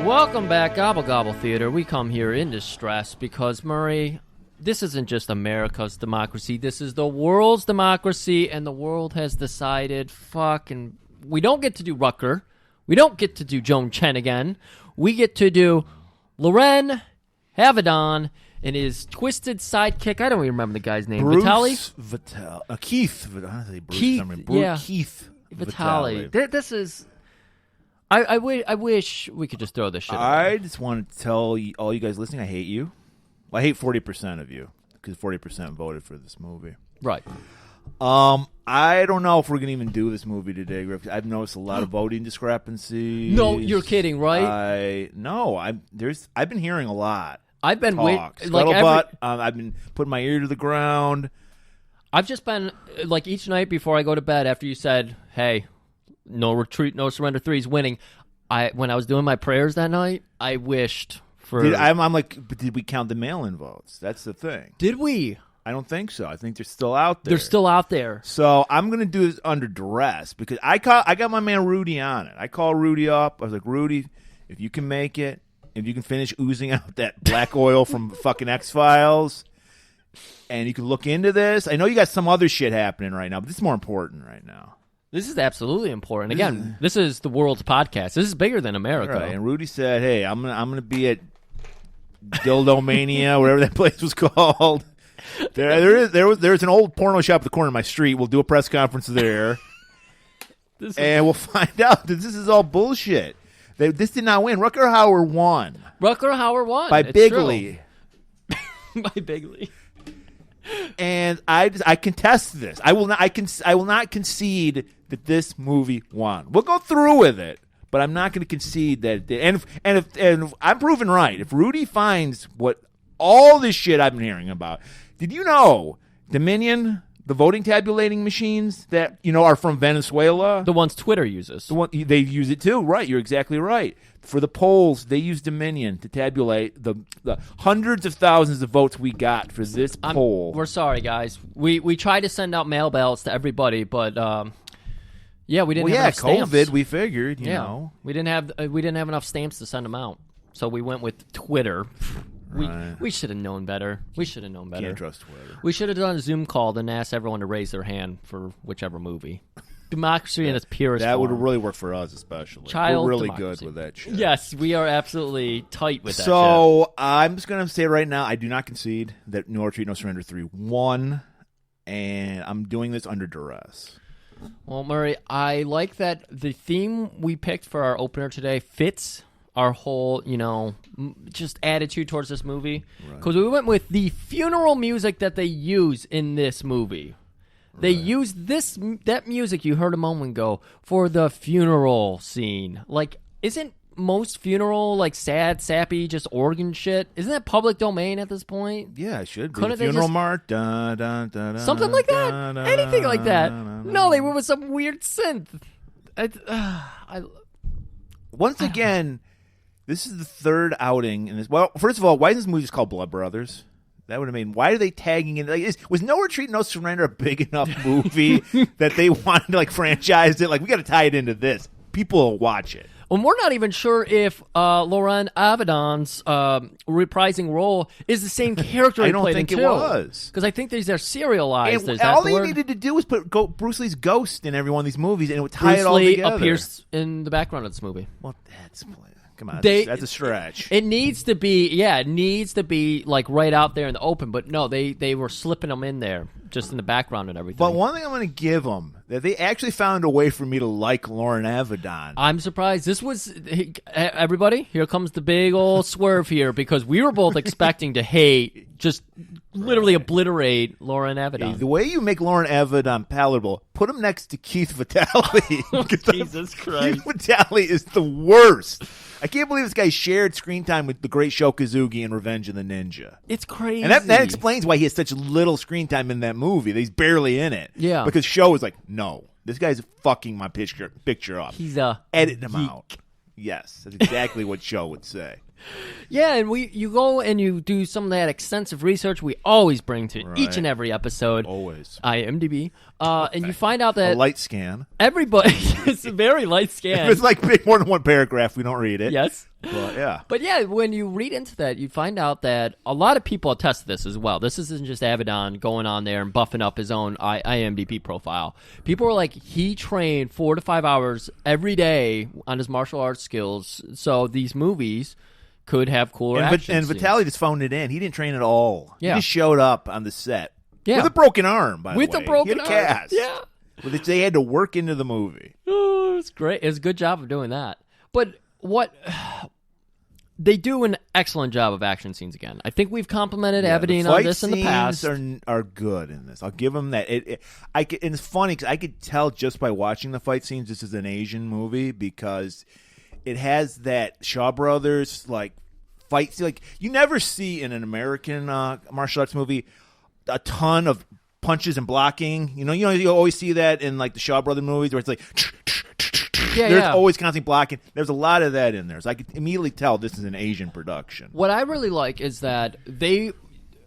Welcome back, Gobble Gobble Theater. We come here in distress because, Murray, this isn't just America's democracy. This is the world's democracy, and the world has decided, fucking, we don't get to do Rucker. We don't get to do Joan Chen again. We get to do Loren Avedon and his twisted sidekick. I don't even remember the guy's name. Bruce Vitali? Keith. Keith Vitali. This is... I wish we could just throw this shit away. I just want to tell all you guys listening, I hate you. Well, I hate 40% of you because 40% voted for this movie. Right. I don't know if we're gonna even do this movie today, Griff. I've noticed a lot of voting discrepancies. No, you're kidding, right? I've been hearing a lot. I've been I've been putting my ear to the ground. I've just been like each night before I go to bed after you said, "Hey, No Retreat, No Surrender 3 is winning." When I was doing my prayers that night, I wished for. I'm like, but did we count the mail-in votes? That's the thing. Did we? I don't think so. I think they're still out there. They're still out there. So I'm going to do this under duress because I got my man Rudy on it. I call Rudy up. I was like, Rudy, if you can make it, if you can finish oozing out that black oil from fucking X-Files, and you can look into this. I know you got some other shit happening right now, but this is more important right now. This is absolutely important. Again, this is the world's podcast. This is bigger than America. Right. And Rudy said, "Hey, I'm gonna be at Dildomania, whatever that place was called. There's an old porno shop at the corner of my street. We'll do a press conference there, and we'll find out that this is all bullshit. This did not win. Rutger Hauer won. Rutger Hauer won by Bigley. By Bigley. And I contest this. I will not concede that this movie won. We'll go through with it, but I'm not going to concede that it did. And if I'm proven right, if Rudy finds what all this shit I've been hearing about, did you know Dominion, the voting tabulating machines that are from Venezuela, the ones Twitter uses, they use it too, right? You're exactly right. For the polls, they use Dominion to tabulate the hundreds of thousands of votes we got for this poll. We're sorry, guys. We tried to send out mail ballots to everybody, but we didn't have enough stamps. COVID, we figured, you know. We didn't have enough stamps to send them out. So we went with Twitter. Right. We should have known better. Can't trust Twitter. We should have done a Zoom call and asked everyone to raise their hand for whichever movie. Democracy in its purest form. That would really work for us, especially. We're really democracy. Good with that shit. Yes, we are absolutely tight with that shit. So I'm just going to say right now, I do not concede that No Retreat, No Surrender 3 won, and I'm doing this under duress. Well, Murray, I like that the theme we picked for our opener today fits our whole, just attitude towards this movie. Because we went with the funeral music that they use in this movie. They use that music you heard a moment ago for the funeral scene. Like, isn't most funeral like sad, sappy, just organ shit? Isn't that public domain at this point? Yeah, it should be. Funeral march, something like that. Anything like that? No, they went with some weird synth. Once again, this is the third outing in this. Well, first of all, why is this movie just called Blood Brothers? That would have made. Why are they tagging in? Was No Retreat, No Surrender a big enough movie that they wanted to franchise it? We got to tie it into this. People will watch it. Well, we're not even sure if Loren Avedon's reprising role is the same character he played in 2. I don't think it was. Because I think these are serialized. And all they needed to do was put Bruce Lee's ghost in every one of these movies, and it would tie Bruce it all Lee together. Appears in the background of this movie. Well, that's... Come on, that's a stretch. It needs to be, right out there in the open. But no, they were slipping them in there, just in the background and everything. But one thing I'm going to give them, that they actually found a way for me to like Loren Avedon. I'm surprised. This was, everybody, here comes the big old swerve here, because we were both expecting to hate, just literally obliterate Loren Avedon. Hey, the way you make Loren Avedon palatable, put him next to Keith Vitali. Jesus Christ. Keith Vitali is the worst. I can't believe this guy shared screen time with the great Sho Kosugi in Revenge of the Ninja. It's crazy. And that explains why he has such little screen time in that movie. That he's barely in it. Yeah. Because Sho was like, no, this guy's fucking my picture up. He's a edit him out. Yes, that's exactly what Sho would say. Yeah, and you go and you do some of that extensive research we always bring to each and every episode. Always. IMDb. And you find out that a light scan. Everybody, it's a very light scan. If it's like big more than one paragraph, we don't read it. Yes. But yeah. But yeah, when you read into that, you find out that a lot of people attest to this as well. This isn't just Avedon going on there and buffing up his own IMDb profile. People were like, he trained 4 to 5 hours every day on his martial arts skills, so these movies could have cooler action And scenes. Vitaly just phoned it in. He didn't train at all. Yeah. He just showed up on the set. Yeah. With a broken arm, by the way. With a broken he had a arm. cast. Yeah. Which they had to work into the movie. Oh, it's great. It's a good job of doing that. But what... They do an excellent job of action scenes again. I think we've complimented Avedon on this in the past. Are good in this. I'll give them that. And it's funny because I could tell just by watching the fight scenes this is an Asian movie because it has that Shaw Brothers like fight. Like you never see in an American martial arts movie a ton of punches and blocking. You always see that in like the Shaw Brothers movies where it's like. There's always constantly blocking. There's a lot of that in there. So I could immediately tell this is an Asian production. What I really like is that they,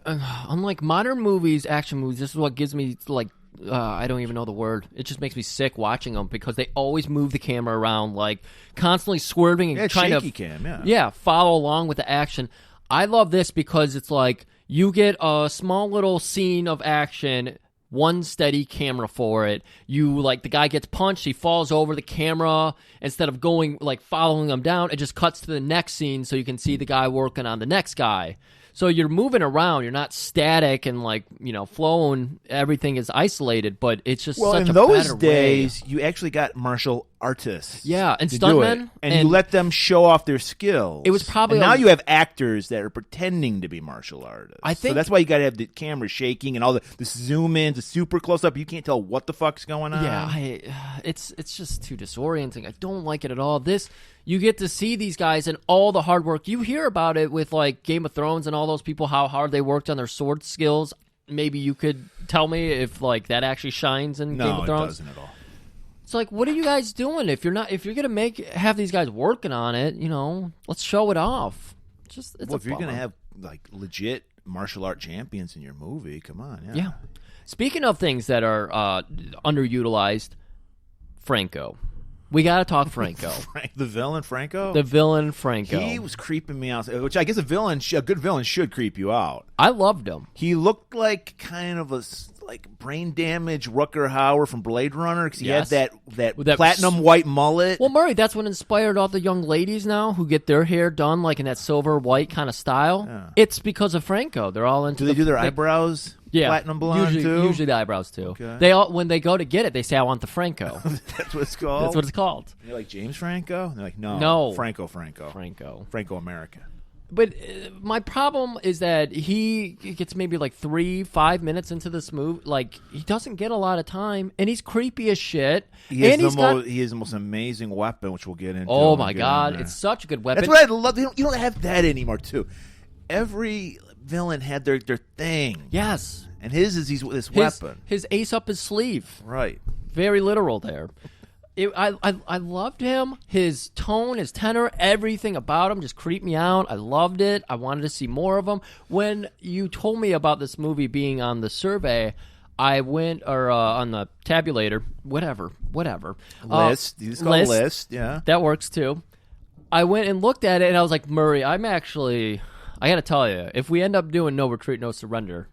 unlike modern movies, action movies, this is what gives me, like, I don't even know the word. It just makes me sick watching them because they always move the camera around, like, constantly swerving and trying shaky to cam, follow along with the action. I love this because it's like you get a small little scene of action, one steady camera for it. You like the guy gets punched, he falls over the camera. Instead of going like following him down, it just cuts to the next scene so you can see the guy working on the next guy. So you're moving around, you're not static and like, flowing, everything is isolated, but it's just such a better way. In those days, you actually got martial artists. Yeah, and to stuntmen. do it. And you let them show off their skills. It was probably... And now you have actors that are pretending to be martial artists. I think... So that's why you got to have the camera shaking and all the zoom-ins, the super close-up. You can't tell what the fuck's going on. Yeah, it's just too disorienting. I don't like it at all. You get to see these guys and all the hard work. You hear about it with like Game of Thrones and all those people, how hard they worked on their sword skills. Maybe you could tell me if like that actually shines in Game of Thrones. No, it doesn't at all. It's like, what are you guys doing? If you're gonna have these guys working on it, let's show it off. If you're gonna have like legit martial art champions in your movie, come on, yeah. Speaking of things that are underutilized, Franco. We got to talk Franco. The villain Franco? The villain Franco. He was creeping me out, which I guess a good villain should creep you out. I loved him. He looked like kind of a brain damaged Rutger Hauer from Blade Runner because he had that platinum white mullet. Well, Murray, that's what inspired all the young ladies now who get their hair done like in that silver white kind of style. Yeah. It's because of Franco. They're all into Do they do their eyebrows? Yeah, platinum blonde too? Usually the eyebrows too. Okay. They all when they go to get it, they say, "I want the Franco." That's what it's called. That's what it's called. And you're like James Franco? And they're like, no, Franco America. But my problem is that he gets maybe like 3-5 minutes into this movie. Like he doesn't get a lot of time, and he's creepy as shit. He has the most amazing weapon, which we'll get into. Oh my god, it's such a good weapon. That's what I love. You don't have that anymore, too. Every villain had their thing. Yes. And his is this weapon. His ace up his sleeve. Right. Very literal there. I loved him. His tone, his tenor, everything about him just creeped me out. I loved it. I wanted to see more of him. When you told me about this movie being on the survey, I went, or on the tabulator, whatever. List. You just call it list, yeah. That works too. I went and looked at it, and I was like, Murray, I got to tell you, if we end up doing No Retreat, No Surrender,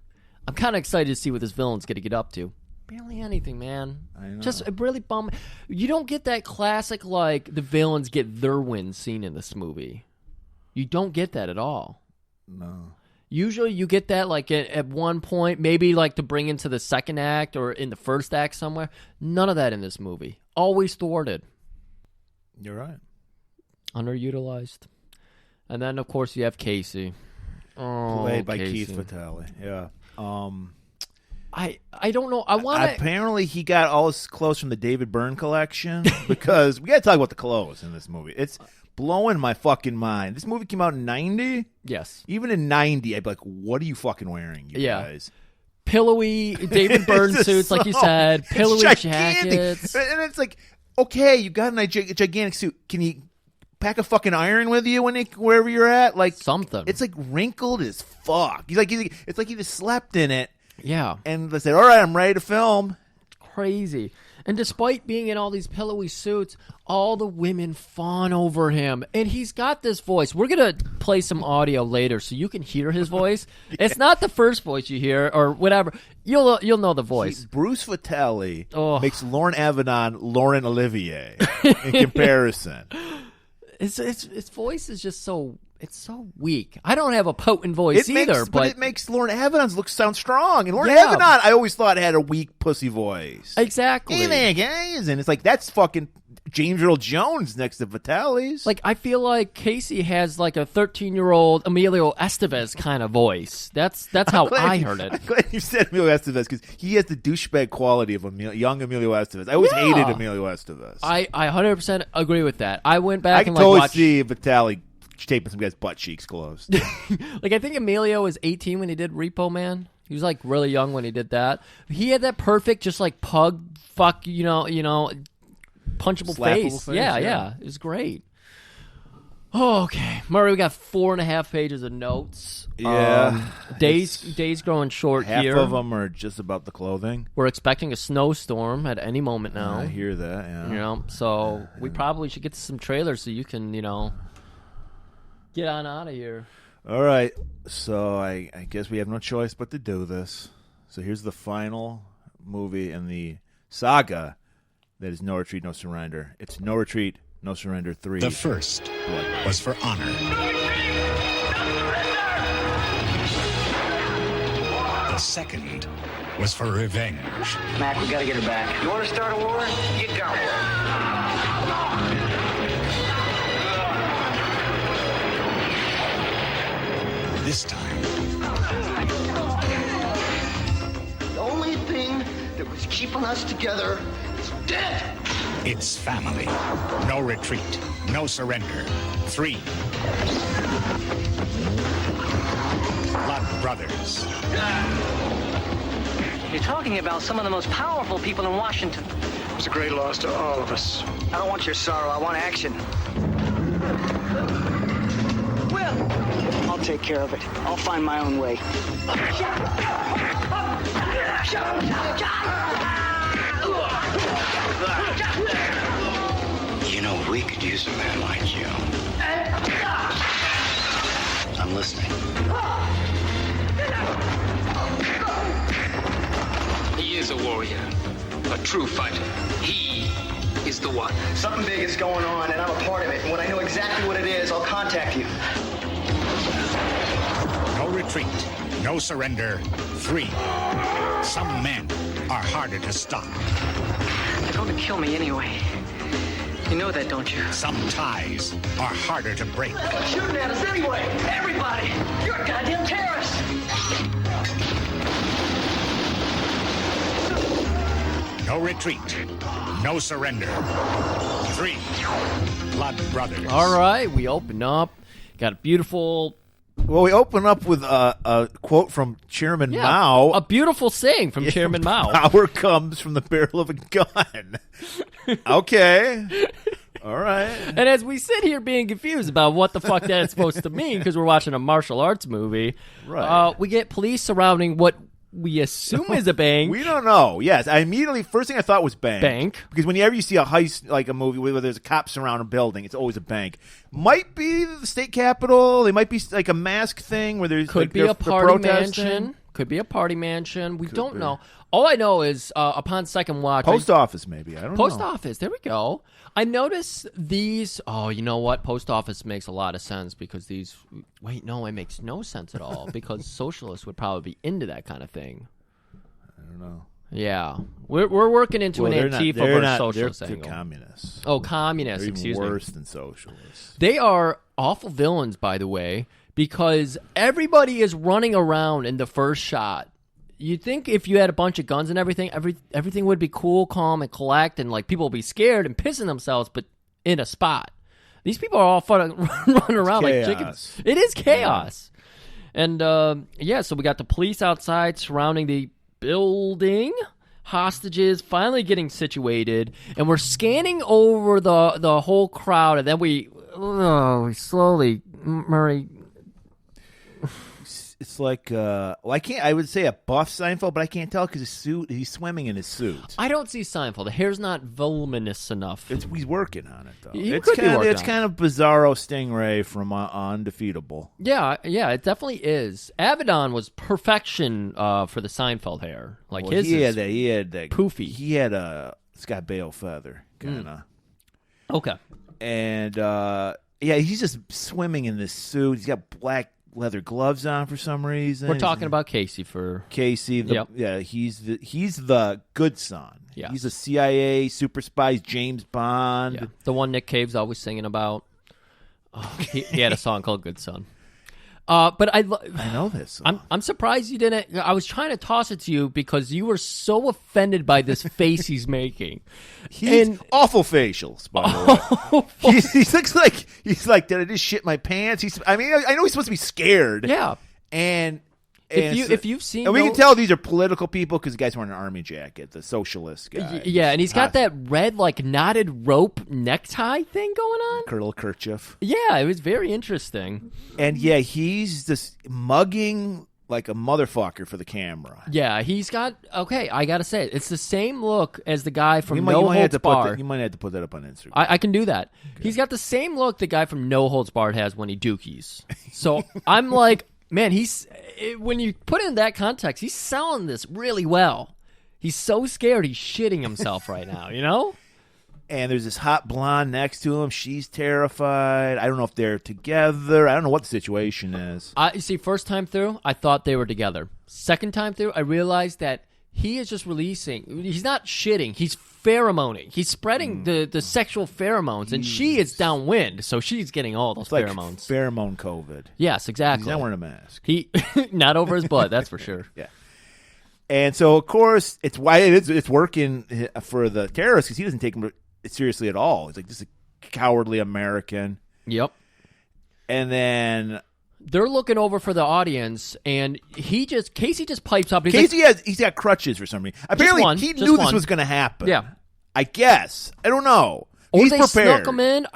I'm kind of excited to see what this villain's going to get up to. Barely anything, man. I know. Just really bum. You don't get that classic, like, the villains get their win scene in this movie. You don't get that at all. No. Usually you get that, like, at one point, maybe, like, to bring into the second act or in the first act somewhere. None of that in this movie. Always thwarted. You're right. Underutilized. And then, of course, you have Casey. Played by Casey. Keith Vitale. Yeah. I don't know. I want to. Apparently, he got all his clothes from the David Byrne collection because we got to talk about the clothes in this movie. It's blowing my fucking mind. This movie came out in 90? Yes. Even in 90, I'd be like, what are you fucking wearing, you guys? Pillowy David Byrne suits, like you said. Pillowy jackets. And it's like, okay, you got a gigantic suit. Can you pack a fucking iron with you wherever you're at? Like something. It's like wrinkled as fuck. It's like he just slept in it. Yeah. And they said, all right, I'm ready to film. Crazy. And despite being in all these pillowy suits, all the women fawn over him. And he's got this voice. We're going to play some audio later so you can hear his voice. Yeah. It's not the first voice you hear or whatever. You'll know the voice. See, Bruce Vitale makes Lauren Avedon Lauren Olivier in comparison. His voice is just so... It's so weak. I don't have a potent voice either. But it makes Lauren Avedon's sound strong. And Lauren Avedon, I always thought, had a weak pussy voice. Exactly. Hey there, guys. And it's like, that's fucking James Earl Jones next to Vitale's. Like, I feel like Casey has like a 13-year-old Emilio Estevez kind of voice. That's how I heard it. I'm glad you said Emilio Estevez because he has the douchebag quality of young Emilio Estevez. I always hated Emilio Estevez. I 100% agree with that. I went back and totally watched... see Vitale taping some guy's butt cheeks closed. Like, I think Emilio was 18 when he did Repo Man. He was like really young when he did that. He had that perfect, just like pug, fuck, punchable face. Yeah. It was great. Oh, okay. Murray, we got 4.5 pages of notes. Yeah. Days growing short here. Half of them are just about the clothing. We're expecting a snowstorm at any moment now. I hear that, yeah. So we probably should get to some trailers so you can, get on out of here. All right. So I guess we have no choice but to do this. So here's the final movie in the saga that is No Retreat, No Surrender. It's No Retreat, No Surrender 3. The first was for honor. The second was for revenge. Mac, we gotta get her back. You want to start a war? You go. This time, the only thing that was keeping us together is dead. it's family. No retreat. No surrender. 3. Blood brothers. You're talking about some of the most powerful people in Washington. It was a great loss to all of us. I don't want your sorrow. I want action. I'll take care of it. I'll find my own way. You know, we could use a man like you. I'm listening. He is a warrior, a true fighter. He is the one. Something big is going on, and I'm a part of it. And when I know exactly what it is, I'll contact you. No retreat. No surrender. 3. Some men are harder to stop. They're going to kill me anyway. You know that, don't you? Some ties are harder to break. What's shooting at us anyway? Everybody! You're a goddamn terrorist! No retreat. No surrender. 3. Blood brothers. All right, we open up. Got a beautiful... Well, we open up with a quote from Chairman Mao. A beautiful saying from Chairman Mao. Power comes from the barrel of a gun. Okay. All right. And as we sit here being confused about what the fuck that's supposed to mean because we're watching a martial arts movie, right? We get police surrounding what we assume is a bank. We don't know. Yes, first thing I thought was bank. Bank. Because whenever you see a heist, like a movie where there's a cops around a building, it's always a bank. Might be the state capitol. They might be like a mask thing where there's could like be a party mansion. Could be a party mansion. We don't know. All I know is upon second watch, post office maybe. I don't know. Post office. There we go. I noticed these. Oh, you know what? Post office makes a lot of sense because these. Wait, no, it makes no sense at all because socialists would probably be into that kind of thing. I don't know. Yeah, we're working into an Antifa versus socialist they're angle. Communists. Oh, communists. They're even excuse me. worse than socialists. They are awful villains, by the way, because everybody is running around in the first shot. You'd think if you had a bunch of guns and everything, everything would be cool, calm, and collect, and like people would be scared and pissing themselves, but in a spot. These people are all running around like chickens. It is chaos. Yeah. And so we got the police outside surrounding the building, hostages finally getting situated, and we're scanning over the whole crowd, and then we slowly, Murray. It's like, I would say a buff Seinfeld, but I can't tell because his suit, he's swimming in his suit. I don't see Seinfeld. The hair's not voluminous enough. He's working on it, though. It's kind of Bizarro Stingray from Undefeatable. Yeah, it definitely is. Avedon was perfection for the Seinfeld hair. Like his he had that poofy. He had a Scott Baio feather, kind of. Okay. And, he's just swimming in this suit. He's got black leather gloves on for some reason. We're talking about Casey for Casey. He's the good son. Yeah. He's a CIA super spy, James Bond. Yeah. The one Nick Cave's always singing about. Oh, he had a song called Good Son. But I know this song. I'm surprised you didn't. I was trying to toss it to you because you were so offended by this face he's making. He's awful facials, by the way. He looks like did I just shit my pants? I know he's supposed to be scared. Yeah. And if you've seen, and we can tell these are political people because the guy's wearing an army jacket, the socialist guy. Yeah, and he's got that red knotted rope necktie thing going on. Little kerchief. Yeah, it was very interesting. And he's just mugging like a motherfucker for the camera. Yeah, he's got. Okay, I gotta say it's the same look as the guy from No Holds Barred. You might have to put that up on Instagram. I can do that. Okay. He's got the same look the guy from No Holds Barred has when he dookies. So I'm like, man, when you put it in that context, he's selling this really well. He's so scared he's shitting himself right now, you know? And there's this hot blonde next to him. She's terrified. I don't know if they're together. I don't know what the situation is. You see, first time through, I thought they were together. Second time through, I realized that he is just releasing. He's not shitting. He's pheromoning. He's spreading the sexual pheromones, and she is downwind, so she's getting all those pheromones. Pheromone COVID. Yes, exactly. He's not wearing a mask. He not over his butt, that's for sure. Yeah. And so, of course, it's why it's working for the terrorists because he doesn't take them seriously at all. He's like, this is a cowardly American. Yep. And then they're looking over for the audience, and Casey just pipes up. He's got crutches for some reason. Apparently, he knew this was going to happen. Yeah. I guess. I don't know. Or He's they prepared. snuck him in.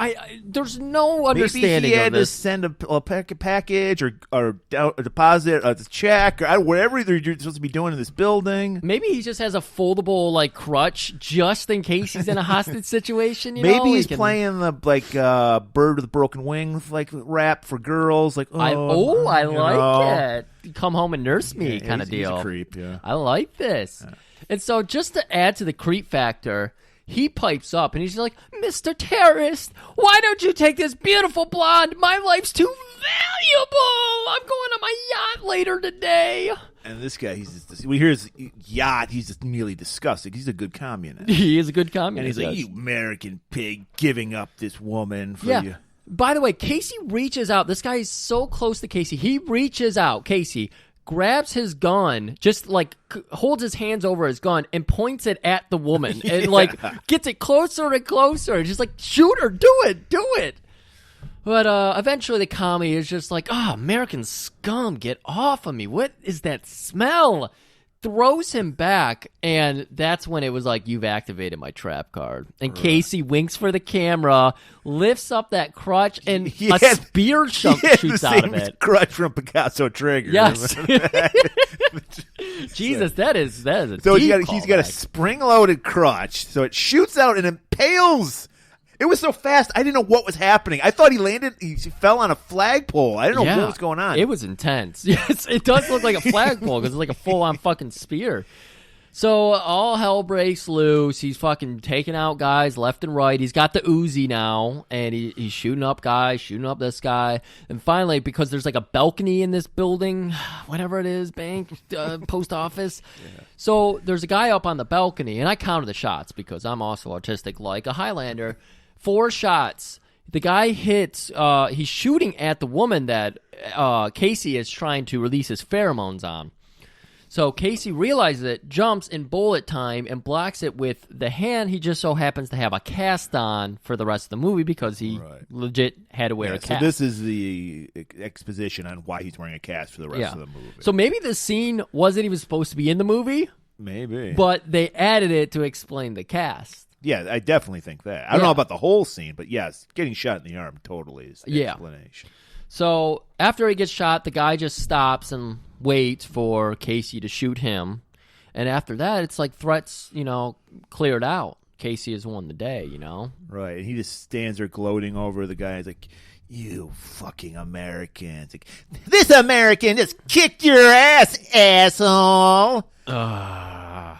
There's no understanding Maybe he had of this. to send a package or a deposit, a check, or whatever you're supposed to be doing in this building. Maybe he just has a foldable crutch just in case he's in a hostage situation. Maybe he's playing the bird with the broken wings rap for girls. I like it. Come home and nurse me kind of deal. He's a creep. Yeah, I like this. Yeah. And so just to add to the creep factor, he pipes up and he's like, Mr. Terrorist, why don't you take this beautiful blonde? My life's too valuable. I'm going on my yacht later today. And this guy, we hear his yacht, he's just immediately disgusted. He's a good communist. He is a good communist. And he's like, you American pig, giving up this woman for you. By the way, Casey reaches out. This guy is so close to Casey. He reaches out. Casey grabs his gun, just holds his hands over his gun and points it at the woman and gets it closer and closer. Just shoot her, do it. But eventually the commie is just like, American scum, get off of me. What is that smell? Throws him back, and that's when it was like, you've activated my trap card. And Casey winks for the camera, lifts up that crutch, and a spear shoots out of it. Crutch from Picasso Trigger. Yes. Jesus, that is a so deep he's got a spring-loaded crutch, so it shoots out and impales. It was so fast, I didn't know what was happening. I thought he fell on a flagpole. I didn't know what was going on. It was intense. Yes, it does look like a flagpole because it's like a full-on fucking spear. So all hell breaks loose. He's fucking taking out guys left and right. He's got the Uzi now, and he's shooting up guys, shooting up this guy. And finally, because there's a balcony in this building, whatever it is, bank, post office. Yeah. So there's a guy up on the balcony, and I counted the shots because I'm also artistic like a Highlander. 4 shots. The guy hits, he's shooting at the woman that Casey is trying to release his pheromones on. So Casey realizes it, jumps in bullet time, and blocks it with the hand he just so happens to have a cast on for the rest of the movie because he legit had to wear a cast. So this is the exposition on why he's wearing a cast for the rest of the movie. So maybe the scene wasn't even supposed to be in the movie. Maybe. But they added it to explain the cast. Yeah, I definitely think that. I don't know about the whole scene, but yes, getting shot in the arm totally is the explanation. So after he gets shot, the guy just stops and waits for Casey to shoot him. And after that, it's like threats, cleared out. Casey has won the day, Right, and he just stands there gloating over the guy. He's like, you fucking Americans. Like, this American just kicked your ass, asshole. Yeah,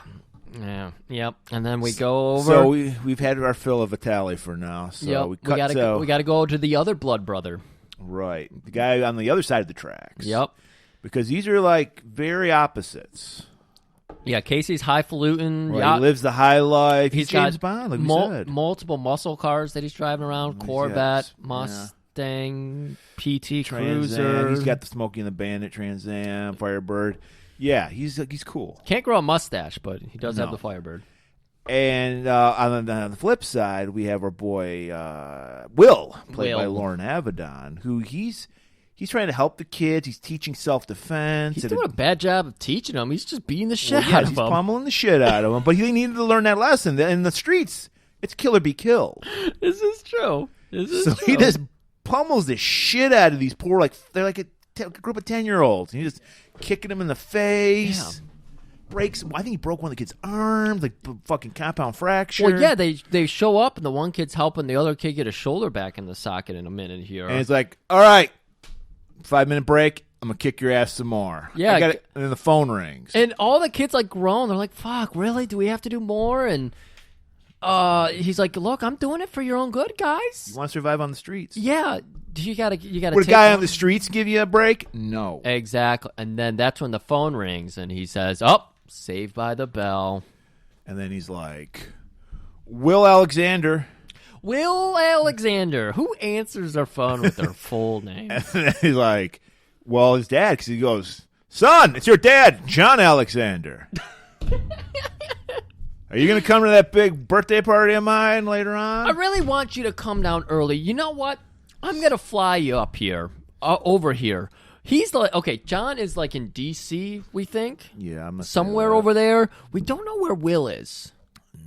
yep. And then we go over. So we've had our fill of Vitali for now. So we got to go to the other blood brother. Right, the guy on the other side of the tracks. Yep. Because these are like very opposites. Yeah, Casey's highfalutin. Right, he lives the high life. He's James got Bond, like we said. Multiple muscle cars that he's driving around. Corvette, Mustang, PT Cruiser. He's got the Smokey and the Bandit Trans Am, Firebird. Yeah, he's cool. Can't grow a mustache, but he does have the Firebird. And on the flip side, we have our boy Will, played by Lauren Avedon, who he's trying to help the kids. He's teaching self-defense. He's doing a bad job of teaching them. He's just beating the shit out of them. He's pummeling the shit out of them. But he needed to learn that lesson. In the streets, it's kill or be killed. This is true. He just pummels the shit out of these poor, they're like a group of 10-year-olds. And he's just kicking them in the face. Yeah. Breaks. I think he broke one of the kids' arms, fucking compound fracture. Well, yeah, they show up, and the one kid's helping the other kid get his shoulder back in the socket in a minute here. And it's like, all right, 5-minute break. I'm going to kick your ass some more. Yeah. And then the phone rings. And all the kids, groan. They're like, fuck, really? Do we have to do more? And he's like, look, I'm doing it for your own good, guys. You want to survive on the streets? Yeah. You gotta. Would a guy on the streets give you a break? No. Exactly. And then that's when the phone rings, and he says, "Oh, Saved by the Bell." And then he's like, "Will Alexander." Will Alexander. Who answers their phone with their full name? And then he's like, "Well, his dad." Because he goes, "Son, it's your dad, John Alexander." Are you going to come to that big birthday party of mine later on? I really want you to come down early. You know what? I'm going to fly you up here, over here. He's John is in D.C., we think. Yeah, I'm somewhere over there. We don't know where Will is.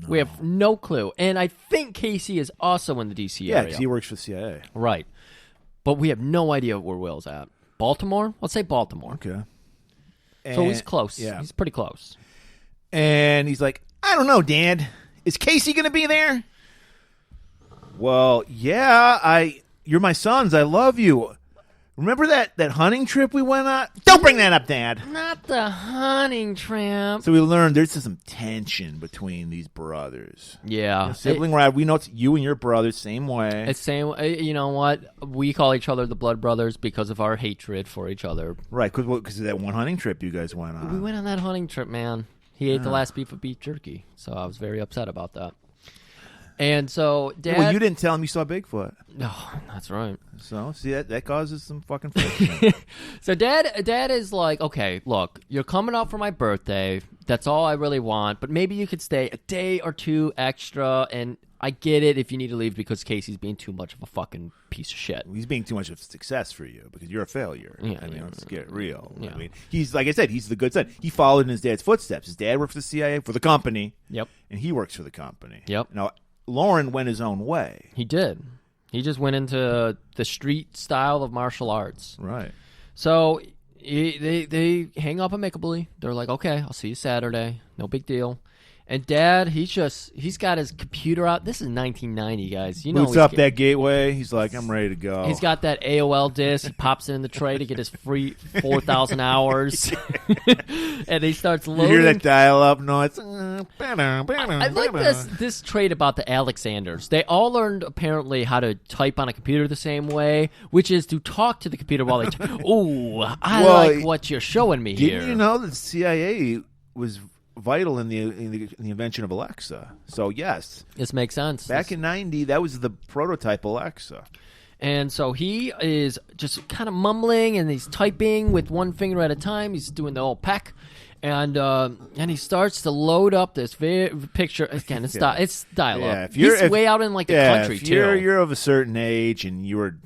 No. We have no clue. And I think Casey is also in the D.C. area. Yeah, because he works for the CIA. Right. But we have no idea where Will's at. Baltimore? Let's say Baltimore. Okay. So he's close. Yeah. He's pretty close. And he's like, I don't know, Dad. Is Casey going to be there? Well, yeah, you're my sons. I love you. Remember that hunting trip we went on? Don't bring that up, Dad. Not the hunting trip. So we learned there's some tension between these brothers. Yeah. Sibling rivalry. We know it's you and your brothers, same way. It's same. You know what? We call each other the blood brothers because of our hatred for each other. Right, because of that one hunting trip you guys went on. We went on that hunting trip, man. He ate the last beef of beef jerky, so I was very upset about that. And so, Dad... Well, you didn't tell him you saw Bigfoot. No, that's right. So, see, that causes some fucking friction. So, Dad is like, okay, look, you're coming up for my birthday. That's all I really want. But maybe you could stay a day or two extra, and I get it if you need to leave because Casey's being too much of a fucking piece of shit. He's being too much of a success for you because you're a failure. Yeah, let's get real. Yeah. I mean, he's, like I said, he's the good son. He followed in his dad's footsteps. His dad worked for the CIA, for the company. Yep. And he works for the company. Yep. Now, Lauren went his own way. He did. He just went into the street style of martial arts. Right. So they hang up amicably. They're like, okay, I'll see you Saturday. No big deal. And Dad, he's got his computer out. This is 1990, guys. You know, boots up that gateway. He's like, I'm ready to go. He's got that AOL disc. He pops it in the tray to get his free 4,000 hours. And he starts loading. You hear that dial-up noise? I like this trait about the Alexanders. They all learned, apparently, how to type on a computer the same way, which is to talk to the computer while they type. Ooh, I like what you're showing me here. Didn't you know that the CIA was vital in the invention of Alexa? So yes, this makes sense. Back in '90, that was the prototype Alexa. And so he is just kind of mumbling and he's typing with one finger at a time. He's doing the old peck, and he starts to load up this picture. Again, it's dial-up. Yeah, he's way out in the country if too. You're of a certain age and you were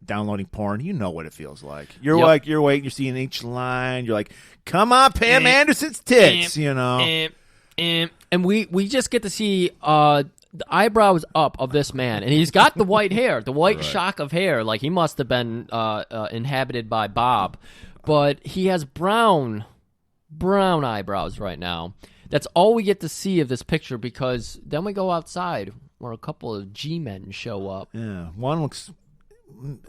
downloading porn, you know what it feels like. You're waiting, you're seeing each line. You're like, come on, Pam Anderson's tits, you know. And we just get to see the eyebrows up of this man, and he's got the white hair, the white shock of hair. Like, he must have been inhabited by Bob. But he has brown eyebrows right now. That's all we get to see of this picture, because then we go outside where a couple of G-men show up. Yeah, one looks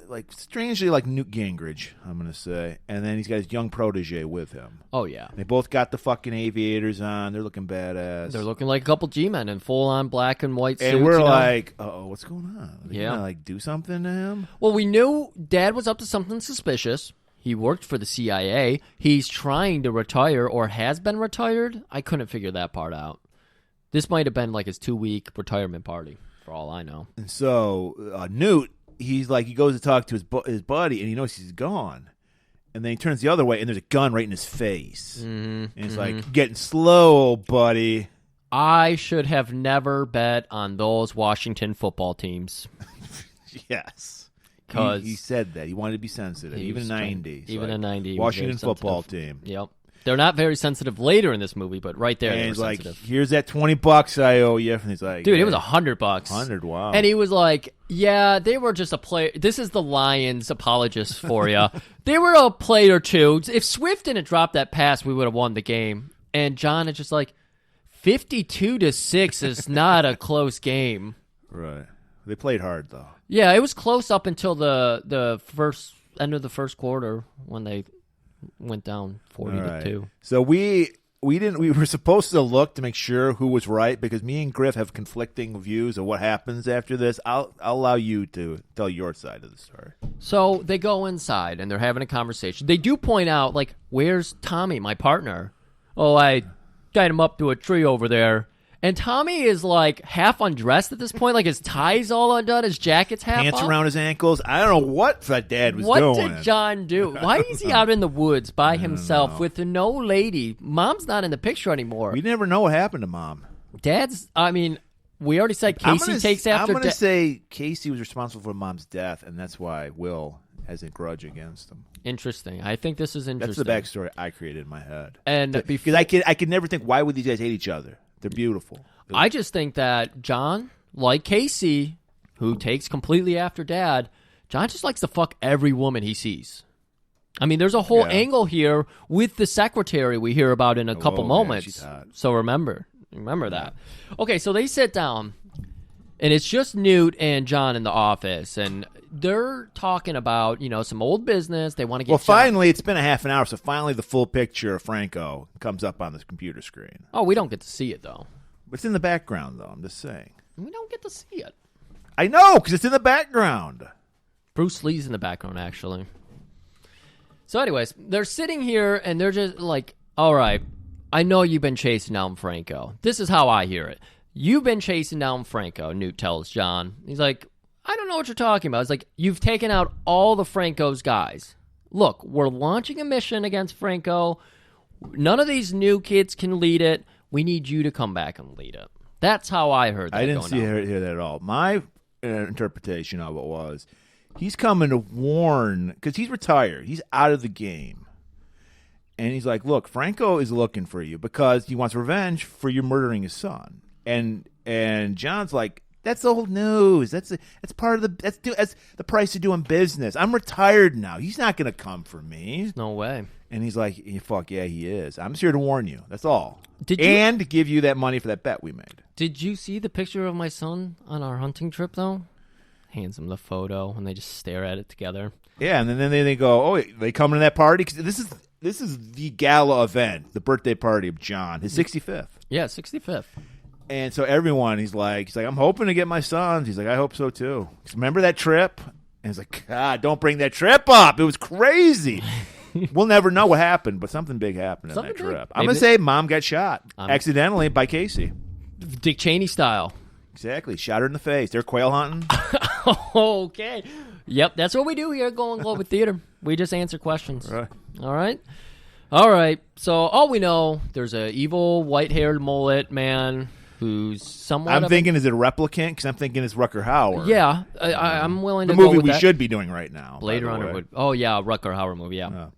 like strangely like Newt Gingrich, I'm going to say. And then he's got his young protege with him. Oh, yeah. They both got the fucking aviators on. They're looking badass. They're looking like a couple G-men in full-on black and white suits. And we're like, uh-oh, what's going on? Are they Yeah. gonna, like, do something to him? Well, we knew Dad was up to something suspicious. He worked for the CIA. He's trying to retire, or has been retired. I couldn't figure that part out. This might have been like his 2-week retirement party, for all I know. And so Newt, he's like, he goes to talk to his buddy, and he knows he's gone. And then he turns the other way, and there's a gun right in his face. And he's like, getting slow, old buddy. I should have never bet on those Washington football teams. Yes. 'Cause he said that. He wanted to be sensitive, even in 90. Even in 90. Washington football team. Yep. They're not very sensitive later in this movie, but right there And they were he's like, sensitive. here's that $20 I owe you. And he's like, Dude, it was $100. 100, wow. And he was like, yeah, they were just a play. This is the Lions apologist for you. They were a play or two. If Swift didn't drop that pass, we would have won the game. And John is just like, 52-6 is not a close game. Right. They played hard, though. Yeah, it was close up until the first end of the first quarter when they went down 40-2. So we were supposed to look to make sure who was right, because me and Griff have conflicting views of what happens after this. I'll allow you to tell your side of the story. So they go inside and they're having a conversation. They do point out, like, where's Tommy, my partner? Oh, I tied him up to a tree over there. And Tommy is, like, half undressed at this point. Like, his tie's all undone. His jacket's half Pants up. around his ankles. I don't know what that dad was What doing. did John do? Why is he out in the woods by himself with no lady? Mom's not in the picture anymore. We never know what happened to Mom. Dad's, I mean, we already said Casey takes after I'm going to say Casey was responsible for Mom's death, and that's why Will has a grudge against him. Interesting. I think this is interesting. That's the backstory I created in my head. And because I could never think, why would these guys hate each other? They're beautiful. I just think that John, like Casey, who takes completely after Dad, John just likes to fuck every woman he sees. I mean, there's a whole angle here with the secretary we hear about in a couple moments. She's hot. So remember that. Okay, so they sit down, and it's just Newt and John in the office, and they're talking about, some old business. They want to get Well, finally, it's been a half an hour, so finally the full picture of Franco comes up on this computer screen. Oh, we don't get to see it, though. It's in the background, though. I'm just saying. We don't get to see it. I know, because it's in the background. Bruce Lee's in the background, actually. So anyways, they're sitting here, and they're just like, all right, I know you've been chasing down Franco. This is how I hear it. You've been chasing down Franco, Newt tells John. He's like, I don't know what you're talking about. It's like, you've taken out all the Franco's guys. Look, we're launching a mission against Franco. None of these new kids can lead it. We need you to come back and lead it. That's how I heard that. I didn't hear that at all. My interpretation of it was he's coming to warn, because he's retired. He's out of the game. And he's like, look, Franco is looking for you because he wants revenge for you murdering his son. And John's like, that's old news. That's part of that's the price of doing business. I'm retired now. He's not going to come for me. No way. And he's like, fuck yeah, he is. I'm just here to warn you. That's all. And to give you that money for that bet we made. Did you see the picture of my son on our hunting trip, though? Hands him the photo, and they just stare at it together. Yeah, and then they go, oh, they come to that party? Because this is the gala event, the birthday party of John, his 65th. Yeah, 65th. And so everyone, he's like, I'm hoping to get my sons. He's like, I hope so, too. Remember that trip? And he's like, God, don't bring that trip up. It was crazy. We'll never know what happened, but something big happened on that trip. I'm going to say Mom got shot accidentally by Casey. Dick Cheney style. Exactly. Shot her in the face. They're quail hunting. Okay. Yep, that's what we do here at Golan-globus Theater. We just answer questions. Right. All right. So all we know, there's an evil white-haired mullet man who's somewhat. I'm thinking, is it a replicant? Because I'm thinking it's Rutger Hauer. Yeah, I'm willing to go with that. The movie we that. should be doing right now. Blade Runner would. Oh yeah, Rutger Hauer movie. Yeah.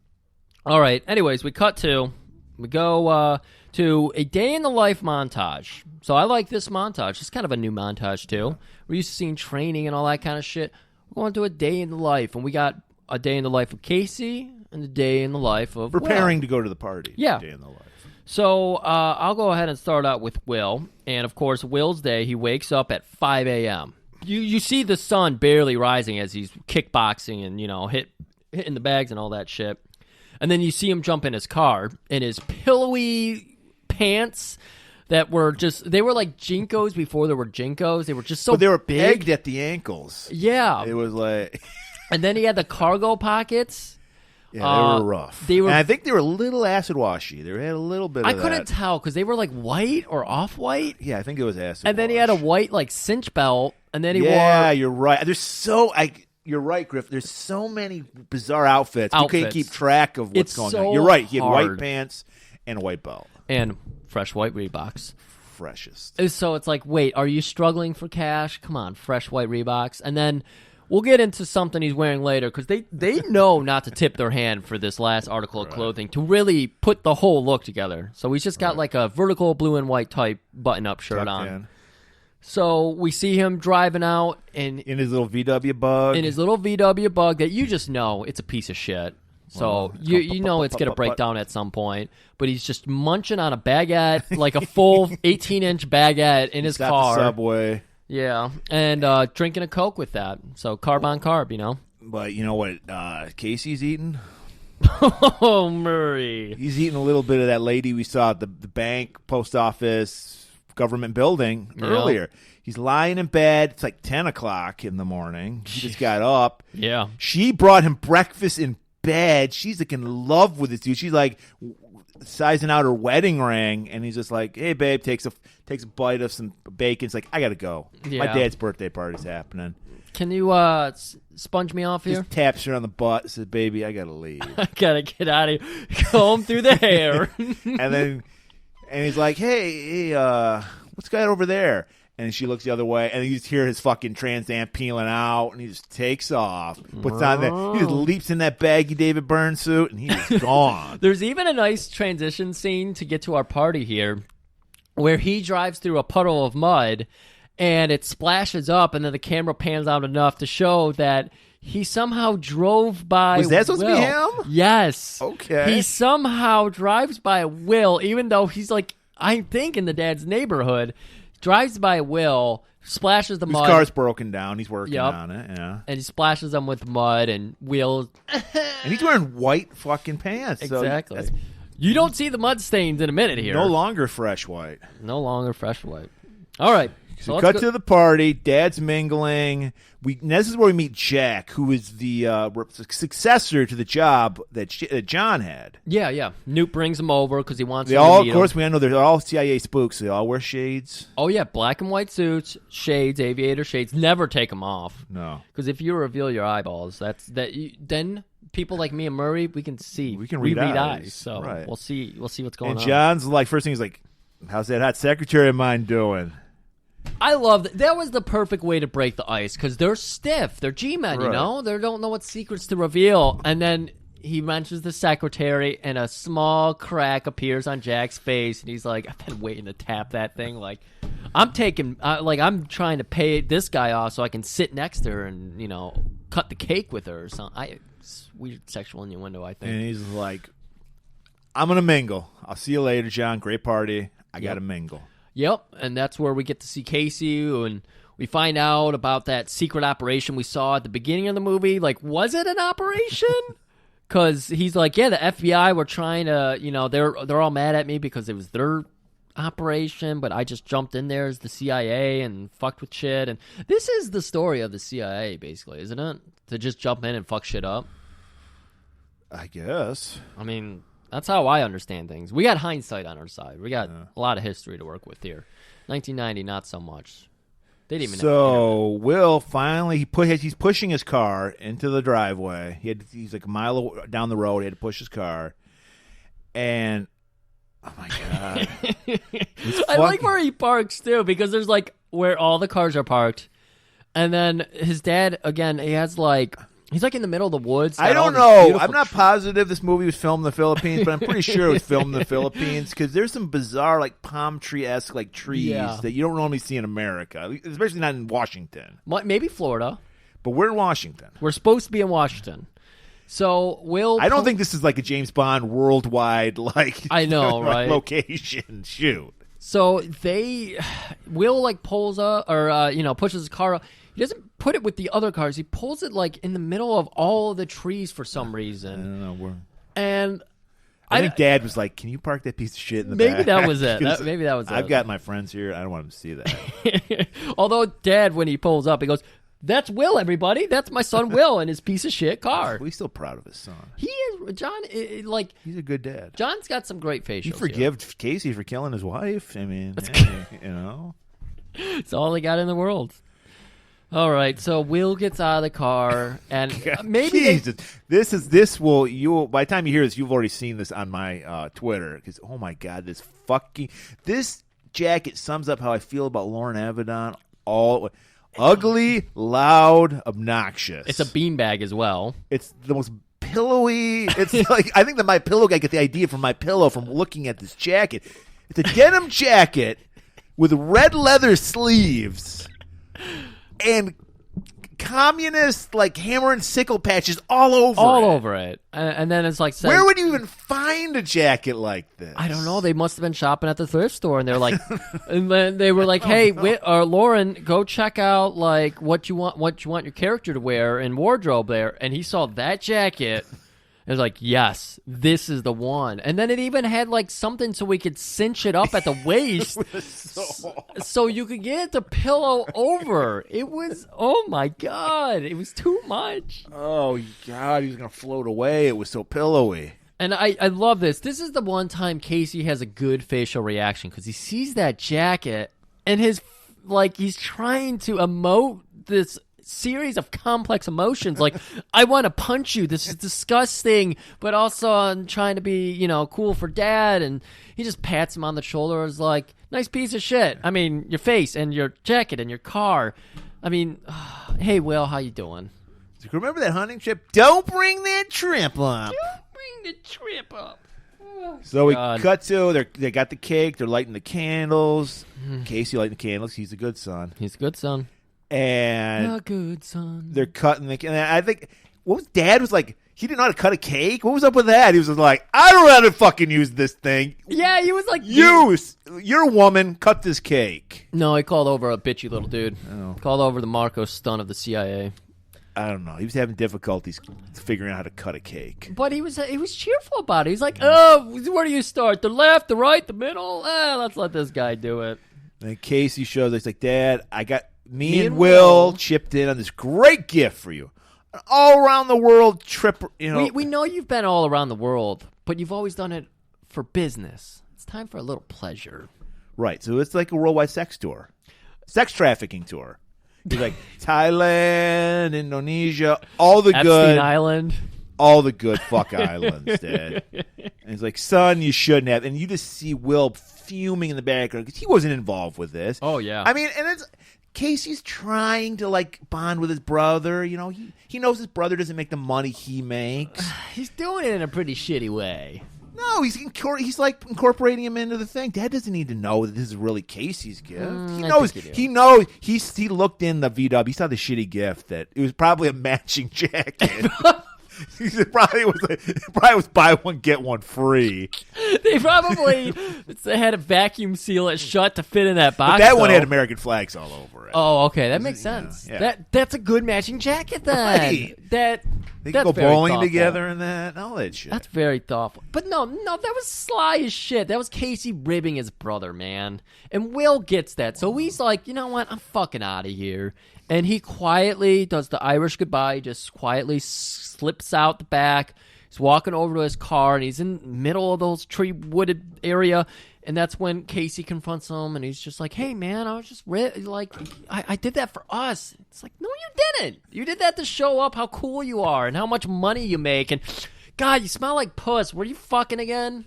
All right. Anyways, we cut to We go to a day in the life montage. So I like this montage. It's kind of a new montage, too. We're used to seeing training and all that kind of shit. We're going to a day in the life, and we got a day in the life of Casey and a day in the life of Preparing Will. to go to the party. Yeah. Day in the life. So I'll go ahead and start out with Will. And, of course, Will's day, he wakes up at 5 a.m. You see the sun barely rising as he's kickboxing and, hitting the bags and all that shit. And then you see him jump in his car in his pillowy pants that were they were like Jinkos before there were Jinkos. They were just so But they were big. pegged at the ankles. Yeah. It was like... And then he had the cargo pockets. Yeah, they were rough. And I think they were a little acid washy. They had a little bit of I couldn't tell because they were like white or off-white. Yeah, I think it was acid And then he had a white like cinch belt. And then he wore... Yeah, you're right. You're right, Griff. There's so many bizarre outfits. You can't keep track of what's going on. You're right. He had white pants and a white belt. And fresh white Reeboks. Freshest. So it's like, wait, are you struggling for cash? Come on, fresh white Reeboks. And then we'll get into something he's wearing later because they know not to tip their hand for this last article of clothing to really put the whole look together. So he's just got like a vertical blue and white type button-up shirt Tucked on. in. So we see him driving out in his little VW Bug. In his little VW Bug that you just know it's a piece of shit. So you know it's going to break down at some point. But he's just munching on a baguette, like a full 18-inch baguette in his car. The Subway. Yeah, and drinking a Coke with that. So carb on carb, But you know what Casey's eating? Oh, Murray. He's eating a little bit of that lady we saw at the bank, post office, government building earlier. He's lying in bed. It's like 10 o'clock in the morning. He just got up. Yeah. She brought him breakfast in bed. She's like in love with this dude. She's like sizing out her wedding ring, and he's just like, "Hey, babe," takes a bite of some bacon. It's like, I gotta go. Yeah. My dad's birthday party's happening. Can you sponge me off here? Just taps her on the butt. Says, "Baby, I gotta leave." I gotta get out of here. Comb through the hair. and he's like, "Hey, what's that over there?" And she looks the other way, and you just hear his fucking Trans Am peeling out, and he just takes off, puts on that, he just leaps in that baggy David Byrne suit, and he's gone. There's even a nice transition scene to get to our party here, where he drives through a puddle of mud, and it splashes up, and then the camera pans out enough to show that he somehow drove by Was that supposed to be Will. him? Yes. Okay. He somehow drives by Will, even though he's like, I think in the dad's neighborhood. Drives by Will, splashes the mud. His car's broken down. He's working on it, yeah. And he splashes them with mud, and Will... And he's wearing white fucking pants. Exactly. So you don't see the mud stains in a minute here. no longer fresh white. No longer fresh white. All right. So let's cut go- to the party. Dad's mingling. This is where we meet Jack, who is the successor to the job that John had. Yeah. Newt brings him over because he wants They him all, to meet of course, him. we know they're all CIA spooks. They all wear shades. Oh, yeah. Black and white suits, shades, aviator shades. Never take them off. No. Because if you reveal your eyeballs, then people like me and Murray, we can see. We can read eyes. So Right. we'll see what's going And on. John's like, first thing he's like, "How's that hot secretary of mine doing?" I love that. That was the perfect way to break the ice because they're stiff. They're G-men, Right. They don't know what secrets to reveal. And then he mentions the secretary, and a small crack appears on Jack's face, and he's like, "I've been waiting to tap that thing. Like, I'm trying to pay this guy off so I can sit next to her and cut the cake with her or something." It's weird sexual innuendo, I think. And he's like, "I'm gonna mingle. I'll see you later, John. Great party. I gotta mingle." Yep, and that's where we get to see Casey, and we find out about that secret operation we saw at the beginning of the movie. Like, was it an operation? Because he's like, yeah, the FBI were trying to, they're all mad at me because it was their operation, but I just jumped in there as the CIA and fucked with shit. And this is the story of the CIA, basically, isn't it? To just jump in and fuck shit up. I guess. I mean, that's how I understand things. We got hindsight on our side. We got a lot of history to work with here. 1990, not so much. They didn't even. So Will finally he's pushing his car into the driveway. He's like a mile down the road. He had to push his car, and oh my god, I like where he parks too because there's like where all the cars are parked, and then his dad again. He has like He's like in the middle of the woods. I don't know. I'm not positive this movie was filmed in the Philippines, but I'm pretty sure it was filmed in the Philippines because there's some bizarre, like palm tree-esque, like trees that you don't normally see in America, especially not in Washington. Maybe Florida, but we're in Washington. We're supposed to be in Washington. So I don't think this is like a James Bond worldwide I know, right? Location shoot. So Will like pulls up or pushes his car up. He doesn't put it with the other cars. He pulls it like in the middle of all the trees for some reason. I don't know. And I think Dad was like, "Can you park that piece of shit in the back?" Maybe that was it. Maybe that was it. I've got my friends here. I don't want them to see that. Although Dad, when he pulls up, he goes, "That's Will, everybody. That's my son Will in his piece of shit car." Well, he's still proud of his son. He is. John, he's a good dad. John's got some great facials. You forgive Casey for killing his wife. I mean, hey, it's all he got in the world. All right, so Will gets out of the car, and maybe Jesus, by the time you hear this, you've already seen this on my Twitter. Because oh my God, this jacket sums up how I feel about Lauren Avedon. All ugly, loud, obnoxious. It's a beanbag as well. It's the most pillowy. It's like I think that My Pillow guy got the idea from My Pillow from looking at this jacket. It's a denim jacket with red leather sleeves. And communist, like, hammer and sickle patches all over it. And then it's like... Where would you even find a jacket like this? I don't know. They must have been shopping at the thrift store, and they're like... and then they were like, hey, Lauren, go check out, like, what you want your character to wear in wardrobe there. And he saw that jacket... It was like, yes, this is the one. And then it even had like something so we could cinch it up at the waist so you could get it to pillow over. It was, oh my God, it was too much. Oh God, he was going to float away. It was so pillowy. And I love this. This is the one time Casey has a good facial reaction because he sees that jacket and he's trying to emote this series of complex emotions like I want to punch you, this is disgusting, but also I'm trying to be cool for Dad, and he just pats him on the shoulder and is like, nice piece of shit. I mean, your face and your jacket and your car. I mean, hey Will, how you doing? Remember that hunting trip? Don't bring that trip up. So we cut to they got the cake, they're lighting the candles. Casey lighting the candles. He's a good son. And a good son. They're cutting and I think Dad was like, he didn't know how to cut a cake. What was up with that? He was like, I don't know how to fucking use this thing. Yeah, he was like, you're a woman, cut this cake. No, he called over a bitchy little dude. Called over the Marco Stun of the CIA. I don't know. He was having difficulties figuring out how to cut a cake. But he was cheerful about it. He's like, oh, where do you start? The left, the right, the middle? Let's let this guy do it. And Casey shows, he's like, Dad, I got me and Will chipped in on this great gift for you. An all-around the world trip. We know you've been all around the world, but you've always done it for business. It's time for a little pleasure. Right. So it's like a worldwide sex tour. Sex trafficking tour. He's like, Thailand, Indonesia, all the Epstein good. Island. All the good fuck islands, Dad. And he's like, son, you shouldn't have. And you just see Will fuming in the background because he wasn't involved with this. Oh, yeah. I mean, and it's... Casey's trying to like bond with his brother. He knows his brother doesn't make the money he makes. He's doing it in a pretty shitty way. No, he's like incorporating him into the thing. Dad doesn't need to know that this is really Casey's gift. He knows. He knows. He looked in the VW. He saw the shitty gift that it was probably a matching jacket. It probably was buy one get one free. They had a vacuum seal it shut to fit in that box. But that one had American flags all over it. Oh, okay, that makes sense. Yeah. That's a good matching jacket then. Right. They can go bowling together and all that shit. That's very thoughtful. But no, that was sly as shit. That was Casey ribbing his brother, man. And Will gets that, so he's like, you know what? I'm fucking out of here. And he quietly does the Irish goodbye. He just quietly slips out the back. He's walking over to his car, and he's in the middle of those tree-wooded area. And that's when Casey confronts him, and he's just like, hey, man, I was just I did that for us. It's like, no, you didn't. You did that to show up how cool you are and how much money you make. And, God, you smell like puss. Were you fucking again?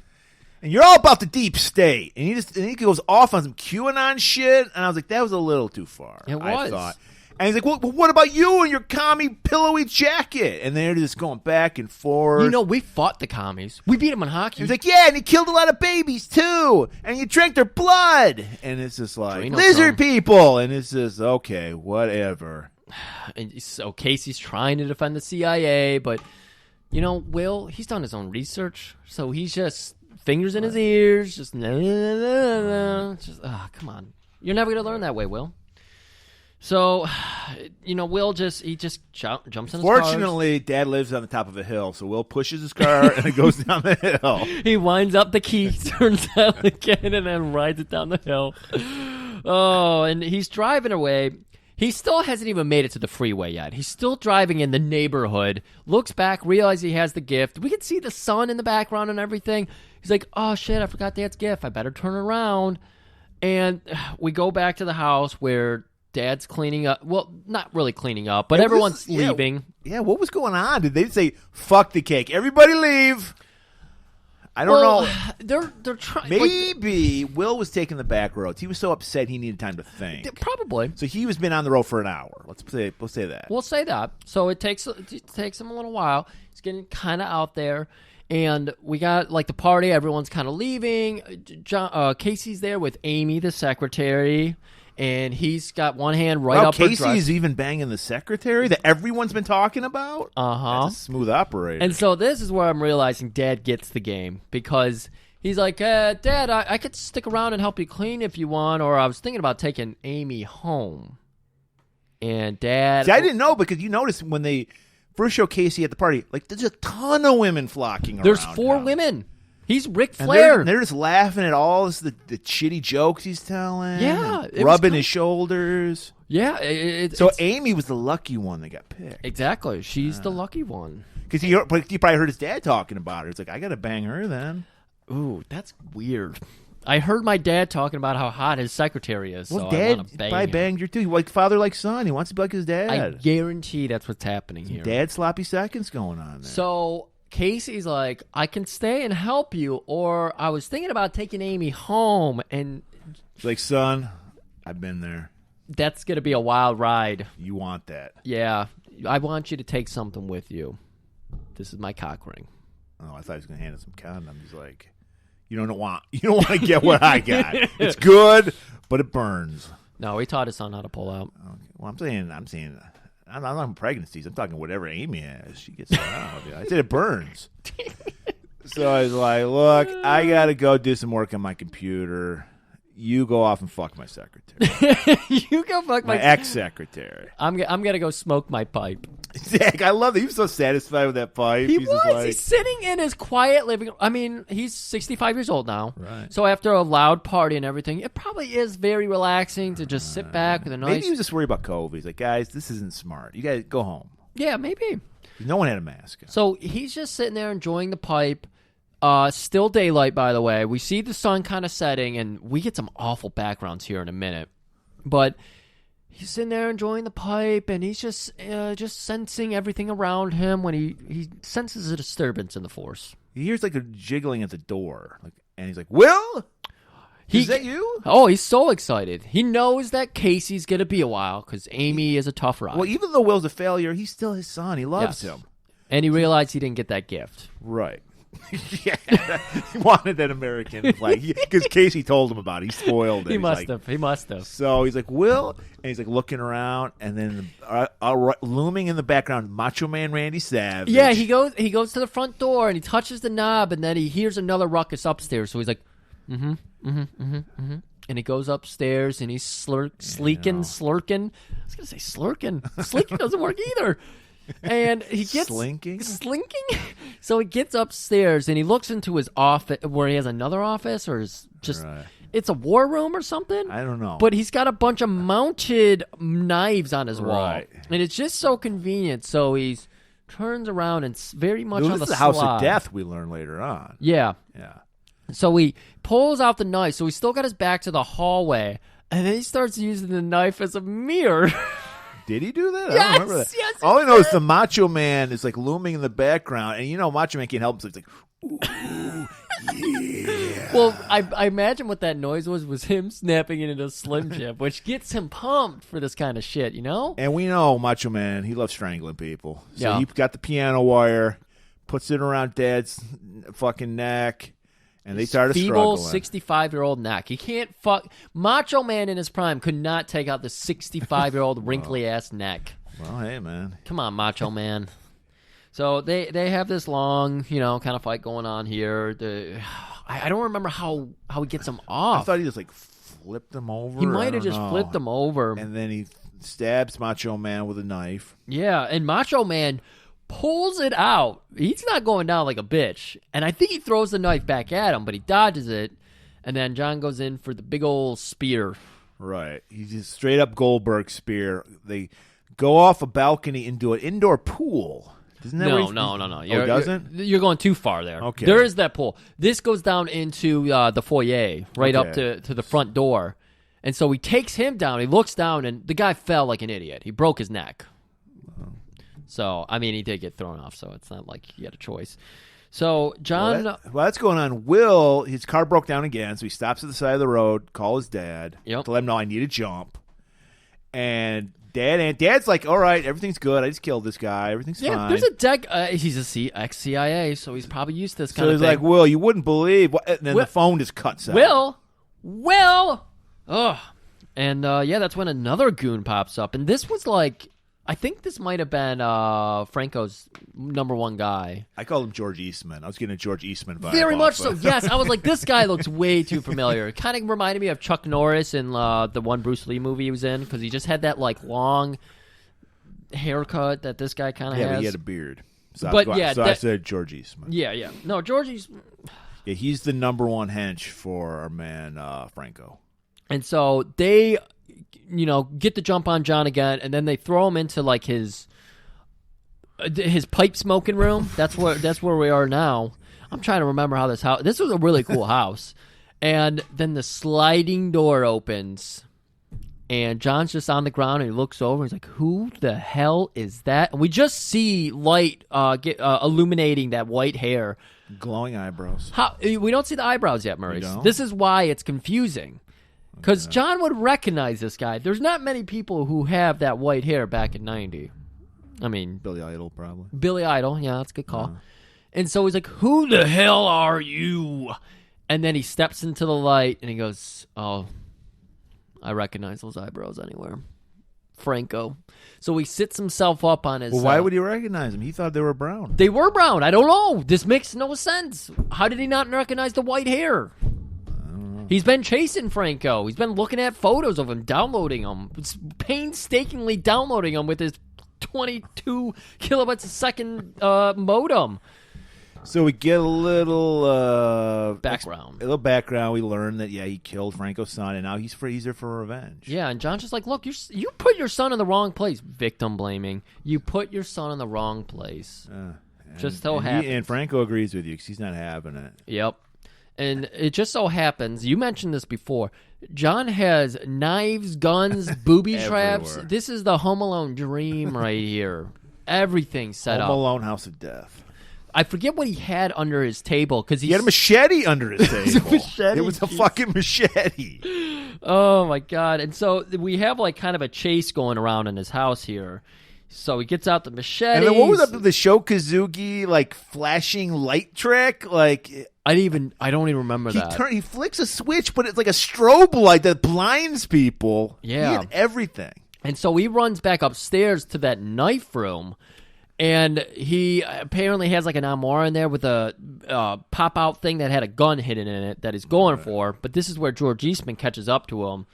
And you're all about the deep state. And he goes off on some QAnon shit. And I was like, that was a little too far. It was. I thought. And he's like, well, what about you and your commie pillowy jacket? And they're just going back and forth. You know, we fought the commies. We beat them in hockey. He's like, yeah, and he killed a lot of babies, too. And you drank their blood. And it's just like, lizard people. And it's just, okay, whatever. And so Casey's trying to defend the CIA, but, you know, Will, he's done his own research. So he's just fingers in his ears, just, come on. You're never going to learn that way, Will. So, you know, Will jumps in his car. Fortunately, Dad lives on the top of a hill, so Will pushes his car and it goes down the hill. He winds up the key, turns out again, and then rides it down the hill. Oh, and he's driving away. He still hasn't even made it to the freeway yet. He's still driving in the neighborhood, looks back, realizes he has the gift. We can see the sun in the background and everything. He's like, oh, shit, I forgot Dad's gift. I better turn around. And we go back to the house where Dad's cleaning up. Well, not really cleaning up, but everyone's leaving. Yeah, what was going on? Did they say, fuck the cake, everybody leave? I don't know. They're trying. Maybe Will was taking the back roads. He was so upset he needed time to think. Probably. So he was been on the road for an hour. Let's say that. We'll say that. So it takes him a little while. He's getting kind of out there. And we got, like, the party. Everyone's kind of leaving. Casey's there with Amy, the secretary. And he's got one hand right up her dress. Casey's even banging the secretary that everyone's been talking about? Uh-huh. That's a smooth operator. And so this is where I'm realizing Dad gets the game. Because he's like, Dad, I could stick around and help you clean if you want. Or I was thinking about taking Amy home. And Dad... See, I didn't know because you noticed when they first show Casey at the party, like, there's a ton of women flocking around. There's 4 women. He's Ric Flair. Flair. They're just laughing at all this, the shitty jokes he's telling. Yeah. Rubbing his shoulders. Yeah. Amy was the lucky one that got picked. Exactly. She's the lucky one. Because he probably heard his dad talking about her. It's like, I got to bang her then. Ooh, that's weird. I heard my dad talking about how hot his secretary is. Well, so Dad I want to bang probably him. banged her too. He like father like son. He wants to be like his dad. I guarantee that's what's happening here. Dad sloppy seconds going on there. So Casey's like, I can stay and help you, or I was thinking about taking Amy home, and it's like, son, I've been there. That's going to be a wild ride. You want that. Yeah. I want you to take something with you. This is my cock ring. Oh, I thought he was going to hand us some condoms. He's like, you don't want to get what I got. It's good, but it burns. No, he taught his son how to pull out. Okay. Well, I'm saying I'm not talking pregnancies. I'm talking whatever Amy has. She gets it out. I said it burns. So I was like, look, I got to go do some work on my computer. You go off and fuck my secretary. You go fuck my ex-secretary. I'm going to go smoke my pipe. Zach, I love that. He was so satisfied with that pipe. He's sitting in his quiet living room. I mean, he's 65 years old now. Right. So after a loud party and everything, it probably is very relaxing to just sit back with a nice... Maybe he was just worried about COVID. He's like, guys, this isn't smart. You guys go home. Yeah, maybe. No one had a mask. So he's just sitting there enjoying the pipe. Still daylight, by the way. We see the sun kind of setting, and we get some awful backgrounds here in a minute. But he's sitting there enjoying the pipe, and he's just sensing everything around him when he senses a disturbance in the force. He hears like a jiggling at the door, and he's like, Will? Is that you? Oh, he's so excited. He knows that Casey's going to be a while because Amy is a tough ride. Well, even though Will's a failure, he's still his son. He loves him. And he realized he didn't get that gift. Right. Yeah, he wanted that American flag because Casey told him about it. He spoiled it. He must have. So he's like, Will, and he's like looking around, and then looming in the background, Macho Man Randy Savage. Yeah, he goes to the front door and he touches the knob, and then he hears another ruckus upstairs. So he's like, and he goes upstairs and he's slurking. I was gonna say slurking. Sleeking doesn't work either. And he gets slinking. So he gets upstairs and he looks into his office where he has another office, or is just it's a war room or something. I don't know. But he's got a bunch of mounted knives on his wall, and it's just so convenient. So he turns around and very much on the slide. House of Death. We learn later on. Yeah. Yeah. So he pulls out the knife. So he's still got his back to the hallway, and then he starts using the knife as a mirror. Did he do that? Yes, I don't remember that. Yes, all I know is the Macho Man is like looming in the background, and Macho Man can't help himself. He's like, Well, I imagine what that noise was him snapping it into a Slim Jim, which gets him pumped for this kind of shit, you know? And we know Macho Man, he loves strangling people. So Yeah. he got the piano wire, puts it around Dad's fucking neck, and they started Feeble struggling. 65-year-old neck. He can't fuck. Macho Man in his prime could not take out the 65-year-old wrinkly-ass neck. Well, hey, man. Come on, Macho Man. So they have this long, kind of fight going on here. I don't remember how he gets him off. I thought he just, flipped him over. He might have I don't just know. flipped him over. And then he stabs Macho Man with a knife. Yeah, and Macho Man pulls it out. He's not going down like a bitch. And I think he throws the knife back at him, but he dodges it. And then John goes in for the big old spear. Right. He's just straight up Goldberg spear. They go off a balcony into an indoor pool. Isn't that No. It doesn't? You're going too far there. Okay. There is that pool. This goes down into the foyer, right up to the front door. And so he takes him down. He looks down, and the guy fell like an idiot. He broke his neck. So, I mean, he did get thrown off, so it's not like he had a choice. So, John... Well, that's going on. Will, his car broke down again, so he stops at the side of the road, call his dad, Yep. to let him know I need a jump. And Dad's like, all right, everything's good. I just killed this guy. Everything's Yeah, fine. there's a deck. He's a ex-CIA, so he's probably used to this kind So of he's thing. like, Will, you wouldn't believe. And then the phone just cuts out. Will. Ugh. And, that's when another goon pops up. And this was like... I think this might have been Franco's number one guy. I call him George Eastman. I was getting a George Eastman vibe. Very much off so, yes. I was like, this guy looks way too familiar. It kind of reminded me of Chuck Norris in the one Bruce Lee movie he was in, because he just had that, long haircut that this guy kind of has. Yeah, but he had a beard. So, I said George Eastman. Yeah. No, Georgie's... Yeah, he's the number one hench for our man Franco. And so they... get the jump on John again, and then they throw him into his pipe smoking room. That's where we are now. I'm trying to remember how this house. This was a really cool house, and then the sliding door opens, and John's just on the ground, and he looks over. And he's like, "Who the hell is that?" And we just see light illuminating that white hair, glowing eyebrows. We don't see the eyebrows yet, Maurice. don't? This is why it's confusing. Because John would recognize this guy. There's not many people who have that white hair back in 90. I mean... Billy Idol, probably. Billy Idol, yeah, that's a good call. And so he's like, who the hell are you? And then he steps into the light, and he goes, oh, I recognize those eyebrows anywhere. Franco. So he sits himself up on his... Well, why would he recognize them? He thought they were brown. They were brown. I don't know. This makes no sense. How did he not recognize the white hair? He's been chasing Franco. He's been looking at photos of him, downloading them, painstakingly downloading them with his 22 kilobytes a second modem. So we get a little Background. A little background. We learn that he killed Franco's son, and now he's there for revenge. Yeah, and John's just like, look, you put your son in the wrong place. Victim blaming. You put your son in the wrong place. Just so happens. And Franco agrees with you because he's not having it. Yep. And it just so happens, you mentioned this before, John has knives, guns, booby traps. This is the Home Alone dream right here. Everything's set up. Home Alone House of Death. I forget what he had under his table. Cause he had a machete under his table. Machete, it was a fucking machete. Oh, my God. And so we have kind of a chase going around in his house here. So he gets out the machete. And then what was up with the Shokazuki flashing light trick? I don't even remember that. He flicks a switch, but it's like a strobe light that blinds people. Yeah. He had everything. And so he runs back upstairs to that knife room, and he apparently has an armoire in there with a pop-out thing that had a gun hidden in it that he's going for. But this is where George Eastman catches up to him.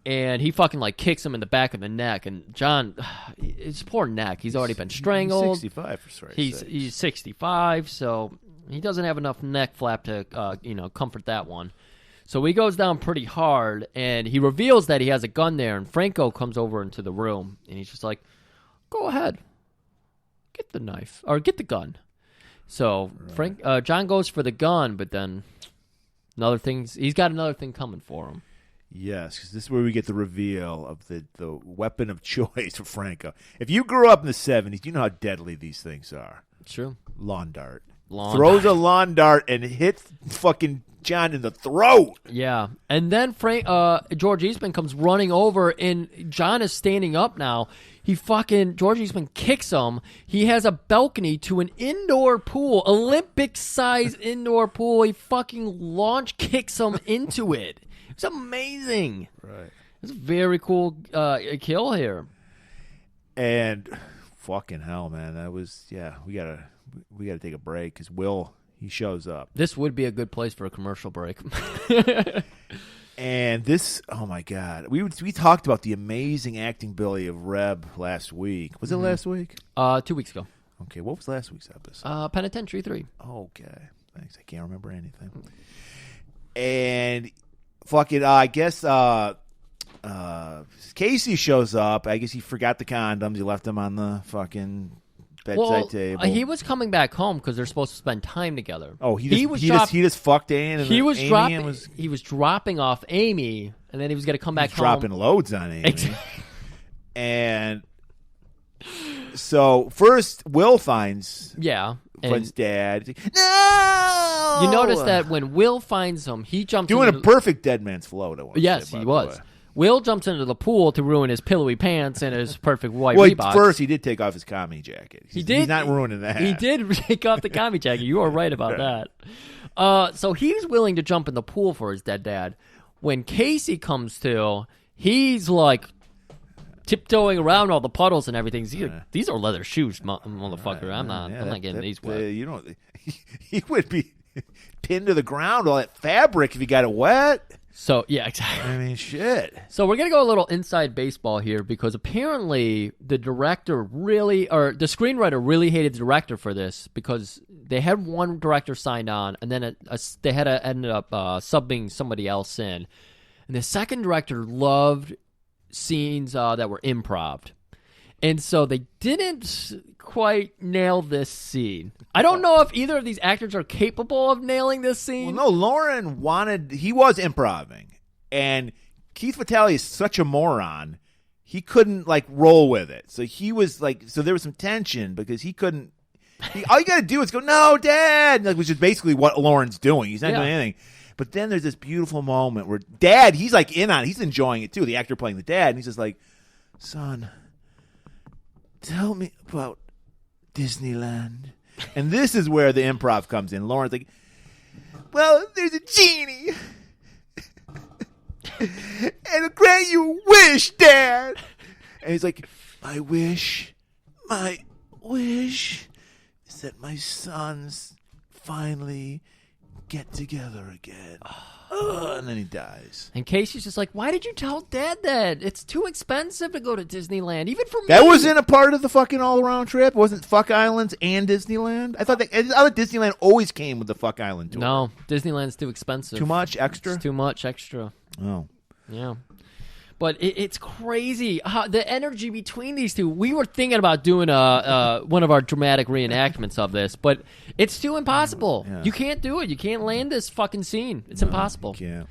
And he fucking kicks him in the back of the neck. And John, his poor neck. He's already been strangled. He's 65 for sure. He's 65, so he doesn't have enough neck flap to comfort that one. So he goes down pretty hard, and he reveals that he has a gun there. And Franco comes over into the room, and he's just like, "Go ahead, get the knife or get the gun." So John goes for the gun, but then he's got another thing coming for him. Yes, because this is where we get the reveal of the weapon of choice for Franco. If you grew up in the 70s, you know how deadly these things are. True. Lawn dart. throws a lawn dart and hits fucking John in the throat. Yeah. And then George Eastman comes running over, and John is standing up now. George Eastman kicks him. He has a balcony to an indoor pool, Olympic-sized indoor pool. He fucking launch kicks him into it. It's amazing. Right. It's a very cool kill here. And fucking hell, man, that was we gotta take a break because Will, he shows up. This would be a good place for a commercial break. And this, oh my God, we talked about the amazing acting ability of Reb last week. Was it last week? 2 weeks ago. Okay, what was last week's episode? Penitentiary 3. Okay, thanks. I can't remember anything. And fucking, I guess Casey shows up. I guess he forgot the condoms. He left them on the fucking bedside table. He was coming back home because they're supposed to spend time together. Oh, he just fucked Ann. And he was Amy he was dropping off Amy, and then he was going to come back home. Dropping loads on Amy. And so first, Will finds dad. No, you notice that when Will finds him, he jumps doing a perfect dead man's float. Yes, he was. Will jumps into the pool to ruin his pillowy pants and his perfect white Reeboks. First, he did take off his commie jacket. He's not ruining that. He did take off the commie jacket. You are right about that. So he's willing to jump in the pool for his dead dad. When Casey comes to, he's like tiptoeing around all the puddles and everything. These are leather shoes, motherfucker. I'm not getting these wet. He would be pinned to the ground with all that fabric if he got it wet. So, yeah, exactly. I mean, shit. So we're going to go a little inside baseball here because apparently the the screenwriter really hated the director for this because they had one director signed on and then they had to end up subbing somebody else in. And the second director loved scenes that were improv. And so they didn't quite nail this scene. I don't know if either of these actors are capable of nailing this scene. Well, no, Lauren he was improving. And Keith Vitale is such a moron, he couldn't, roll with it. So he was, so there was some tension because he couldn't. All you got to do is go, no, Dad! Which is basically what Lauren's doing. He's not doing anything. But then there's this beautiful moment where Dad, he's, in on it. He's enjoying it, too, the actor playing the dad. And he's just like, son, tell me about Disneyland. And this is where the improv comes in. Lauren's like, well, there's a genie. And it'll grant you a wish, Dad. And he's like, my wish is that my sons finally get together again. And then he dies. And Casey's just like, why did you tell Dad that? It's too expensive to go to Disneyland, even for me. That wasn't a part of the fucking all-around trip? It wasn't Fuck Islands and Disneyland? I thought Disneyland always came with the Fuck Island tour. No, Disneyland's too expensive. Too much extra? It's too much extra. Oh. Yeah. But it's crazy how the energy between these two. We were thinking about doing one of our dramatic reenactments of this, but it's too impossible. Yeah. You can't do it. You can't land this fucking scene. It's impossible. Yeah.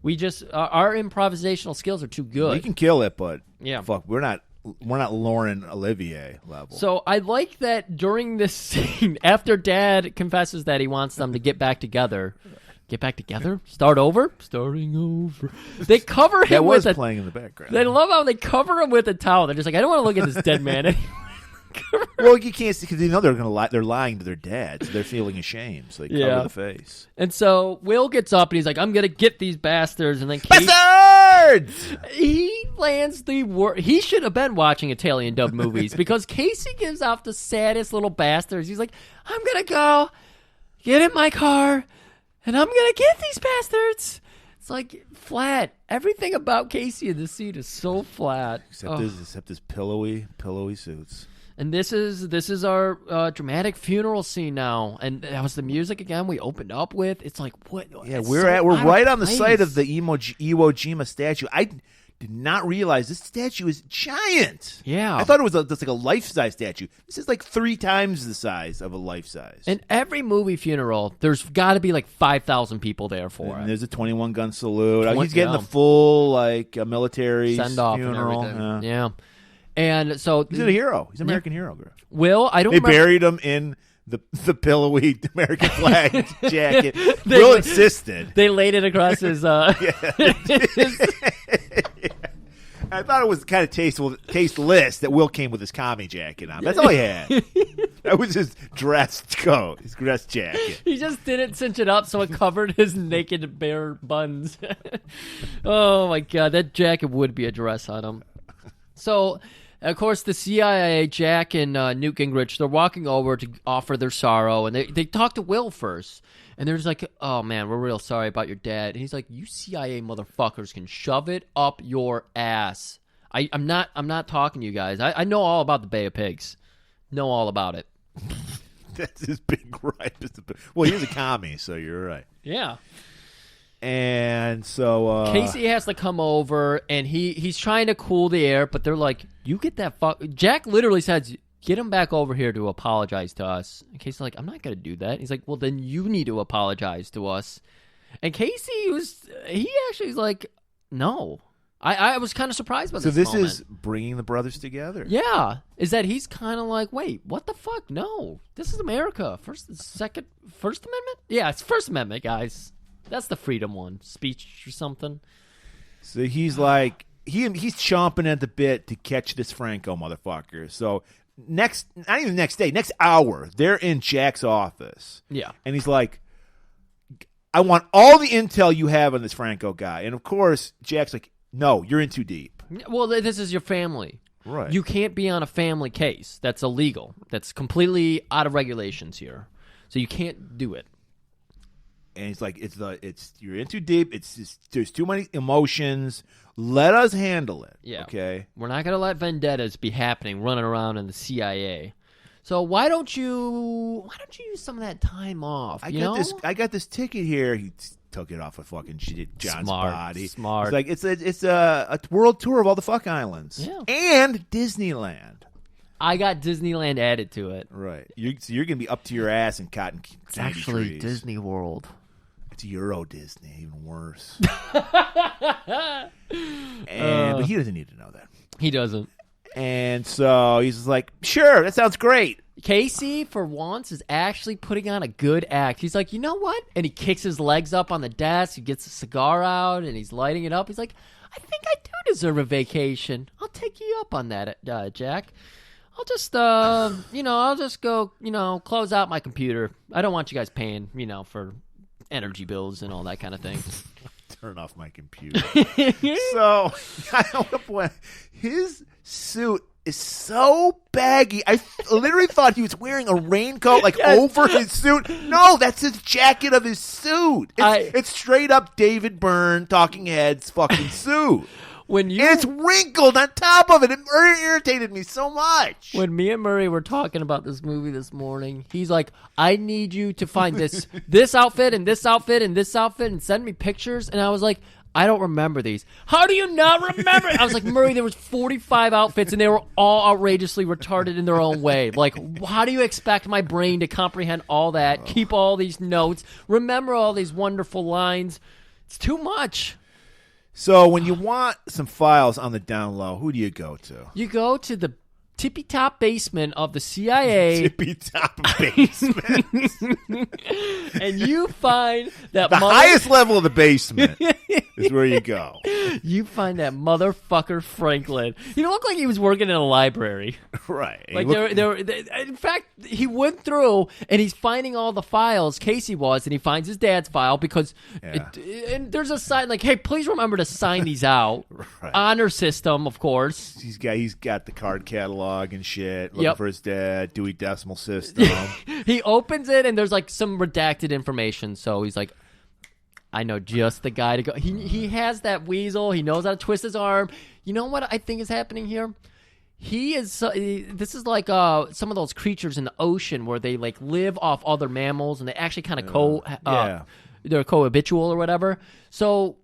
We just our improvisational skills are too good. We can kill it, but yeah, fuck, we're not Lauren Olivier level. So I like that during this scene, after Dad confesses that he wants them to get back together. Get back together? Start over? Starting over. They cover him that was with playing in the background. They love how they cover him with a towel. They're just like, I don't want to look at this dead man anymore. Well, you can't see because they're going to lie. They're lying to their dad, so they're feeling ashamed. So they cover the face. And so Will gets up and he's like, I'm going to get these bastards. And then bastards! He lands the word. He should have been watching Italian dub movies because Casey gives off the saddest little bastards. He's like, I'm going to go get in my car. And I'm going to get these bastards. It's like flat. Everything about Casey in this scene is so flat. Except his pillowy suits. And this is our dramatic funeral scene now. And that was the music again we opened up with. It's like, what? Yeah, we're right on the site of the Iwo Jima statue. I did not realize this statue is giant. Yeah. I thought it was just like a life-size statue. This is like 3 times the size of a life-size. In every movie funeral, there's got to be like 5,000 people there for it. There's a 21-gun salute. He's getting the full military send-off funeral. And everything. Yeah. And so... He's a hero. He's an American hero, bro. Will, I don't They buried him in the pillowy American flag jacket. Will insisted. They laid it across his. I thought it was kind of tasteless that Will came with his commie jacket on. That's all he had. That was his dress coat, his dress jacket. He just didn't cinch it up so it covered his naked bare buns. Oh, my God. That jacket would be a dress on him. So, of course, the CIA, Jack and Newt Gingrich, they're walking over to offer their sorrow, and they talk to Will first. And they're just like, oh, man, we're real sorry about your dad. And he's like, you CIA motherfuckers can shove it up your ass. I'm not talking to you guys. I know all about the Bay of Pigs. Know all about it. That's his big gripe. Well, he's a commie, so you're right. Yeah. And so Casey has to come over, and he's trying to cool the air, but they're like, you get that fuck. Jack literally says, get him back over here to apologize to us. And Casey's like, I'm not going to do that. He's like, well, then you need to apologize to us. And Casey he actually was like, no. I was kind of surprised by this. So this moment. is bringing the brothers together. Yeah. Is that he's kind of like, wait, what the fuck? No. This is America. First Amendment? Yeah, it's First Amendment, guys. That's the freedom one. Speech or something. So he's like, he's chomping at the bit to catch this Franco motherfucker. So not even next day, next hour, they're in Jack's office. Yeah. And he's like, I want all the intel you have on this Franco guy. And of course, Jack's like, no, you're in too deep. Well, this is your family. Right. You can't be on a family case. That's illegal. That's completely out of regulations here. So you can't do it. And he's like, you're in too deep. It's just, there's too many emotions. Let us handle it. Yeah. Okay. We're not gonna let vendettas be happening, running around in the CIA. So why don't you use some of that time off? I got this ticket here. He took it off of fucking John's body. Smart. It's like it's a world tour of all the fuck islands. Yeah. And Disneyland. I got Disneyland added to it. Right. You're gonna be up to your ass in cotton candy It's actually trees. Disney World. It's Euro Disney, even worse. But he doesn't need to know that. He doesn't. And so he's just like, sure, that sounds great. Casey, for once, is actually putting on a good act. He's like, you know what? And he kicks his legs up on the desk. He gets a cigar out, and he's lighting it up. He's like, I think I do deserve a vacation. I'll take you up on that, Jack. I'll just, I'll just go, close out my computer. I don't want you guys paying, for energy bills and all that kind of thing. Turn off my computer. So, I don't know what his suit is so baggy. I literally thought he was wearing a raincoat over his suit. No, that's his jacket of his suit. It's straight up David Byrne, Talking Heads fucking suit. And it's wrinkled on top of it. It irritated me so much. When me and Murray were talking about this movie this morning, he's like, I need you to find this outfit and this outfit and this outfit and send me pictures. And I was like, I don't remember these. How do you not remember it? I was like, Murray, there was 45 outfits and they were all outrageously retarded in their own way. Like, how do you expect my brain to comprehend all that, keep all these notes, remember all these wonderful lines? It's too much. So when you want some files on the down low, who do you go to? You go to the tippy-top basement of the CIA. Tippy-top basement. And you find that the highest level of the basement is where you go. You find that motherfucker Franklin. He looked like he was working in a library. Right. Like in fact, he went through and he's finding all the files. Casey was, and he finds his dad's file because and there's a sign like, "Hey, please remember to sign these out." Right. Honor system, of course. He's got the card catalog and shit. Looking for his dad. Dewey Decimal System. He opens it and there's like some redacted information. So he's like, I know just the guy to go. He has that weasel. He knows how to twist his arm. You know what I think is happening here? This is like some of those creatures in the ocean where they like live off other mammals and they actually kind of they're co-habitual or whatever. So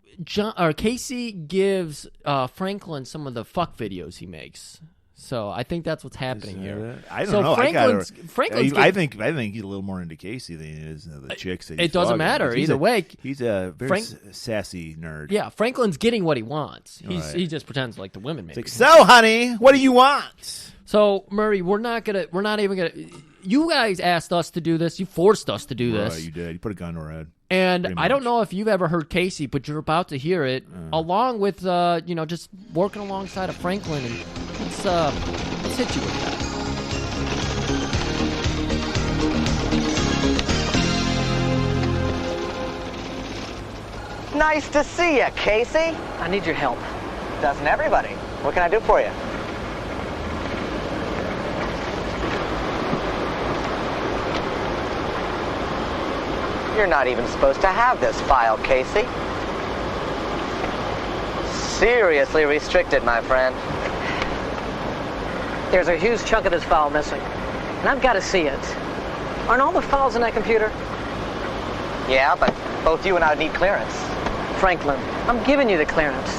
Casey gives Franklin some of the fuck videos he makes. So I think that's what's happening here. I don't know. Franklin's I think he's a little more into Casey than he is the chicks. That it doesn't matter either way. He's a very sassy nerd. Yeah, Franklin's getting what he wants. He just pretends like the women. Maybe. It's like, so honey, what do you want? So Murray, we're not even gonna. you guys asked us to do this. You forced us to do this. Right, you did. You put a gun to our head. And I don't know if you've ever heard Casey, but you're about to hear it, along with just working alongside of Franklin. And let's hit you with that. Nice to see you, Casey. I need your help. Doesn't everybody? What can I do for you? You're not even supposed to have this file, Casey. Seriously restricted, my friend. There's a huge chunk of this file missing, and I've got to see it. Aren't all the files in that computer? Yeah, but both you and I need clearance. Franklin, I'm giving you the clearance.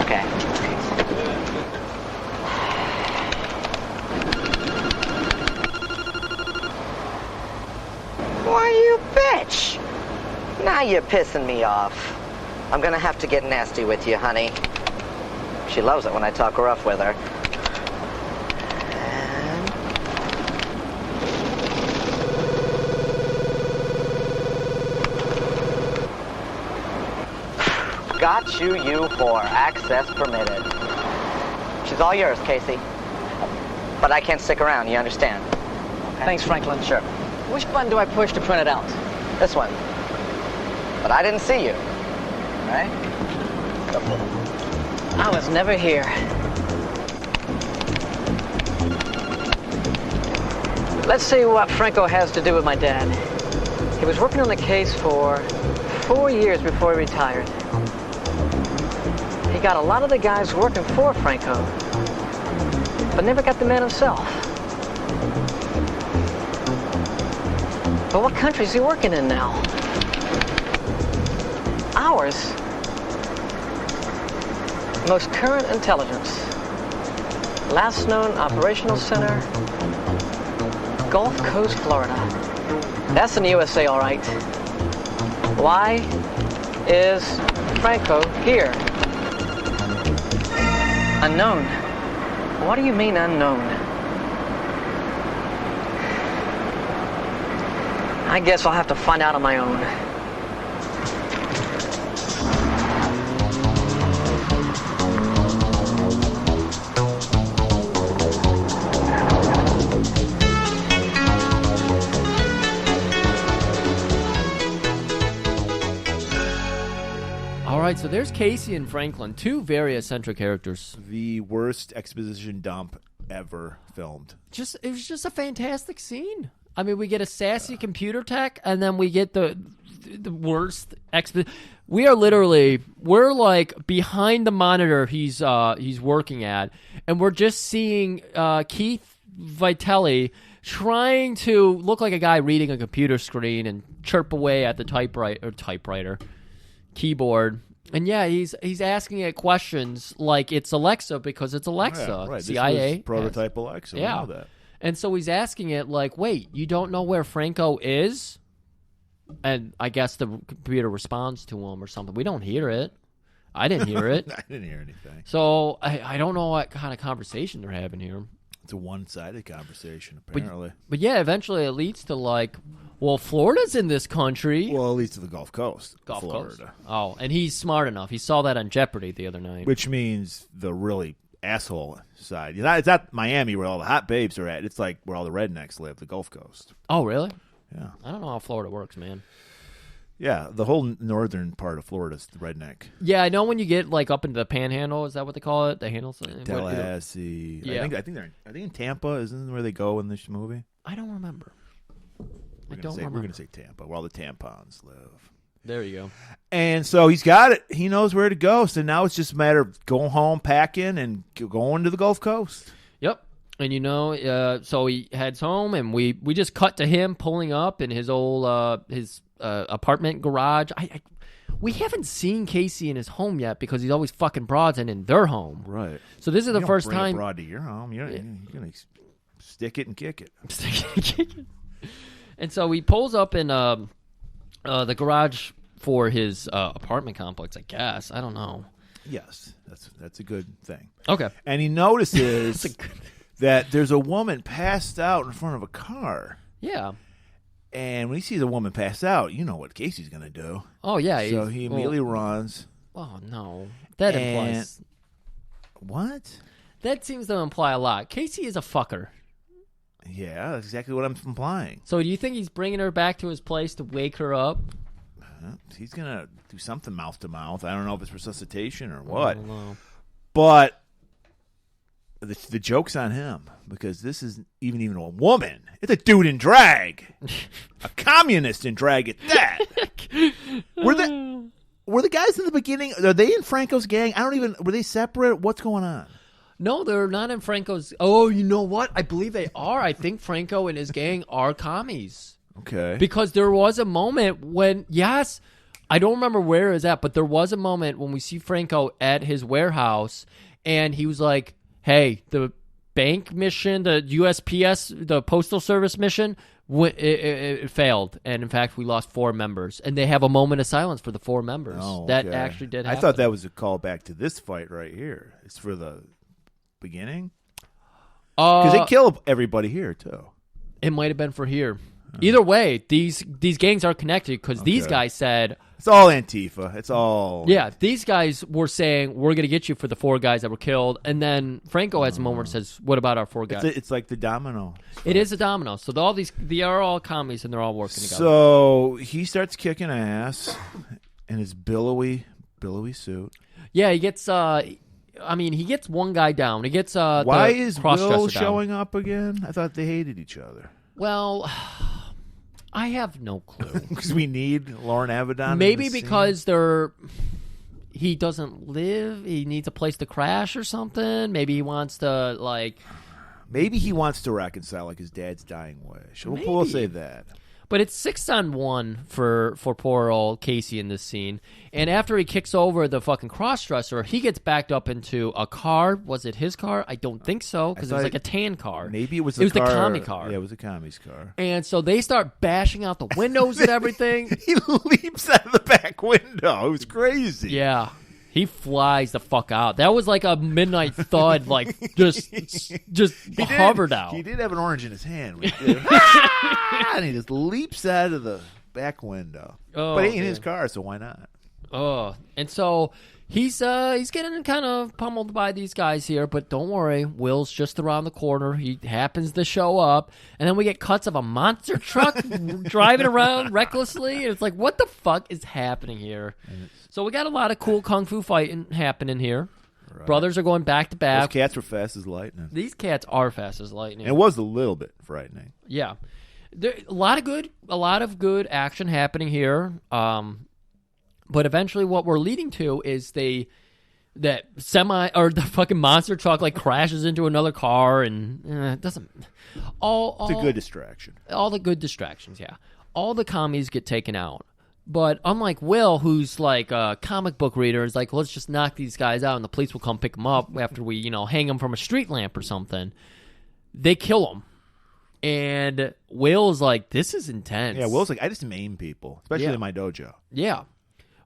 Okay. Why, you bitch! Now you're pissing me off. I'm gonna have to get nasty with you, honey. She loves it when I talk rough with her. And... Got you, you whore. Access permitted. She's all yours, Casey. But I can't stick around, you understand? Okay? Thanks, Franklin. Sure. Which button do I push to print it out? This one. But I didn't see you. Right? I was never here. Let's see what Franco has to do with my dad. He was working on the case for 4 years before he retired. He got a lot of the guys working for Franco, but never got the man himself. But what country is he working in now? Ours. Most current intelligence. Last known operational center, Gulf Coast, Florida. That's in the USA, all right. Why is Franco here? Unknown. What do you mean unknown? I guess I'll have to find out on my own. All right, so there's Casey and Franklin, two very eccentric characters. The worst exposition dump ever filmed. It was just a fantastic scene. I mean, we get a sassy computer tech, and then we get the worst we're like behind the monitor he's working at, and we're just seeing Keith Vitelli trying to look like a guy reading a computer screen and chirp away at the typewriter keyboard. And yeah, he's asking it questions like it's Alexa because it's Alexa. Yeah, right. CIA. This was prototype Alexa. Yeah. We know that. And so he's asking it like, wait, you don't know where Franco is? And I guess the computer responds to him or something. We don't hear it. I didn't hear it. I didn't hear anything. So I don't know what kind of conversation they're having here. It's a one-sided conversation, apparently. But yeah, eventually it leads to like, well, Florida's in this country. Well, it leads to the Gulf Coast. Gulf Florida. Coast. Oh, and he's smart enough. He saw that on Jeopardy the other night. Which means the really asshole side. It's not Miami where all the hot babes are at. It's like where all the rednecks live, the Gulf Coast. Oh, really? Yeah. I don't know how Florida works, man. Yeah, the whole northern part of Florida is the redneck. Yeah, I know when you get like up into the Panhandle. Is that what they call it? The handle. Tallahassee. Yeah. I think they're in Tampa. Isn't where they go in this movie? I don't remember. We're going to say Tampa, where all the tampons live. There you go. And so he's got it. He knows where to go. So now it's just a matter of going home, packing, and going to the Gulf Coast. Yep. And so he heads home, and we just cut to him pulling up in his old apartment garage. We haven't seen Casey in his home yet because he's always fucking broads and in their home. Right. So this is the first bring time. A broad to your home. You're going to stick it and kick it. And so he pulls up in the garage for his apartment complex, I guess. I don't know. Yes, that's a good thing. Okay. And he notices that there's a woman passed out in front of a car. Yeah. And when he sees a woman pass out, you know what Casey's going to do. Oh, yeah. So he immediately runs. Oh, no. That implies... What? That seems to imply a lot. Casey is a fucker. Yeah, that's exactly what I'm implying. So do you think he's bringing her back to his place to wake her up? He's going to do something mouth to mouth. I don't know if it's resuscitation or what. I don't know. But the joke's on him because this isn't even a woman. It's a dude in drag. A communist in drag at that. Were the guys in the beginning, are they in Franco's gang? Were they separate? What's going on? No, they're not in Franco's. Oh, you know what? I believe they are. I think Franco and his gang are commies. Okay. Because there was a moment when, yes, I don't remember where it was at, but there was a moment when we see Franco at his warehouse, and he was like, hey, the bank mission, the USPS, the Postal Service mission, it failed. And, in fact, we lost 4 members. And they have a moment of silence for the 4 members. Oh, that okay. actually did happen. I thought that was a callback to this fight right here. It's for the beginning? Because they kill everybody here, too. It might have been for here. Either way, these gangs are connected because these guys said... It's all Antifa. It's all... Yeah, these guys were saying, we're going to get you for the 4 guys that were killed. And then Franco has a moment where says, what about our 4 guys? It's like the domino. It is a domino. So they are all commies and they're all working together. So he starts kicking ass in his billowy suit. Yeah, he gets... he gets one guy down. He gets Why the is cross-dresser Will down. showing up again? I thought they hated each other. Well, I have no clue. Because we need Lauren Avedon. Maybe because he doesn't live. He needs a place to crash or something. Maybe he wants to Maybe he wants to reconcile like his dad's dying wish. We'll say that. But it's 6-on-1 for poor old Casey in this scene. And after he kicks over the fucking cross-dresser, he gets backed up into a car. Was it his car? I don't think so, because it was like a tan car. Maybe it was the commie car. Yeah, it was the commie's car. And so they start bashing out the windows and everything. He leaps out of the back window. It was crazy. Yeah. He flies the fuck out. That was like a midnight thud, just hovered out. He did have an orange in his hand. And he just leaps out of the back window. But he ain't in his car, so why not? And so he's getting kind of pummeled by these guys here, but don't worry, Will's just around the corner. He happens to show up, and then we get cuts of a monster truck driving around recklessly, and it's like, what the fuck is happening here? So we got a lot of cool kung fu fighting happening here. Right. Brothers are going back to back. Those cats were fast as lightning. These cats are fast as lightning. It was a little bit frightening. Yeah. A lot of good action happening here. But eventually what we're leading to is the fucking monster truck crashes into another car and it doesn't it's a good distraction. All the good distractions, yeah. All the commies get taken out. But unlike Will, who's like a comic book reader, is like, let's just knock these guys out and the police will come pick them up after we, hang them from a street lamp or something. They kill them. And Will's like, this is intense. Yeah, Will's like, I just maim people, especially in my dojo. Yeah.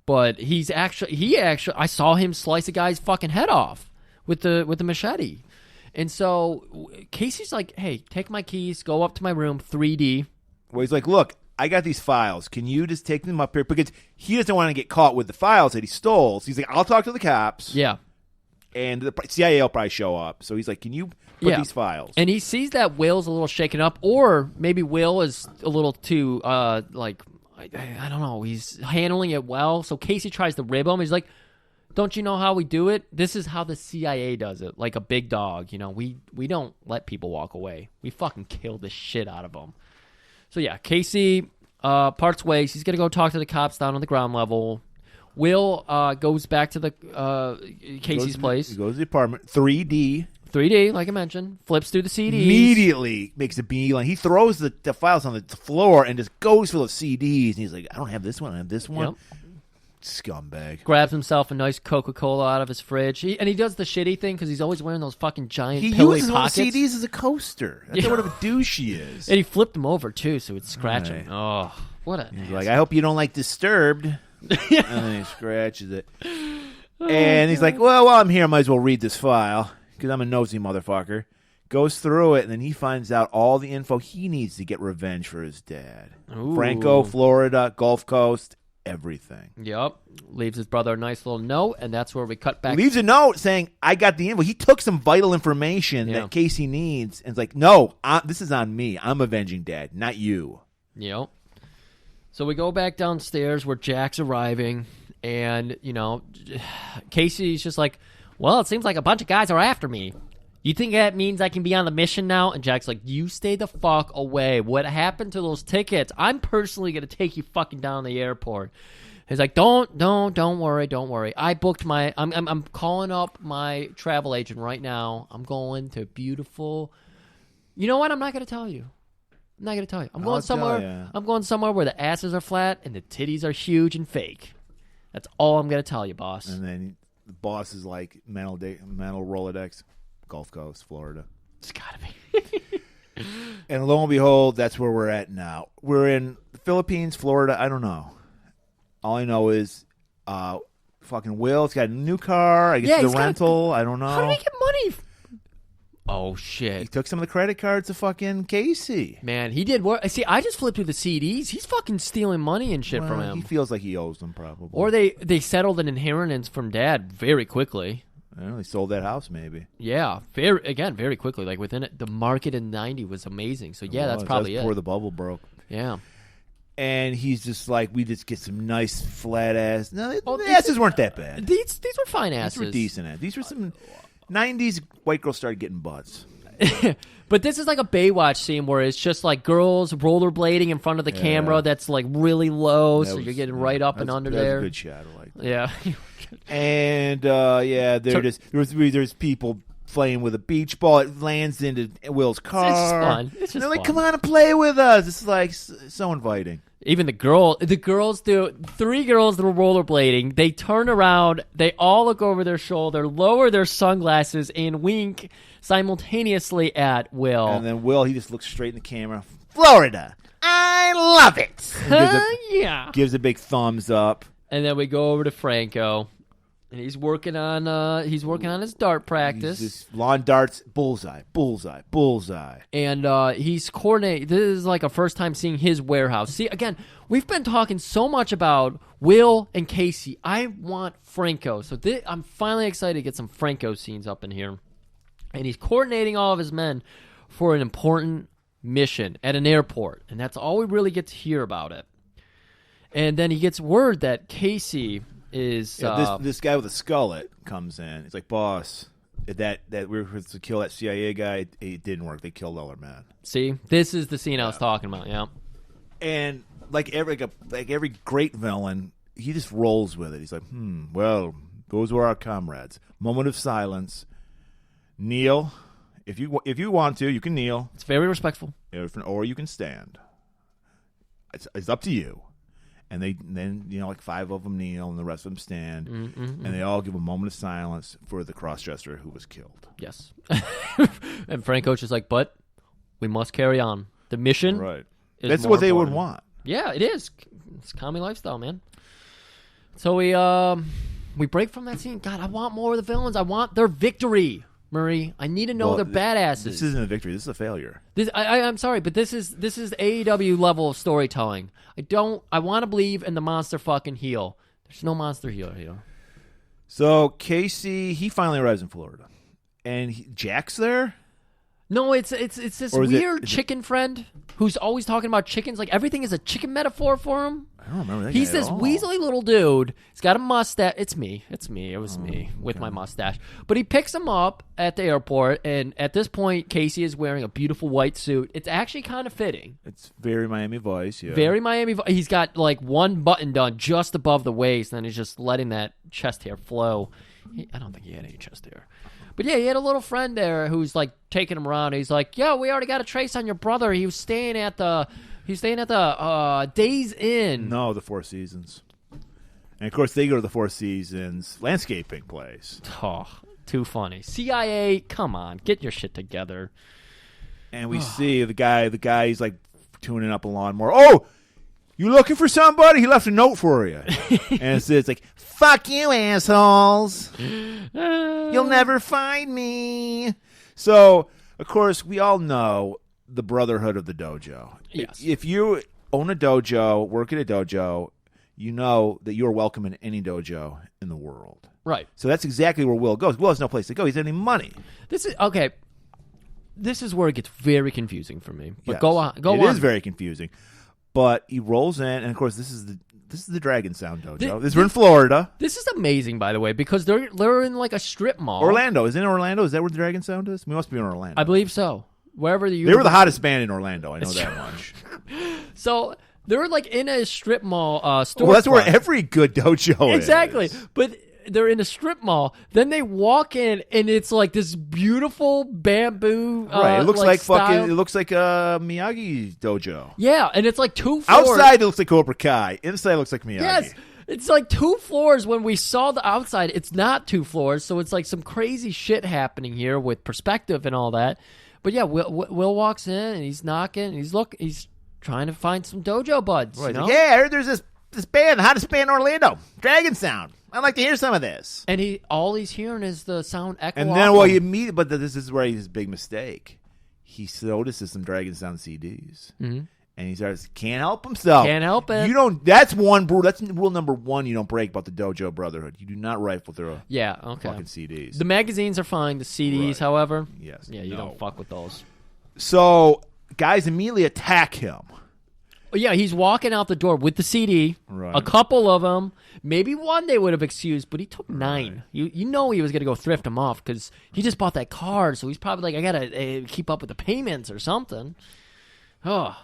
But he I saw him slice a guy's fucking head off with the machete. And so Casey's like, hey, take my keys, go up to my room, 3D. Well, he's like, look, I got these files. Can you just take them up here? Because he doesn't want to get caught with the files that he stole. So he's like, I'll talk to the cops. Yeah. And the CIA will probably show up. So he's like, can you put these files? And he sees that Will's a little shaken up, or maybe Will is a little too, I don't know. He's handling it well. So Casey tries to rib him. He's like, don't you know how we do it? This is how the CIA does it. Like a big dog. We don't let people walk away. We fucking kill the shit out of them. So yeah, Casey parts ways. He's going to go talk to the cops down on the ground level. Will goes back to the Casey's place. He goes to the apartment. 3D, like I mentioned. Flips through the CDs. Immediately makes a beeline. He throws the files on the floor and just goes for the CDs. And he's like, I don't have this one. I have this one. Yep. Scumbag. Grabs himself a nice Coca-Cola out of his fridge. He does the shitty thing because he's always wearing those fucking giant pillowy pockets. He uses CDs as a coaster. That's what a douche he is. And he flipped them over, too, so it's scratching. Right. Oh, what a... He's like, I hope you don't like Disturbed. And then he scratches it. And he's like, well, while I'm here, I might as well read this file because I'm a nosy motherfucker. goes through it, and then he finds out all the info he needs to get revenge for his dad. Ooh. Franco, Florida, Gulf Coast, everything. Yep. Leaves his brother a nice little note, and that's where we cut back. Leaves a note saying, I got the info. He took some vital information that Casey needs, and it's like, no, this is on me. I'm avenging Dad, not you. Yep. So we go back downstairs where Jack's arriving, and, Casey's just like, well, it seems like a bunch of guys are after me. You think that means I can be on the mission now? And Jack's like, you stay the fuck away. What happened to those tickets? I'm personally going to take you fucking down to the airport. He's like, don't worry. I booked I'm calling up my travel agent right now. I'm going to beautiful. You know what? I'm not going to tell you. I'm going somewhere where the asses are flat and the titties are huge and fake. That's all I'm going to tell you, boss. And then the boss is like, mental Rolodex. Gulf Coast, Florida. It's gotta be. And lo and behold, that's where we're at now. We're in the Philippines, Florida. I don't know. All I know is fucking Will's got a new car. I guess the rental. I don't know. How did he get money? Oh, shit. He took some of the credit cards of fucking Casey. Man, he did work. See, I just flipped through the CDs. He's fucking stealing money and shit from him. He feels like he owes them, probably. Or they settled an inheritance from Dad very quickly. I don't know, he sold that house, maybe. Yeah, very quickly. Like within it, the market in '90 was amazing. So yeah, that's probably it. Before the bubble broke. Yeah. And he's just like, we just get some nice flat ass. No, the asses weren't that bad. These were fine asses. These were decent. These were some '90s white girls started getting butts. But this is like a Baywatch scene where it's just like girls rollerblading in front of the camera that's like really low, so you're getting right up and under there. That's a good shot. I like that. Yeah. And there's people playing with a beach ball. It lands into Will's car. It's just fun. It's just they're like, fun. come on and play with us. It's like so inviting. Even the girls do. 3 girls that were rollerblading. They turn around. They all look over their shoulder, lower their sunglasses, and wink simultaneously at Will. And then Will, he just looks straight in the camera. Florida, I love it. Gives a big thumbs up. And then we go over to Franco, and he's working on his dart practice. He's just lawn darts, bullseye. And he's coordinating. This is like a first time seeing his warehouse. See, again, we've been talking so much about Will and Casey. I want Franco. So I'm finally excited to get some Franco scenes up in here. And he's coordinating all of his men for an important mission at an airport. And that's all we really get to hear about it. And then he gets word that Casey is... this guy with a skullet comes in. He's like, boss, that we were supposed to kill that CIA guy. It didn't work. They killed all our men. See? This is the scene I was talking about, yeah. And like every great villain, he just rolls with it. He's like, well, those were our comrades. Moment of silence. Kneel. If you want to, you can kneel. It's very respectful. Or you can stand. It's up to you. And then like 5 of them kneel and the rest of them stand. And they all give a moment of silence for the cross-dresser who was killed. Yes. And Franco's just like, but we must carry on. The mission is That's more what they important. would want. Yeah, it is. It's commie lifestyle, man. So we break from that scene. God, I want more of the villains. I want their victory. Murray, I need to know they're badasses. This isn't a victory. This is a failure. I'm sorry, but this is AEW level of storytelling. I want to believe in the monster fucking heel. There's no monster heel here. So Casey, he finally arrives in Florida, and Jack's there. No, it's this weird chicken friend who's always talking about chickens. Like everything is a chicken metaphor for him. I don't remember that. He's guy this at all. weaselly little dude. He's got a mustache. It's me. It was me with my mustache. But he picks him up at the airport, and at this point, Casey is wearing a beautiful white suit. It's actually kind of fitting. It's very Miami Vice, yeah. Very Miami Vice. He's got like one button done just above the waist, and then he's just letting that chest hair flow. I don't think he had any chest hair. But yeah, he had a little friend there who's like taking him around. He's like, "Yo, we already got a trace on your brother. He was staying at the Days Inn." No, the Four Seasons. And of course, they go to the Four Seasons landscaping place. Oh, too funny. CIA, come on, get your shit together. And we see the guy. He's like tuning up a lawnmower. Oh, you looking for somebody? He left a note for you. And it's like, "Fuck you, assholes. You'll never find me." So, Of course, we all know the brotherhood of the dojo. Yes. If you own a dojo, work at a dojo, you know that you are welcome in any dojo in the world. Right. So that's exactly where Will goes. Will has no place to go. He doesn't have any money. This is okay. This is where it gets very confusing for me. But Yes. go on. It is very confusing. But he rolls in, and of course, this is the Dragon Sound Dojo. We're in Florida. This is amazing, by the way, because they're in like a strip mall. Orlando. Isn't it Orlando? Is that where the Dragon Sound is? We must be in Orlando. I believe so. Wherever They were the hottest band in Orlando. I know that much. So they're like in a strip mall store. Well, that's where every good dojo is. Exactly. But they're in a strip mall. Then they walk in, and it's like this beautiful bamboo. Right. It looks like style. fucking. It looks like Miyagi's dojo. Yeah, and it's like 2 floors. Outside, it looks like Cobra Kai. Inside, it looks like Miyagi. Yes. It's like 2 floors. When we saw the outside, it's not 2 floors. So it's like some crazy shit happening here with perspective and all that. But yeah, Will walks in, and he's knocking, and he's trying to find some dojo buds. Right. You know? Yeah, I heard there's this band, the hottest band in Orlando, Dragon Sound. I'd like to hear some of this. And all he's hearing is the sound echo. And then, but this is where his big mistake. He notices some Dragon Sound CDs, and he starts can't help himself. Can't help it. You don't. That's one rule. That's rule number 1. You don't break about the Dojo Brotherhood. You do not rifle through. Fucking CDs. The magazines are fine. The CDs, Right. however, Yes. yeah, you don't fuck with those. So guys immediately attack him. Oh, yeah, he's walking out the door with the CD. Right. A couple of them, maybe one they would have excused, but he took 9. You know he was going to go thrift them off because he just bought that car, so he's probably like, I got to keep up with the payments or something. Oh.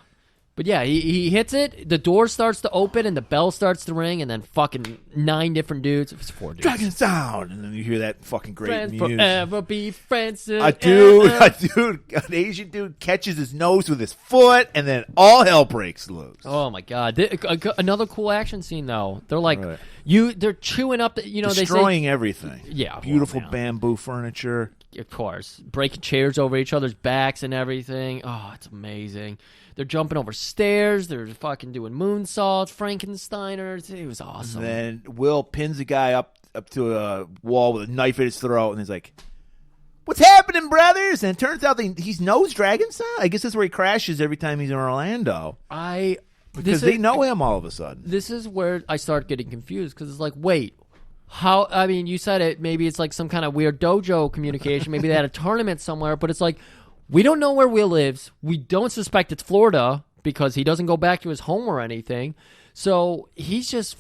But yeah, he hits it, the door starts to open, and the bell starts to ring, and then fucking 9 different dudes. It's 4 dudes. Dragon Sound, and then you hear that fucking great Friends music. forever be friends. An Asian dude catches his nose with his foot, and then all hell breaks loose. Oh my god! Another cool action scene though. They're like Right. they're chewing up. Destroying they say, everything. Yeah, beautiful well, bamboo furniture. Of course, breaking chairs over each other's backs and everything. Oh, it's amazing. They're jumping over stairs. They're fucking doing moonsaults, Frankensteiners. It was awesome. And then Will pins a guy up to a wall with a knife at his throat, and he's like, "What's happening, brothers?" And it turns out he knows Dragon Sound. I guess that's where he crashes every time he's in Orlando. Because they know him all of a sudden. This is where I start getting confused because it's like, wait, how? I mean, you said it. Maybe it's like some kind of weird dojo communication. Maybe they had a tournament somewhere, but it's like we don't know where Will lives. We don't suspect it's Florida because he doesn't go back to his home or anything. So he's just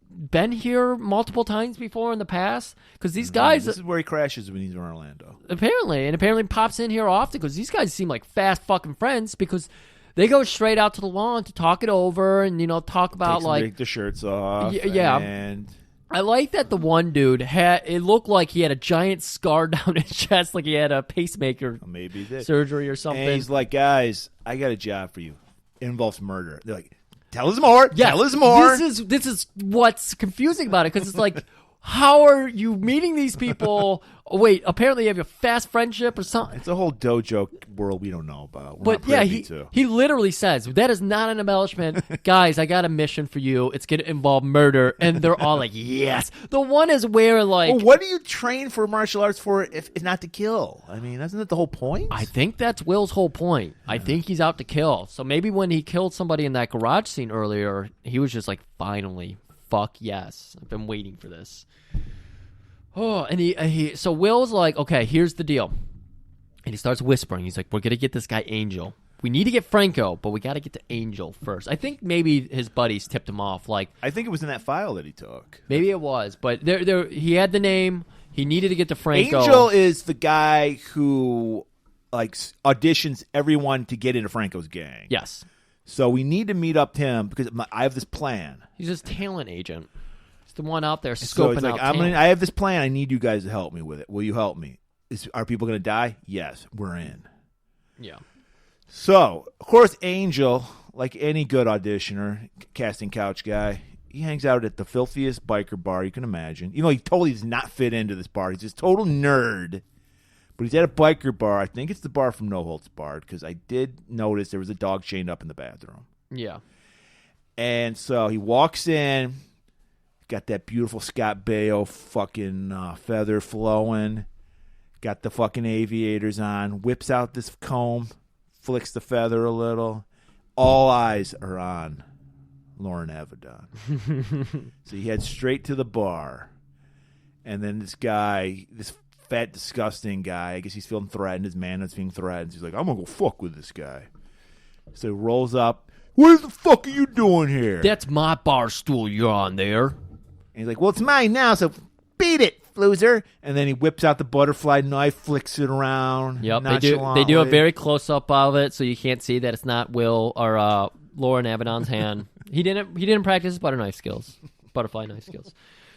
been here multiple times before in the past because these guys. This is where he crashes when he's in Orlando. Apparently pops in here often because these guys seem like fast fucking friends because they go straight out to the lawn to talk it over and talk about Take the shirts off. Yeah. And I like that the one dude it looked like he had a giant scar down his chest, like he had a pacemaker maybe he did. surgery or something. And he's like, "Guys, I got a job for you. It involves murder." They're like, "Tell us more. Yes, tell us more." This is what's confusing about it because it's like, how are you meeting these people? Oh, wait, apparently you have a fast friendship or something. It's a whole dojo world we don't know about. We're But not yeah, privy to. he literally says, that is not an embellishment. Guys, I got a mission for you. It's going to involve murder. And they're all like, yes. The one is where like... Well, what do you train for martial arts for if not to kill? I mean, isn't that the whole point? I think that's Will's whole point. I think he's out to kill. So maybe when he killed somebody in that garage scene earlier, he was just like, finally, fuck yes. I've been waiting for this. Oh, and so Will's like, okay, here's the deal. And he starts whispering. He's like, we're going to get this guy Angel. We need to get Franco, but we got to get to Angel first. I think maybe his buddies tipped him off. Like, I think it was in that file that he took. Maybe it was, but he had the name. He needed to get to Franco. Angel is the guy who like auditions everyone to get into Franco's gang. Yes. So we need to meet up him because I have this plan. He's his talent agent. He's the one out there scoping So it's like, out talent. I have this plan. I need you guys to help me with it. Will you help me? Are people going to die? Yes, we're in. Yeah. So, of course, Angel, like any good auditioner, casting couch guy, he hangs out at the filthiest biker bar you can imagine. He totally does not fit into this bar. He's this total nerd. But he's at a biker bar. I think it's the bar from No Holds Barred because I did notice there was a dog chained up in the bathroom. Yeah. And so he walks in, got that beautiful Scott Baio fucking feather flowing, got the fucking aviators on, whips out this comb, flicks the feather a little. All eyes are on Lauren Avedon. So he heads straight to the bar. And then this guy, this fat, disgusting guy, I guess he's feeling threatened. His man is being threatened. He's like, I'm going to go fuck with this guy. So he rolls up. What the fuck are you doing here? That's my bar stool you're on there. And he's like, well, it's mine now, so beat it, loser. And then he whips out the butterfly knife, flicks it around. Yep, they do a very close-up of it, so you can't see that it's not Will or Lauren Avedon's hand. He didn't practice his butterfly knife skills.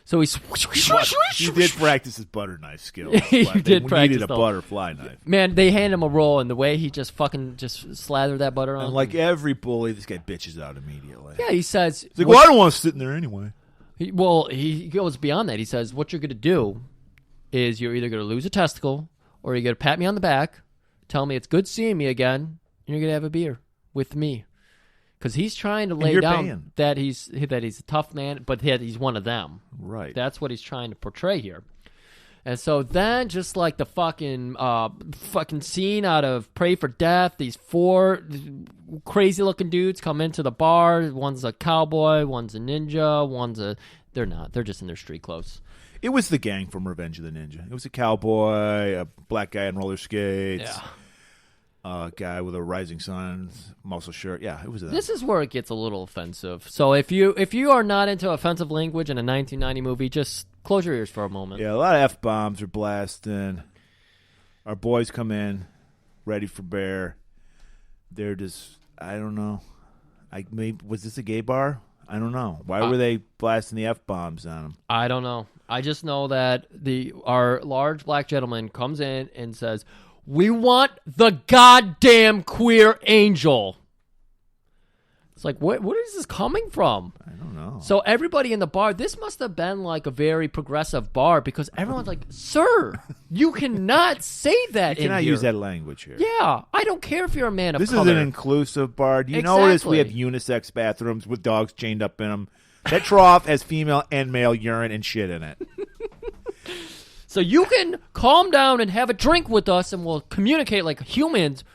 So he did practice his butter knife skills. He did practice needed a butterfly knife. Man, they hand him a roll, and the way he just slathered that butter on. And like every bully, this guy bitches out immediately. Yeah, he says, he's like, well, I don't want to sit in there anyway. He goes beyond that. He says, what you're going to do is you're either going to lose a testicle or you're going to pat me on the back, tell me it's good seeing me again, and you're going to have a beer with me. Because he's trying to lay down that he's a tough man, but he's one of them. Right. That's what he's trying to portray here. And so then, just like the fucking scene out of Pray for Death, these 4 crazy-looking dudes come into the bar. One's a cowboy, one's a ninja, they're not. They're just in their street clothes. It was the gang from Revenge of the Ninja. It was a cowboy, a black guy in roller skates. Yeah. A guy with a Rising Sun muscle shirt. Yeah, it was that. This is where it gets a little offensive. So if you are not into offensive language in a 1990 movie, just close your ears for a moment. Yeah, a lot of F-bombs are blasting. Our boys come in, ready for bear. They're just, I don't know. Was this a gay bar? I don't know. Why were they blasting the F-bombs on them? I don't know. I just know that our large black gentleman comes in and says, we want the goddamn queer angel. It's like, what is this coming from? I don't know. So everybody in the bar, this must have been like a very progressive bar because everyone's like, sir, you cannot say that You cannot use that language here. Yeah, I don't care if you're a man of color. color. This is an inclusive bar. Do you notice we have unisex bathrooms with dogs chained up in them? That trough has female and male urine and shit in it. So you can calm down and have a drink with us and we'll communicate like humans,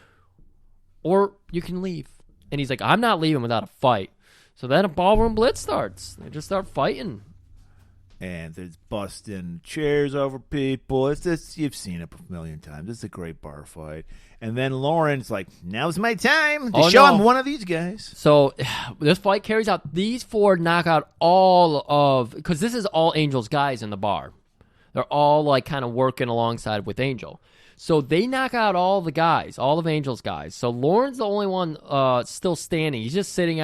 or you can leave. And he's like, I'm not leaving without a fight. So then a ballroom blitz starts. They just start fighting. And there's busting chairs over people. It's just, you've seen it a million times. It's a great bar fight. And then Lauren's like, now's my time to show him one of these guys. So this fight carries out. These 4 knock out all of, because this is all Angel's guys in the bar. They're all like kind of working alongside with Angel. So they knock out all the guys, all of Angel's guys. So Lauren's the only one still standing. He's just sitting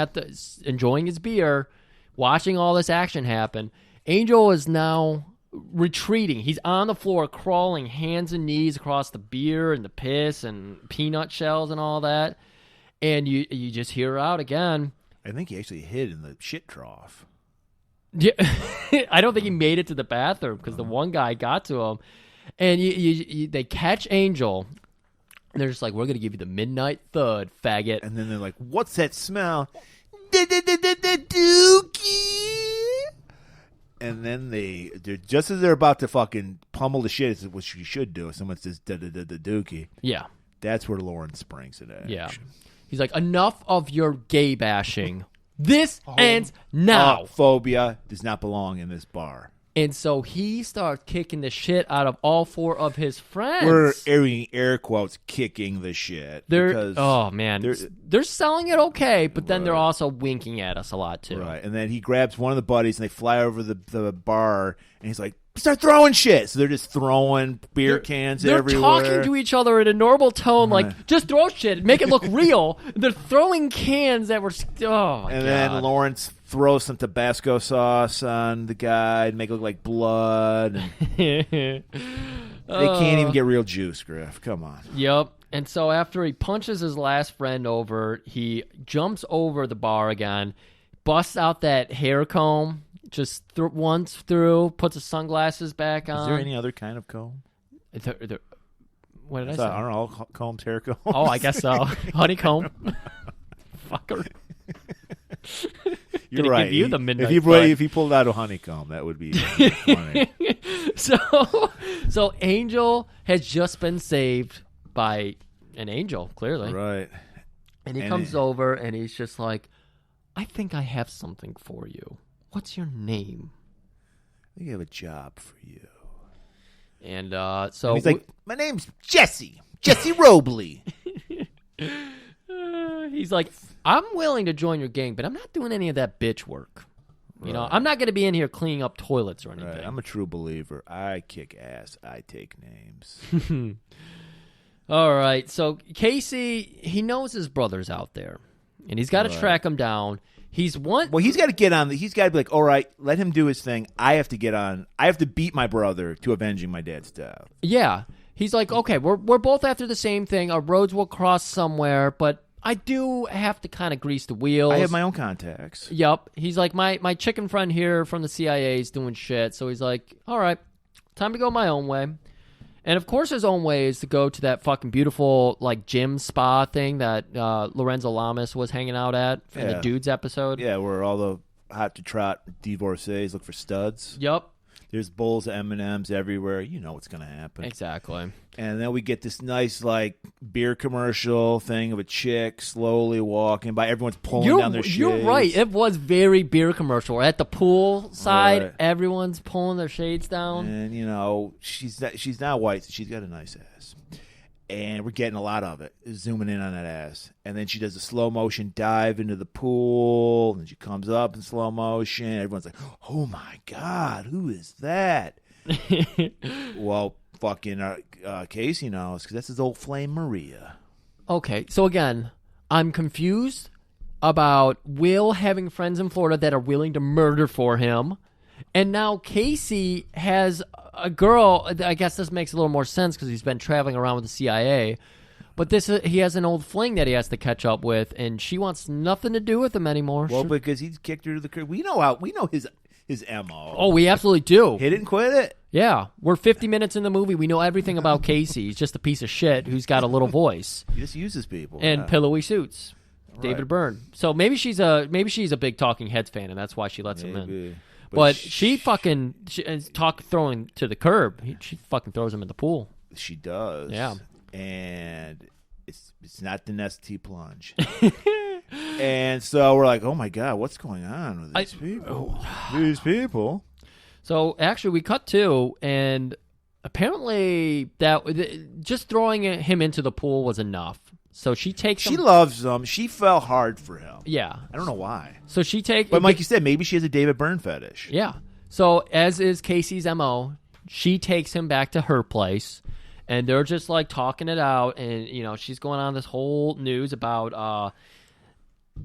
enjoying his beer, watching all this action happen. Angel is now retreating. He's on the floor, crawling hands and knees across the beer and the piss and peanut shells and all that. And you just hear her out again. I think he actually hid in the shit trough. Yeah, I don't think he made it to the bathroom because the one guy got to him, and they catch Angel, and they're just like, "We're gonna give you the midnight thud, faggot." And then they're like, "What's that smell?" Dookie. And then they're just as they're about to fucking pummel the shit, is what you should do. If someone says dookie, yeah, that's where Lauren springs it at. Yeah, he's like, "Enough of your gay bashing." This ends now. Phobia does not belong in this bar. And so he starts kicking the shit out of all 4 of his friends. We're air quotes kicking the shit. Oh, man. They're selling it okay, but then they're also winking at us a lot, too. Right. And then he grabs one of the buddies, and they fly over the bar, and he's like, start throwing shit. So they're just throwing beer cans everywhere. They're talking to each other in a normal tone, like, just throw shit, make it look real. They're throwing cans that were, then Lawrence throws some Tabasco sauce on the guy and make it look like blood. And they can't even get real juice, Griff. Come on. Yep. And so after he punches his last friend over, he jumps over the bar again, busts out that hair comb, just once through, puts his sunglasses back on. Is there any other kind of comb? What did I say? I don't know. All combs, hair combs. Oh, I guess so. Honeycomb. Fucker. You're right. Give you the midnight if he pulled out a honeycomb, that would be funny. So Angel has just been saved by an angel, clearly. Right. And he comes over and he's just like, I think I have something for you. What's your name? I think I have a job for you. And and he's like, my name's Jesse Robley. He's like, I'm willing to join your gang, but I'm not doing any of that bitch work. You know, I'm not going to be in here cleaning up toilets or anything. Right. I'm a true believer. I kick ass. I take names. All right. So Casey, he knows his brother's out there, and he's got to track him down. Well, he's got to get on. He's got to be like, all right, let him do his thing. I have to get on. I have to beat my brother to avenging my dad's death. Yeah. He's like, okay, we're both after the same thing. Our roads will cross somewhere, but I do have to kind of grease the wheels. I have my own contacts. Yep. He's like, my chicken friend here from the CIA is doing shit. So he's like, all right, time to go my own way. And, of course, his own way is to go to that fucking beautiful, like, gym spa thing that Lorenzo Lamas was hanging out at in the Dudes episode. Yeah, where all the hot-to-trot divorcees look for studs. Yep. There's bowls of M&Ms everywhere. You know what's going to happen. Exactly. And then we get this nice, like, beer commercial thing of a chick slowly walking by. Everyone's pulling down their shades. You're right. It was very beer commercial. At the pool side, everyone's pulling their shades down. And, you know, she's not white, so she's got a nice ass. And we're getting a lot of it, zooming in on that ass. And then she does a slow motion dive into the pool, and she comes up in slow motion. Everyone's like, oh, my God, who is that? Well, fucking Casey knows, because that's his old flame Maria. Okay, so again, I'm confused about Will having friends in Florida that are willing to murder for him. And now Casey has a girl. I guess this makes a little more sense because he's been traveling around with the CIA. But he has an old fling that he has to catch up with, and she wants nothing to do with him anymore. Well, because he's kicked her to the curb. We know his MO. Oh, we absolutely do. Hit it and quit it. Yeah. We're 50 minutes in the movie. We know everything about Casey. He's just a piece of shit who's got a little voice. He just uses people. And pillowy suits. David Byrne. So maybe she's a big Talking Heads fan, and that's why she lets him in. But she throwing to the curb. She fucking throws him in the pool. She does. Yeah. And it's not the Nestea plunge. And so we're like, oh my God, what's going on with these people? These people. So actually, we cut to, and apparently just throwing him into the pool was enough. So she takes him. She loves him. She fell hard for him. Yeah. I don't know why. So she takes. But like you said, maybe she has a David Byrne fetish. Yeah. So as is Casey's MO, she takes him back to her place, and they're just like talking it out, and you know she's going on this whole news about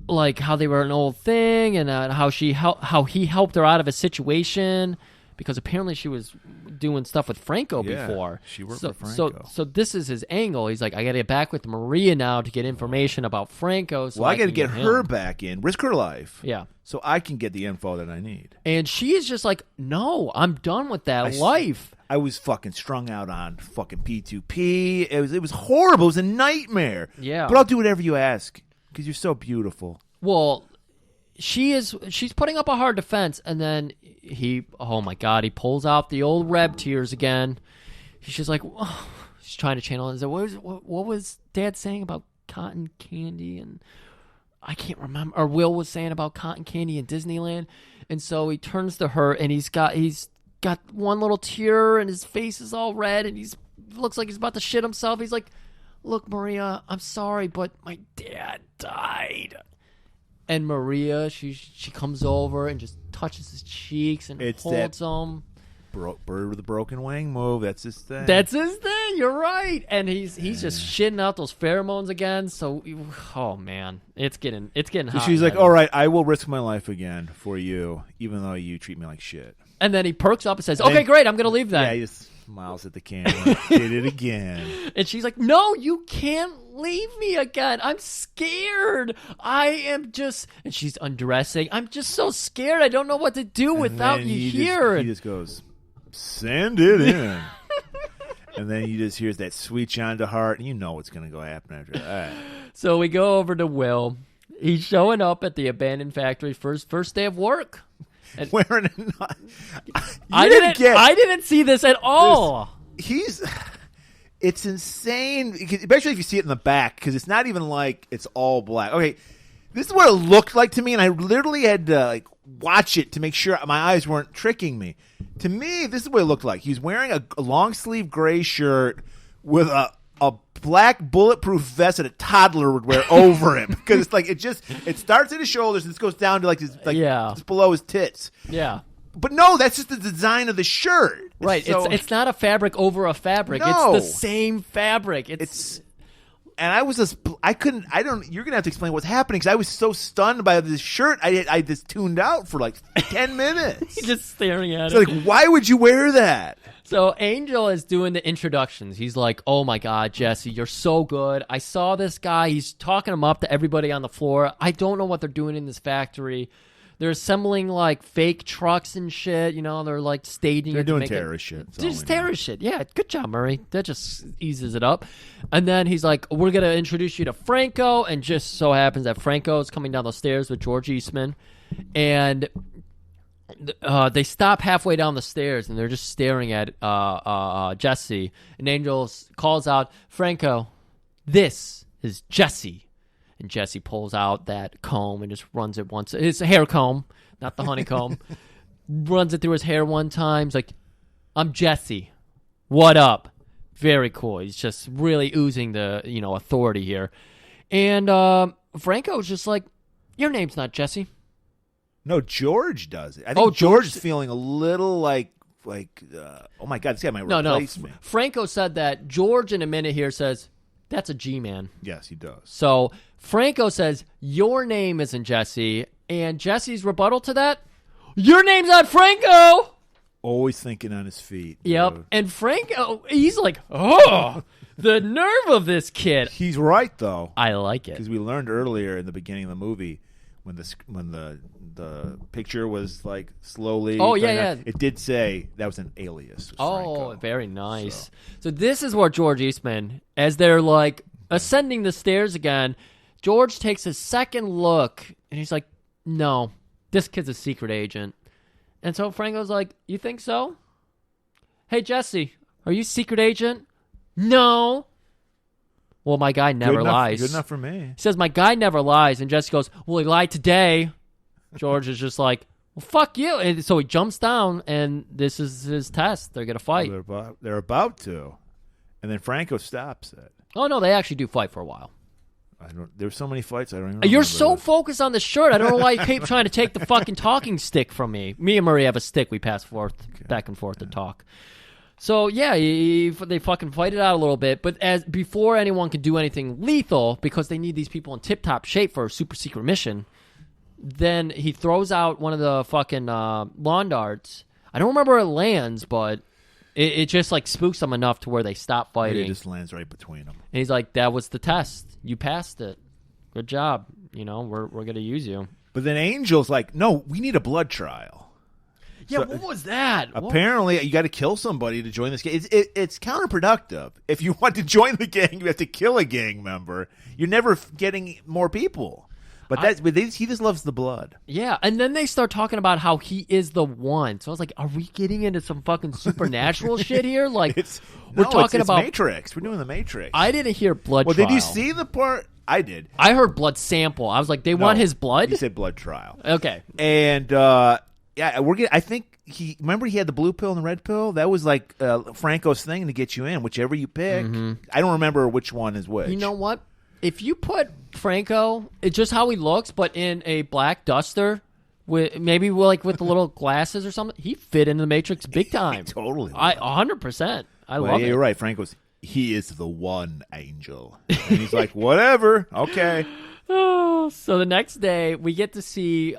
like how they were an old thing, and how he helped her out of a situation. Because apparently she was doing stuff with Franco before. She worked with Franco. So this is his angle. He's like, I got to get back with Maria now to get information about Franco. So I got to get her back in, risk her life. Yeah. So I can get the info that I need. And she is just like, no, I'm done with that life. I was fucking strung out on fucking P2P. It was horrible. It was a nightmare. Yeah. But I'll do whatever you ask because you're so beautiful. Well, she's putting up a hard defense, and then oh my God, he pulls out the old Reb tears again. He's just like, oh, he's trying to channel it. What was Dad saying about cotton candy? And I can't remember. Or Will was saying about cotton candy in Disneyland. And so he turns to her, and he's got one little tear, and his face is all red, and looks like he's about to shit himself. He's like, look, Maria, I'm sorry, but my dad died. And Maria, she comes over and just touches his cheeks and holds him. Bird with a broken wing move. That's his thing. That's his thing. You're right. And he's just shitting out those pheromones again. So, oh man, it's getting hot. She's like, all right, I will risk my life again for you, even though you treat me like shit. And then he perks up and says, okay, great, I'm gonna leave then. Yeah, he just smiles at the camera. Did it again. And she's like, no, you can't leave me again. I'm scared. I am just... And she's undressing. I'm just so scared. I don't know what to do without you here. He just goes, send it in. And then you just hears that sweet Shonda Heart, and you know what's going to go happen after that. So we go over to Will. He's showing up at the abandoned factory first day of work. wearing I didn't see this at all. It's insane, especially if you see it in the back, because it's not even like it's all black. Okay, this is what it looked like to me, and I literally had to watch it to make sure my eyes weren't tricking me. To me, this is what it looked like. He's wearing a long sleeve gray shirt with a black bulletproof vest that a toddler would wear over him, because it's like it starts at his shoulders and this goes down to just below his tits. Yeah. But no, that's just the design of the shirt. Right. So, it's not a fabric over a fabric. No. It's the same fabric. And I was you're going to have to explain what's happening, because I was so stunned by this shirt. I just tuned out for like 10 minutes. Just staring at it. it. Like, why would you wear that? So Angel is doing the introductions. He's like, oh my God, Jesse, you're so good. I saw this guy. He's talking him up to everybody on the floor. I don't know what they're doing in this factory. They're assembling like fake trucks and shit. You know, they're like staging. They're doing terrorist shit. Just terrorist shit. Yeah, good job, Murray. That just eases it up. And then he's like, we're going to introduce you to Franco. And just so happens that Franco is coming down the stairs with George Eastman. And they stop halfway down the stairs and they're just staring at Jesse. And Angel calls out, Franco, this is Jesse. And Jesse pulls out that comb and just runs it once. It's a hair comb, not the honeycomb. Runs it through his hair one time. He's like, I'm Jesse. What up? Very cool. He's just really oozing the authority here. And Franco's just like, your name's not Jesse. No, George does it. I think George is feeling a little like, oh my God, this guy might replace me. Franco said that. George in a minute here says, that's a G-man. Yes, he does. So Franco says, your name isn't Jesse. And Jesse's rebuttal to that, your name's not Franco. Always thinking on his feet. Yep. Dude. And Franco, he's like, oh, the nerve of this kid. He's right, though. I like it. Because we learned earlier in the beginning of the movie when the picture was like slowly. Oh, yeah. It did say that was an alias. Oh, very nice. So this is where George Eastman, as they're like ascending the stairs again, George takes a second look and he's like, no, this kid's a secret agent. And so Franco's like, you think so? Hey, Jesse, are you secret agent? No. Well, my guy never lies. Good enough for me. He says, my guy never lies. And Jesse goes, well, he lied today. George is just like, well, fuck you. And so he jumps down, and this is his test. They're going to fight. Well, they're about to. And then Franco stops it. Oh, no, they actually do fight for a while. There's so many fights, I don't even know. You're so focused on the shirt. I don't know why you keep trying to take the fucking talking stick from me. Me and Murray have a stick. We pass back and forth to talk. So, yeah, they fucking fight it out a little bit. But before anyone can do anything lethal, because they need these people in tip-top shape for a super secret mission, then he throws out one of the fucking lawn darts. I don't remember where it lands, but it just like spooks them enough to where they stop fighting. It just lands right between them. And he's like, that was the test. You passed it. Good job. We're going to use you. But then Angel's like, no, we need a blood trial. Yeah, so, what was that? Apparently, you got to kill somebody to join this gang. It's counterproductive. If you want to join the gang, you have to kill a gang member. You're never getting more people. But he just loves the blood. Yeah, and then they start talking about how he is the one. So I was like, are we getting into some fucking supernatural shit here? Like, we're talking about Matrix. We're doing the Matrix. I didn't hear blood trial. Well, did you see the part? I did. I heard blood sample. I was like, they want his blood? You said blood trial. Okay. And, I think remember he had the blue pill and the red pill? That was like Franco's thing to get you in, whichever you pick. Mm-hmm. I don't remember which one is which. You know what? If you put Franco, it's just how he looks, but in a black duster, with the little glasses or something, he fit into the Matrix big time. Totally. 100%. I love it. You're right. Franco's, he is the one Angel. And he's like, whatever. Okay. So the next day, we get to see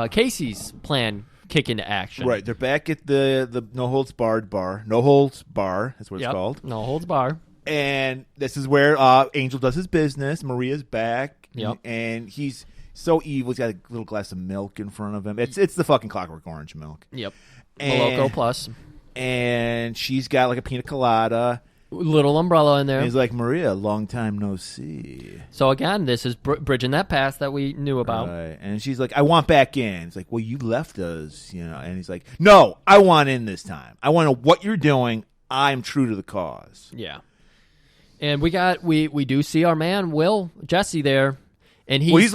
Casey's plan kick into action. Right. They're back at the No Holds Barred bar. No Holds Bar. That's what it's called. No Holds Bar. And this is where Angel does his business. Maria's back. Yep. And he's so evil. He's got a little glass of milk in front of him. It's the fucking Clockwork Orange milk. Yep. Moloko Plus. And she's got like a pina colada. Little umbrella in there. And he's like, Maria, long time no see. So again, this is bridging that past that we knew about. Right. And she's like, I want back in. It's like, well, you left us, And he's like, no, I want in this time. I want to know what you're doing. I'm true to the cause. Yeah. And we do see our man Jesse there. And he's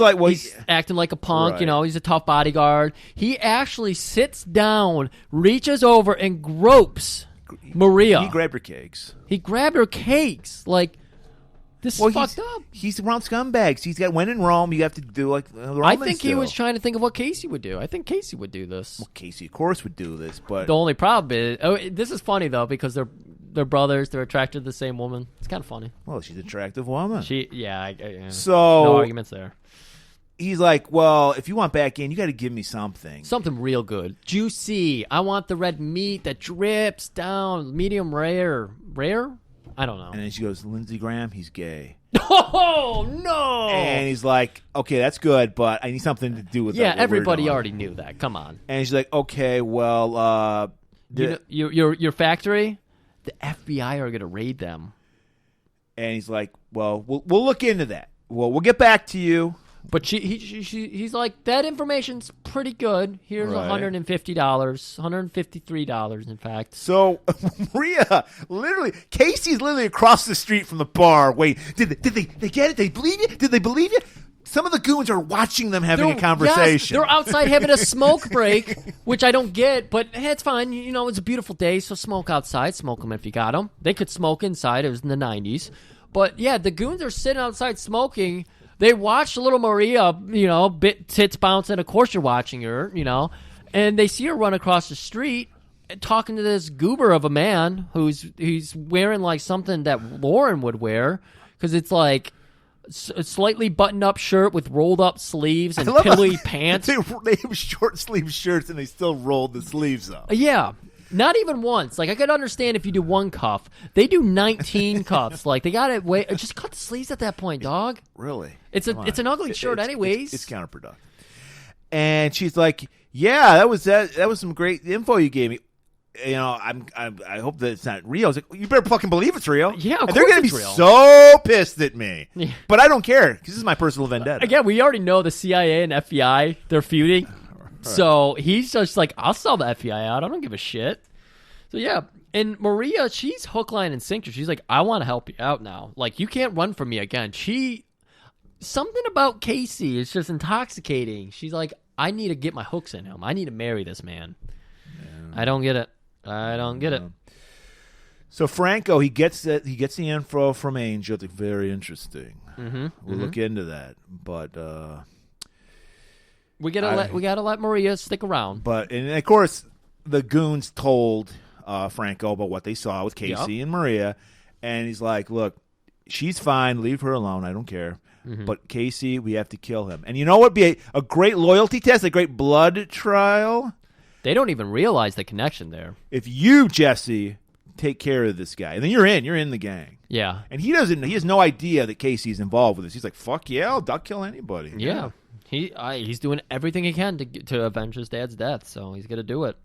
acting like a punk, right. He's a tough bodyguard. He actually sits down, reaches over, and gropes Maria. He grabbed her cakes. Like, this is fucked up. He's around scumbags. When in Rome, you have to do like the Romans I think he do. was trying to think of what Casey would do. I think Casey would do this. Well, Casey, of course, would do this, but the only problem is, this is funny though because they're brothers. They're attracted to the same woman. It's kind of funny. Well, she's an attractive woman. So no arguments there. He's like, well, if you want back in, you got to give me something. Something real good. Juicy. I want the red meat that drips down. Medium rare. Rare? I don't know. And then she goes, Lindsey Graham, he's gay. Oh, no. And he's like, okay, that's good, but I need something to do with that. Yeah, everybody already knew that. Come on. And she's like, okay, well, your factory, the FBI are going to raid them. And he's like, well, we'll look into that. Well, we'll get back to you. But he's like, that information's pretty good. Here's $150, $153, in fact. So Maria, Casey's literally across the street from the bar. Wait, did they get it? They believe you? Did they believe you? Some of the goons are watching them having a conversation. Yes, they're outside having a smoke break, which I don't get, but hey, it's fine. It's a beautiful day, so smoke outside. Smoke them if you got them. They could smoke inside. It was in the 90s. But yeah, the goons are sitting outside smoking. They watched little Maria, bit tits bouncing. Of course you're watching her, and they see her run across the street talking to this goober of a man he's wearing like something that Lauren would wear because it's like a slightly buttoned up shirt with rolled up sleeves and pillowy pants. They have short sleeve shirts and they still rolled the sleeves up. Yeah. Not even once. Like, I could understand if you do one cuff. They do 19 cuffs. Like, they got it just cut the sleeves at that point, dog. Really? It's an ugly shirt anyways. It's counterproductive. And she's like, yeah, that was some great info you gave me. I hope that it's not real. I was like, you better fucking believe it's real. Yeah, of and they're course gonna be real. so pissed at me. Yeah. But I don't care because this is my personal vendetta. Again, we already know the CIA and FBI, they're feuding. So he's just like, I'll sell the FBI out. I don't give a shit. So yeah, and Maria, she's hook, line, and sinker. She's like, I want to help you out now. Like, you can't run from me again. Something about Casey is just intoxicating. She's like, I need to get my hooks in him. I need to marry this man. Yeah. I don't get it. So Franco, he gets the info from Angel. It's very interesting. We'll look into that, but we gotta let Maria stick around. But and of course, the goons told Franco about what they saw with Casey and Maria, and he's like, "Look, she's fine. Leave her alone. I don't care. But Casey, we have to kill him. And you know what? Be a great loyalty test, a great blood trial. They don't even realize the connection there. If you, Jesse, take care of this guy, and then you're in the gang. Yeah. And he has no idea that Casey's involved with this. He's like, fuck yeah, I'll kill anybody. Yeah. He's doing everything he can to avenge his dad's death, so he's going to do it.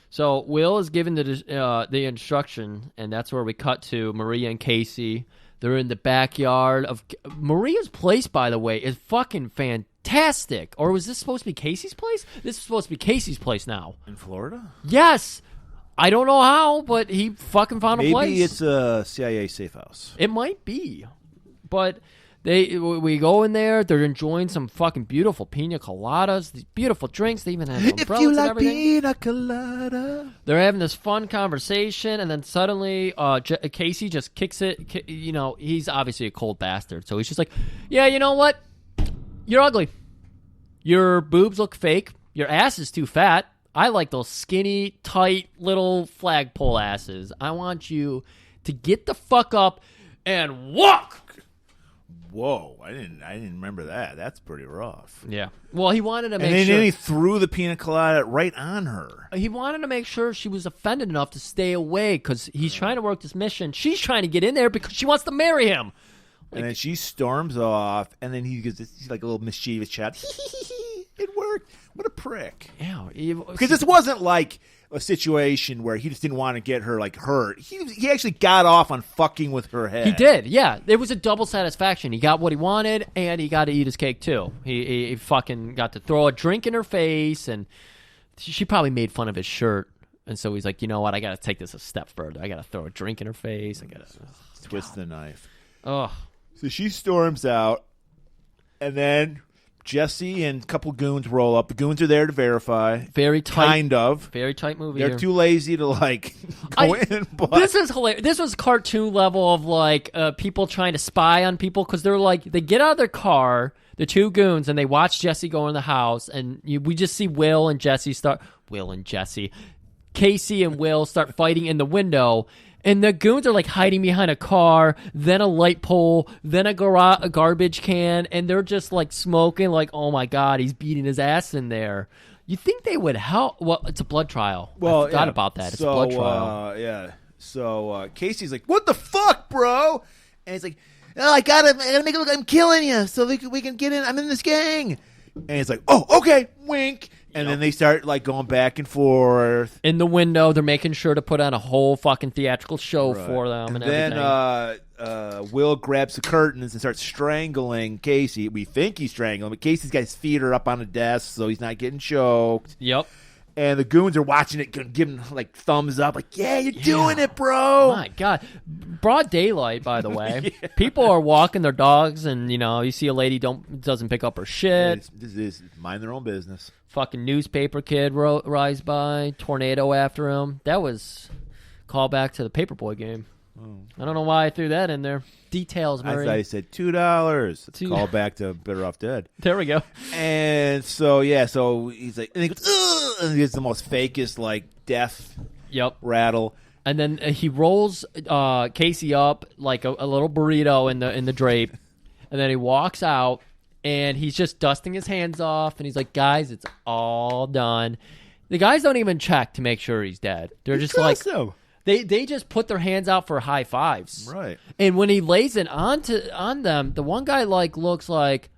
So Will is given the instruction, and that's where we cut to Maria and Casey. They're in the backyard of Maria's place, by the way, is fucking fantastic. Or was this supposed to be Casey's place? This is supposed to be Casey's place now. In Florida? Yes. I don't know how, but he fucking found a place. Maybe it's a CIA safe house. It might be. But we go in there. They're enjoying some fucking beautiful pina coladas, these beautiful drinks. They even have umbrellas if you like and everything. Pina colada. They're having this fun conversation, and then suddenly Casey just kicks it. He's obviously a cold bastard, so he's just like, yeah, you know what? You're ugly. Your boobs look fake. Your ass is too fat. I like those skinny, tight, little flagpole asses. I want you to get the fuck up and walk. Whoa, I didn't remember that. That's pretty rough. Yeah. Well, he wanted to make sure. And then he threw the pina colada right on her. He wanted to make sure she was offended enough to stay away because he's trying to work this mission. She's trying to get in there because she wants to marry him. And then she storms off, and then he's like a little mischievous chat. It worked. What a prick. Yeah. Because this wasn't like a situation where he just didn't want to get her like hurt. He actually got off on fucking with her head. He did, yeah. It was a double satisfaction. He got what he wanted, and he got to eat his cake too. He fucking got to throw a drink in her face, and she probably made fun of his shirt. And so he's like, you know what? I got to take this a step further. I got to throw a drink in her face. I got to twist the knife. Oh, so she storms out, and then Jesse and a couple goons roll up. The goons are there to verify. Very tight. Kind of. Very tight movie. They're here. too lazy to like go in. But this is hilarious. This was cartoon level of like people trying to spy on people because they're like they get out of their car, the two goons, and they watch Jesse go in the house, and we just see Casey and Will start fighting in the window. And the goons are like hiding behind a car, then a light pole, then a garbage can, and they're just like smoking like, oh my God, he's beating his ass in there. You think they would help? Well, it's a blood trial. I forgot about that. It's a blood trial. So Casey's like, what the fuck, bro? And he's like, I gotta make it look like I'm killing you so we can get in. I'm in this gang. And he's like, oh, okay, wink. And then they start like going back and forth in the window. They're making sure to put on a whole fucking theatrical show for them, and then everything. Will grabs the curtains and starts strangling Casey. We think he's strangling, but Casey's got his feet are up on the desk, so he's not getting choked. Yep. And the goons are watching it, giving like thumbs up, like, "Yeah, you're doing it, bro." My God, broad daylight, by the way. Yeah. People are walking their dogs, and you see a lady doesn't pick up her shit. This is mind their own business. Fucking newspaper kid rides by, tornado after him. That was callback to the Paperboy game. Oh. I don't know why I threw that in there. Details, Murray. I thought he said $2. Call back to Better Off Dead. There we go. And so he's like, and he goes, ugh, and he gets the most fakest like death rattle. And then he rolls Casey up like a little burrito in the drape, and then he walks out, and he's just dusting his hands off, and he's like, guys, it's all done. The guys don't even check to make sure he's dead. They're just like... So. They just put their hands out for high fives. Right. And when he lays it on them, the one guy like looks like,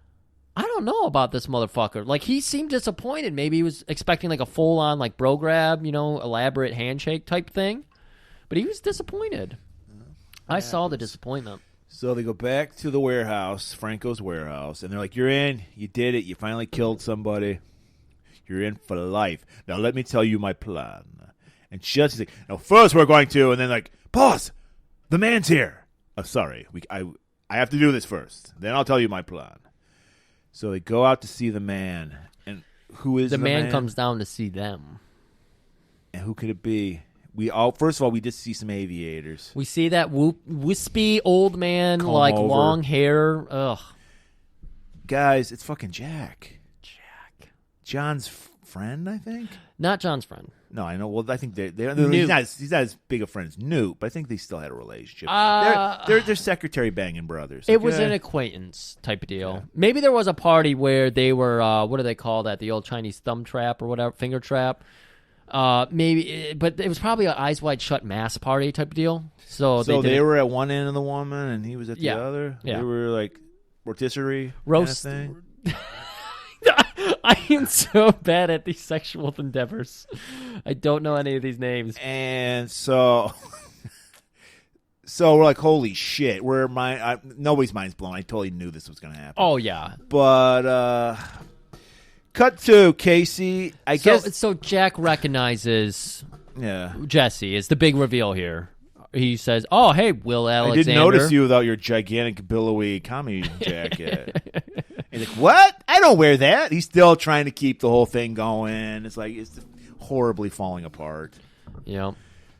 I don't know about this motherfucker. Like he seemed disappointed. Maybe he was expecting like a full on like bro grab, elaborate handshake type thing. But he was disappointed. I saw the disappointment. So they go back to the warehouse, Franco's warehouse, and they're like, "You're in. You did it. You finally killed somebody. You're in for life. Now let me tell you my plan." And Jesse's like, "No, first we're going to," and then like, "Boss, the man's here." "Oh, sorry, I have to do this first. Then I'll tell you my plan." So they go out to see the man, and who is the man? The man comes down to see them. And who could it be? First of all, we just see some aviators. We see that wispy old man, Comb like over. long hair. Ugh, guys, it's fucking Jack. John's friend, I think. Not John's friend. No, I know. Well, I think he's not as big a friend as Newt, but I think they still had a relationship. They're secretary banging brothers. It was an acquaintance type of deal. Yeah. Maybe there was a party where they were, what do they call that? The old Chinese thumb trap or whatever, finger trap. Maybe, but it was probably an Eyes Wide Shut mass party type of deal. So they were at one end of the woman and he was at the other? Yeah. They were like rotisserie roast kind of thing? I am so bad at these sexual endeavors. I don't know any of these names. And so we're like, holy shit. Nobody's mind's blown. I totally knew this was going to happen. Oh, yeah. But cut to Casey. I guess. So Jack recognizes Jesse. It's the big reveal here. He says, "Oh, hey, Will Alexander. I didn't notice you without your gigantic billowy commie jacket." He's like, "What? I don't wear that." He's still trying to keep the whole thing going. It's like it's horribly falling apart. Yeah.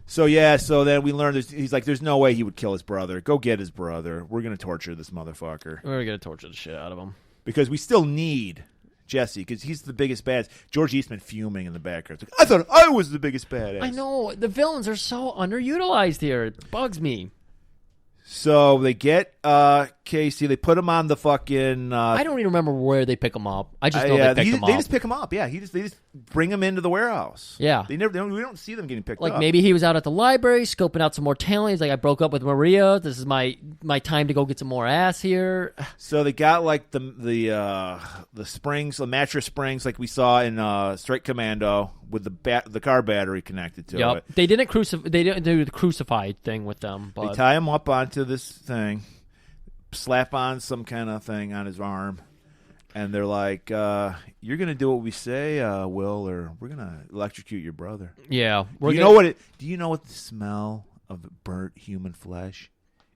So then we learned he's like, "There's no way he would kill his brother. Go get his brother. We're gonna torture this motherfucker. We're gonna torture the shit out of him because we still need Jesse because he's the biggest badass." George Eastman fuming in the background. Like, I thought I was the biggest badass. I know. The villains are so underutilized here. It bugs me. So they get Casey. They put him on the fucking. I don't even remember where they pick him up. I just know they pick him up. They just pick him up. Yeah, they just bring him into the warehouse. Yeah, we don't see them getting picked up. Like maybe he was out at the library scoping out some more talent. He's like, I broke up with Maria. This is my time to go get some more ass here. So they got like the springs, the mattress springs, like we saw in Strike Commando, with the car battery connected to it. They didn't do the crucified thing with them. But they tie him up onto this thing, slap on some kind of thing on his arm, and they're like, "You're gonna do what we say, Will, or we're gonna electrocute your brother." Yeah, Do you know what the smell of burnt human flesh?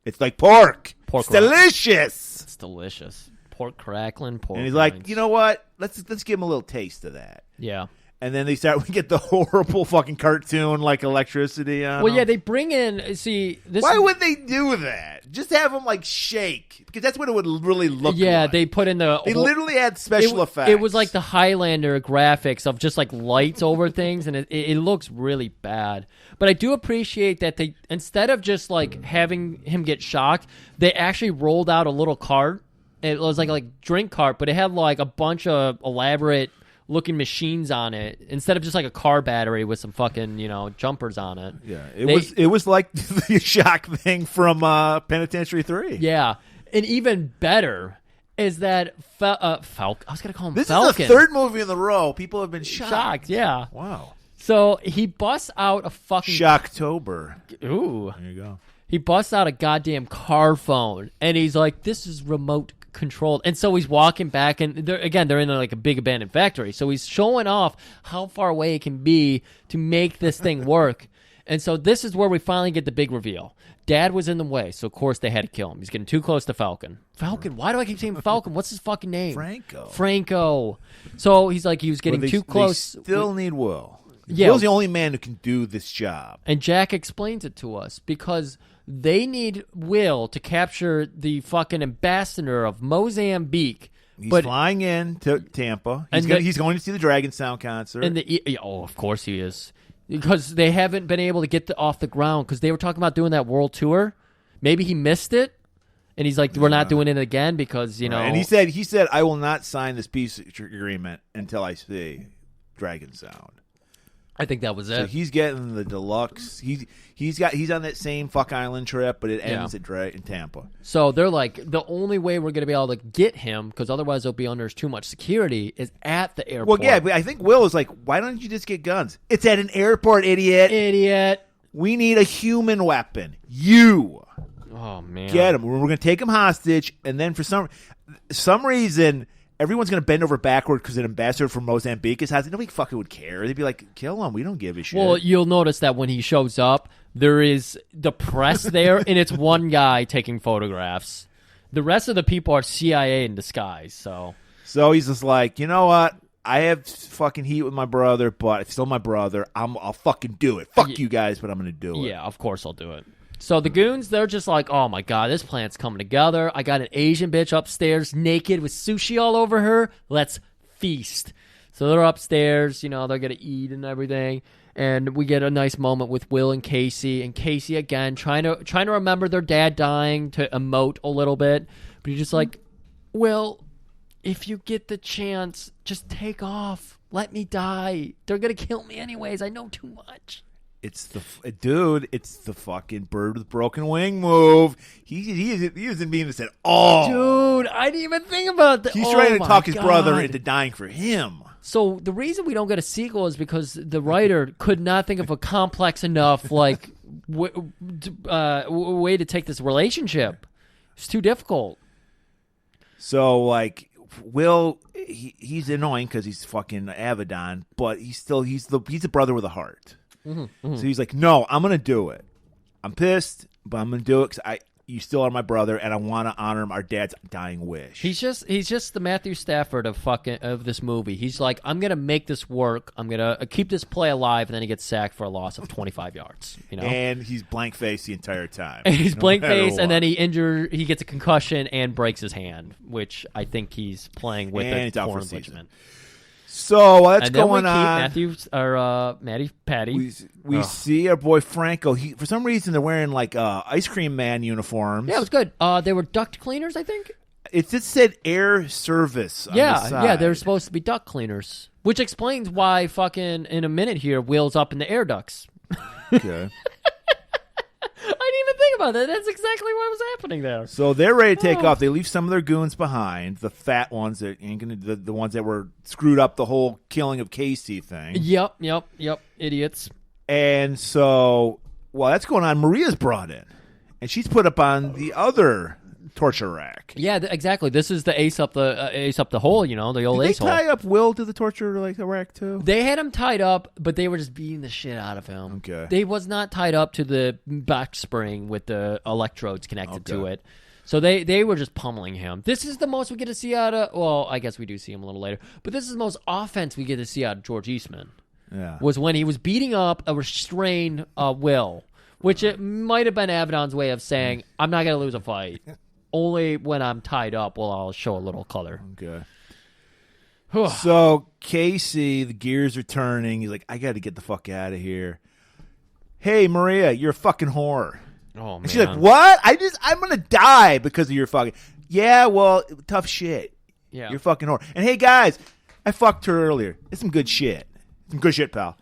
It's like pork. It's delicious. It's delicious. Pork crackling. Pork. And he's like, you know what? Let's give him a little taste of that. Yeah. And then we get the horrible fucking cartoon like electricity on Well, them. yeah, they bring in. See, this. Why would they do that? Just have them like shake, because that's what it would really look like. Yeah, they put in the. They literally had special effects. It was like the Highlander graphics of just like lights over things, and it looks really bad. But I do appreciate that they, instead of just like having him get shocked, they actually rolled out a little cart. It was like a drink cart, but it had like a bunch of elaborate looking machines on it instead of just like a car battery with some fucking jumpers on it. Yeah, it was like the shock thing from Penitentiary 3. Yeah, and even better is that Falcon. I was gonna call him This Falcon. is the third movie in a row people have been shocked. Yeah. Wow. So he busts out a fucking Shocktober. Ooh. There you go. He busts out a goddamn car phone, and he's like, "This is remote controlled." And so he's walking back, and they're in like a big abandoned factory. So he's showing off how far away it can be to make this thing work. And so this is where we finally get the big reveal. Dad was in the way, so of course they had to kill him. He's getting too close to Falcon. Falcon? Why do I keep saying Falcon? What's his fucking name? Franco. So he's like, he was getting too close. They still need Will. Yeah. Will's the only man who can do this job. And Jack explains it to us because they need Will to capture the fucking ambassador of Mozambique. He's flying in to Tampa. He's going to see the Dragon Sound concert. And of course he is. Because they haven't been able to get off the ground because they were talking about doing that world tour. Maybe he missed it. And he's like, we're not doing it again because, Right. And he said, I will not sign this peace agreement until I see Dragon Sound. I think that was it. So he's getting the deluxe. He's on that same fuck island trip, but it ends in Tampa. So they're like, the only way we're going to be able to get him, because otherwise they'll be under too much security, is at the airport. Well, yeah, but I think Will is like, why don't you just get guns? It's at an airport, idiot. We need a human weapon. You. Oh man. Get him. We're going to take him hostage, and then for some reason, everyone's going to bend over backward because an ambassador from Mozambique is hostage. Nobody fucking would care. They'd be like, kill him. We don't give a shit. Well, you'll notice that when he shows up, there is the press there, and it's one guy taking photographs. The rest of the people are CIA in disguise. So he's just like, you know what? I have fucking heat with my brother, but if still my brother, I'll fucking do it. Fuck you guys, but I'm going to do it. Yeah, of course I'll do it. So the goons, they're just like, oh my god, this plan's coming together. I got an Asian bitch upstairs naked with sushi all over her. Let's feast. So they're upstairs, they're going to eat and everything. And we get a nice moment with Will and Casey. And Casey, again, trying to remember their dad dying to emote a little bit. But he's just like, Will, if you get the chance, just take off. Let me die. They're going to kill me anyways. I know too much. It's the fucking bird with broken wing move. He isn't being this at all. Dude, I didn't even think about that. He's trying to talk his brother into dying for him. So the reason we don't get a sequel is because the writer could not think of a complex enough way to take this relationship. It's too difficult. So like Will, he's annoying because he's fucking Avedon, but he's a brother with a heart. Mm-hmm. So he's like, no, I'm going to do it. I'm pissed, but I'm going to do it because you still are my brother, and I want to honor our dad's dying wish. He's just the Matthew Stafford of this movie. He's like, I'm going to make this work. I'm going to keep this play alive, and then he gets sacked for a loss of 25 yards. And he's blank-faced the entire time. And he's blank-faced, and then he gets a concussion and breaks his hand, which I think he's playing with and a it's out foreign for season. So that's and then going we on. Matty Patty. We see our boy Franco. He, for some reason, they're wearing like ice cream man uniforms. Yeah, it was good. They were duct cleaners, I think. It just said air service. On the side. They're supposed to be duct cleaners, which explains why fucking in a minute here Will's up in the air ducts. Okay. I didn't even think about that. That's exactly what was happening there. So they're ready to take off. They leave some of their goons behind, the fat ones that ain't gonna, the ones that were screwed up the whole killing of Casey thing. Yep, idiots. And so, while that's going on, Maria's brought in, and she's put up on the other torture rack. Yeah, exactly. This is the ace up the hole. The old Did ace they hole. tie up Will to the torture the rack too? They had him tied up, but they were just beating the shit out of him. Okay. They was not tied up to the back spring with the electrodes connected to it. So they were just pummeling him. This is the most we get to see out of, well, I guess we do see him a little later, but this is the most offense we get to see out of George Eastman. Yeah. Was when he was beating up a restrained Will, which it might have been Avedon's way of saying, I'm not going to lose a fight. Only when I'm tied up will I'll show a little color. Okay. So Casey, the gears are turning. He's like, I got to get the fuck out of here. Hey, Maria, you're a fucking whore. Oh, man. And she's like, what? I'm going to die because of your fucking... Yeah, well, tough shit. Yeah. You're a fucking whore. And hey, guys, I fucked her earlier. It's some good shit. Some good shit, pal.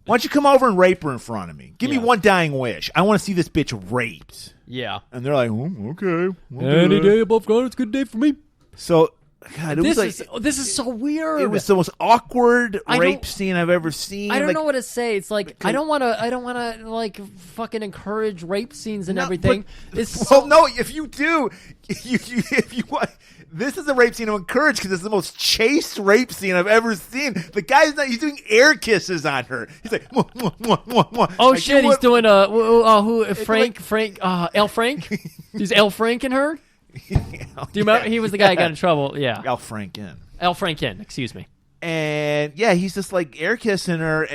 Why don't you come over and rape her in front of me? Give me one dying wish. I want to see this bitch raped. Yeah. And they're like, okay. Any day above ground, it's a good day for me. So, God, it was this is so weird. It was the most awkward rape scene I've ever seen. I don't know what to say. It's like I don't want to like fucking encourage rape scenes and everything. No, if you do, if you want. This is a rape scene to encourage because it's the most chaste rape scene I've ever seen. The guy's he's doing air kisses on her. He's like, mwah, mwah, mwah, mwah, mwah. Oh like, shit, he's doing L. Frank? He's L. Franking her? Do you remember? He was the guy who got in trouble. Yeah. Al Franken. L. Franken, excuse me. And yeah, he's just like air kissing her,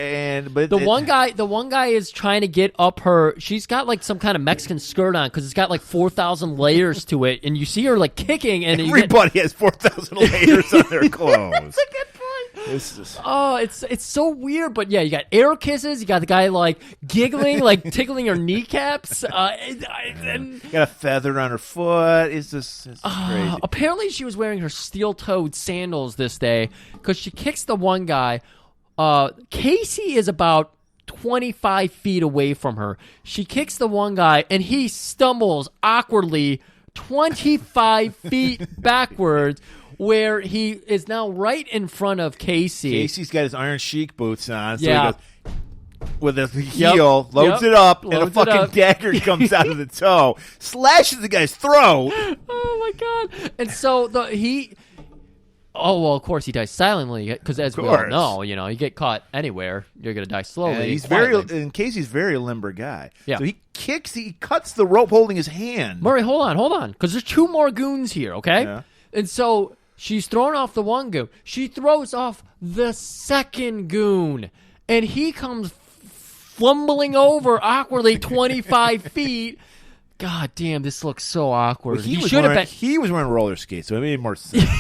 but the one guy is trying to get up her. She's got like some kind of Mexican skirt on because it's got like 4,000 layers to it, and you see her like kicking. And everybody has 4,000 layers on their clothes. That's a good point. It's so weird, but yeah, you got air kisses. You got the guy like giggling, like tickling her kneecaps. And got a feather on her foot. It's just crazy. Apparently, she was wearing her steel-toed sandals this day because she kicks the one guy. Casey is about 25 feet away from her. She kicks the one guy, and he stumbles awkwardly 25 feet backwards, where he is now right in front of Casey. Casey's got his Iron Sheik boots on, so yeah. he goes with his heel, loads it up, and a fucking dagger comes out of the toe, slashes the guy's throat. Oh my god! And so oh well, of course he dies silently because, as we all know, you get caught anywhere, you're gonna die slowly. And Casey's very a limber guy. Yeah. So he cuts the rope holding his hand. Murray, hold on, because there's two more goons here. Okay, yeah. And so she's thrown off the one goon. She throws off the second goon, and he comes fumbling over awkwardly 25 feet. God damn, this looks so awkward. Well, he was wearing roller skates, so it made more sense.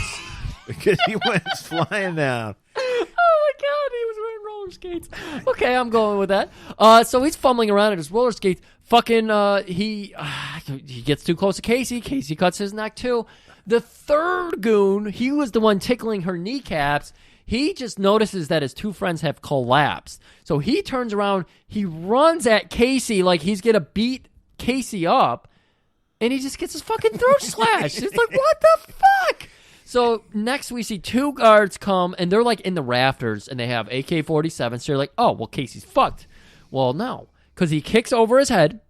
Because he went flying down. Oh my god, he was wearing roller skates. Okay, I'm going with that. So he's fumbling around at his roller skates. Fucking, he gets too close to Casey. Casey cuts his neck too. The third goon, he was the one tickling her kneecaps. He just notices that his two friends have collapsed. So he turns around, he runs at Casey like he's gonna beat Casey up, and he just gets his fucking throat slashed. It's like, what the fuck? So next we see two guards come, and they're like in the rafters, and they have AK-47s. So you're like, oh, well, Casey's fucked. Well, no, because he kicks over his head,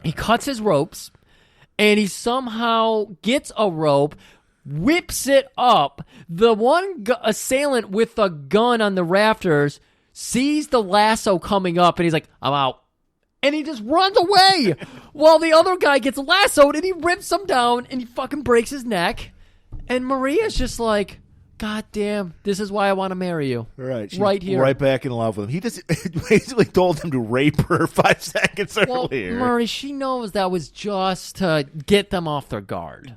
he cuts his ropes, and he somehow gets a rope, whips it up. The one assailant with the gun on the rafters sees the lasso coming up, and he's like, I'm out. And he just runs away while the other guy gets lassoed, and he rips him down, and he fucking breaks his neck. And Maria's just like, God damn, this is why I want to marry you. Right. She's right here. Right back in love with him. He just basically told him to rape her 5 seconds earlier. Murray, she knows that was just to get them off their guard.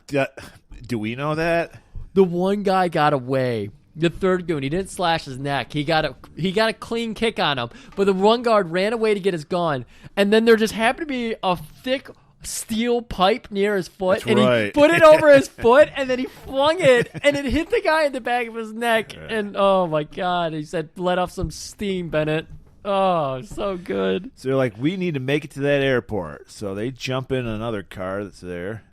Do we know that? The one guy got away. The third goon, he didn't slash his neck. He got a clean kick on him. But the one guard ran away to get his gun. And then there just happened to be a thick steel pipe near his foot. That's and right. he put it over his foot, and then he flung it, and it hit the guy in the back of his neck. And, oh, my God. He said, let off some steam, Bennett. Oh, so good. So they're like, we need to make it to that airport. So they jump in another car that's there.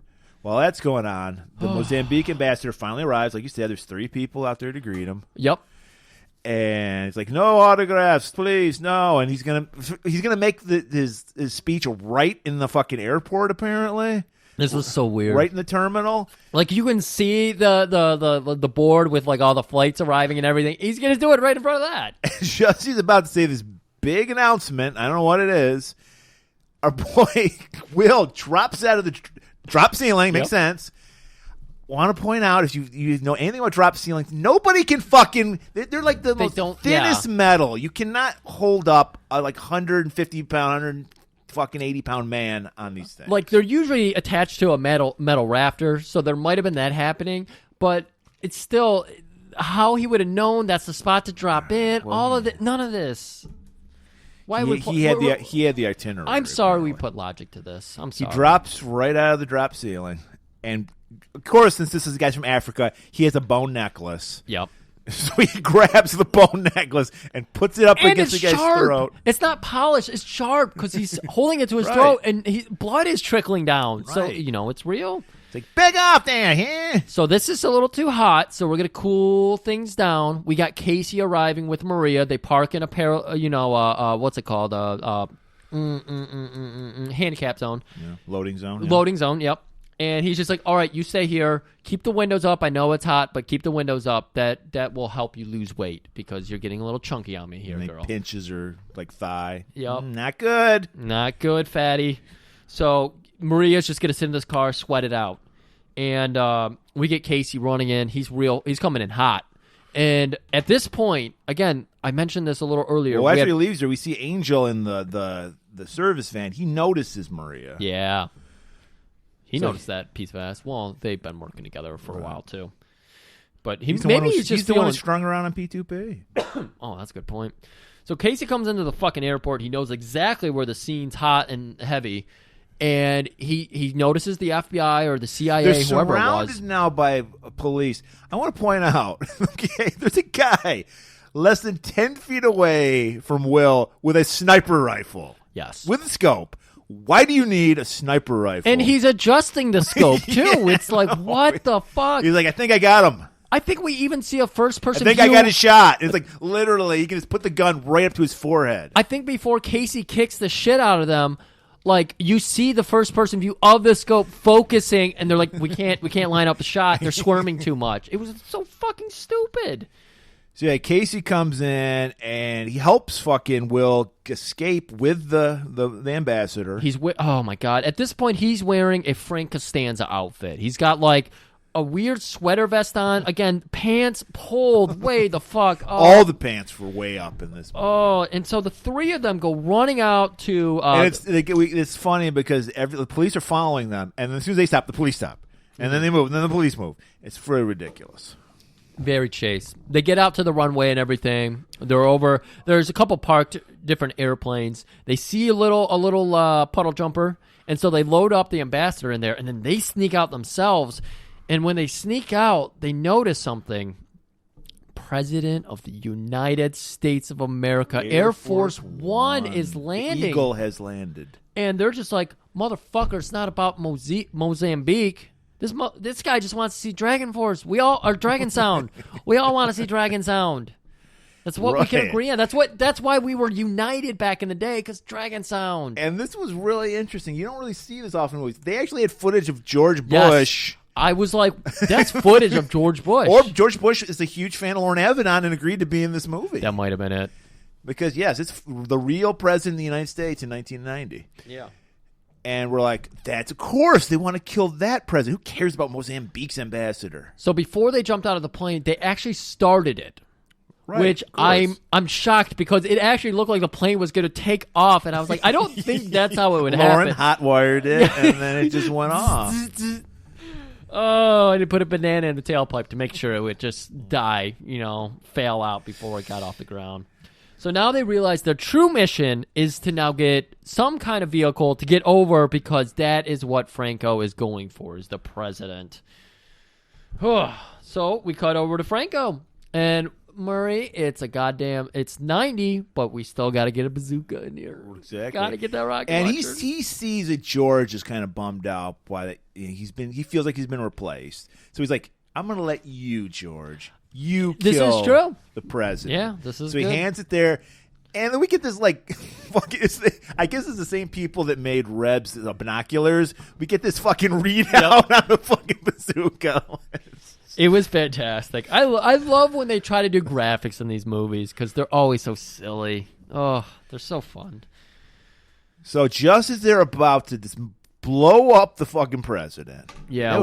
While that's going on, the Mozambique ambassador finally arrives. Like you said, there's 3 people out there to greet him. Yep. And it's like, no autographs, please, no. And he's gonna make his speech right in the fucking airport. Apparently, this was so weird. Right in the terminal, like you can see the board with like all the flights arriving and everything. He's gonna do it right in front of that. Just he's about to say this big announcement. I don't know what it is. Our boy Will drops out of the drop ceiling. Makes sense. Want to point out, if you know anything about drop ceilings, nobody can fucking. They're like the most thinnest metal. You cannot hold up a like 150 pound, 180 pound man on these things. Like they're usually attached to a metal rafter, so there might have been that happening. But it's still how he would have known that's the spot to drop in. Well, all of it, none of this. Why would he had the itinerary? I'm sorry we put logic to this. I'm sorry. He drops right out of the drop ceiling, and of course, since this is a guy from Africa, he has a bone necklace. Yep. So he grabs the bone necklace and puts it up against the guy's throat. It's not polished; it's sharp because he's holding it to his throat, and blood is trickling down. Right. So it's real. It's like, back off there, huh? So this is a little too hot, so we're going to cool things down. We got Casey arriving with Maria. They park in a what's it called? Handicap zone. Yeah. Loading zone. Yeah. Loading zone, yep. And he's just like, all right, you stay here. Keep the windows up. I know it's hot, but keep the windows up. That will help you lose weight because you're getting a little chunky on me here, and girl. Pinches her like thigh. Yep. Not good. Not good, fatty. So Maria's just going to sit in this car, sweat it out. And we get Casey running in. He's coming in hot. And at this point, again, I mentioned this a little earlier. Well, after he leaves her, we see Angel in the service van. He notices Maria. Yeah. He noticed that piece of ass. Well, they've been working together for a while, too. But he's the one who strung around on P2P. Oh, that's a good point. So Casey comes into the fucking airport. He knows exactly where the scene's hot and heavy. And he notices the FBI or the CIA, They're whoever it was. surrounded now by police. I want to point out, okay, there's a guy less than 10 feet away from Will with a sniper rifle. Yes. With a scope. Why do you need a sniper rifle? And he's adjusting the scope, too. It's like, what the fuck? He's like, I think I got him. I think we even see a first-person I view. think I got his shot. It's like, literally, he can just put the gun right up to his forehead. I think before Casey kicks the shit out of them, like, you see the first-person view of the scope focusing, and they're like, we can't line up the shot. They're squirming too much. It was so fucking stupid. So, yeah, Casey comes in, and he helps fucking Will escape with the ambassador. Oh, my God. At this point, he's wearing a Frank Costanza outfit. He's got, like, a weird sweater vest on. Again, pants pulled way the fuck up. All the pants were way up in this movie. Oh, and so the 3 of them go running out to... and it's funny because the police are following them, and as soon as they stop, the police stop. And then they move, and then the police move. It's very ridiculous. Very chase. They get out to the runway and everything. They're over. There's a couple parked different airplanes. They see a little puddle jumper, and so they load up the ambassador in there, and then they sneak out themselves. And when they sneak out, they notice something. President of the United States of America, Air Force One is landing. The Eagle has landed. And they're just like, motherfucker, it's not about Mozambique. This guy just wants to see Dragon Force. Dragon Sound. We all want to see Dragon Sound. That's what we can agree on. That's why we were united back in the day, because Dragon Sound. And this was really interesting. You don't really see this often in movies. They actually had footage of George Bush. Yes. I was like, that's footage of George Bush. Or George Bush is a huge fan of Lauren Avedon and agreed to be in this movie. That might have been it. Because, yes, it's the real president of the United States in 1990. Yeah. And we're like, that's of course they want to kill that president. Who cares about Mozambique's ambassador? So before they jumped out of the plane, they actually started it. Right, which I'm shocked because it actually looked like the plane was going to take off, and I was like, I don't think that's how it would happen. Lauren hot-wired it, and then it just went off. Oh, I had to put a banana in the tailpipe to make sure it would just die, fail out before it got off the ground. So now they realize their true mission is to now get some kind of vehicle to get over because that is what Franco is going for, is the president. So we cut over to Franco. And Murray, it's 90, but we still got to get a bazooka in here. Exactly. Got to get that rocket And launcher. he sees that George is kind of bummed out by that. He feels like he's been replaced. So he's like, I'm going to let you, George. You This kill is true. the president. Yeah, this is So he good. hands it there. And then we get this, I guess it's the same people that made Reb's binoculars. We get this fucking readout on the fucking bazooka. It was fantastic. I love when they try to do graphics in these movies because they're always so silly. Oh, they're so fun. So just as they're about to just blow up the fucking president. Yeah,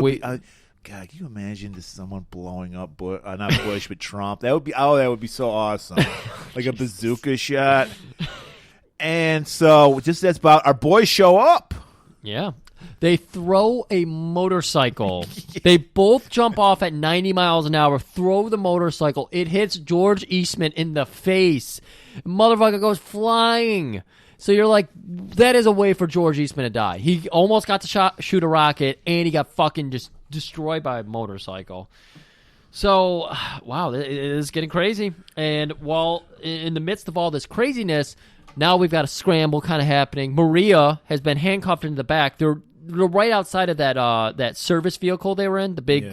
God, can you imagine just someone blowing up not Bush but Trump? That would be so awesome. Like a bazooka shot. And so just that's about our boys show up. Yeah. They throw a motorcycle. They both jump off at 90 miles an hour, throw the motorcycle. It hits George Eastman in the face. Motherfucker goes flying. So you're like, that is a way for George Eastman to die. He almost got to shoot a rocket, and he got fucking just destroyed by a motorcycle. So, wow, it is getting crazy. And while in the midst of all this craziness, now we've got a scramble kind of happening. Maria has been handcuffed into the back. They're right outside of that service vehicle they were in, the big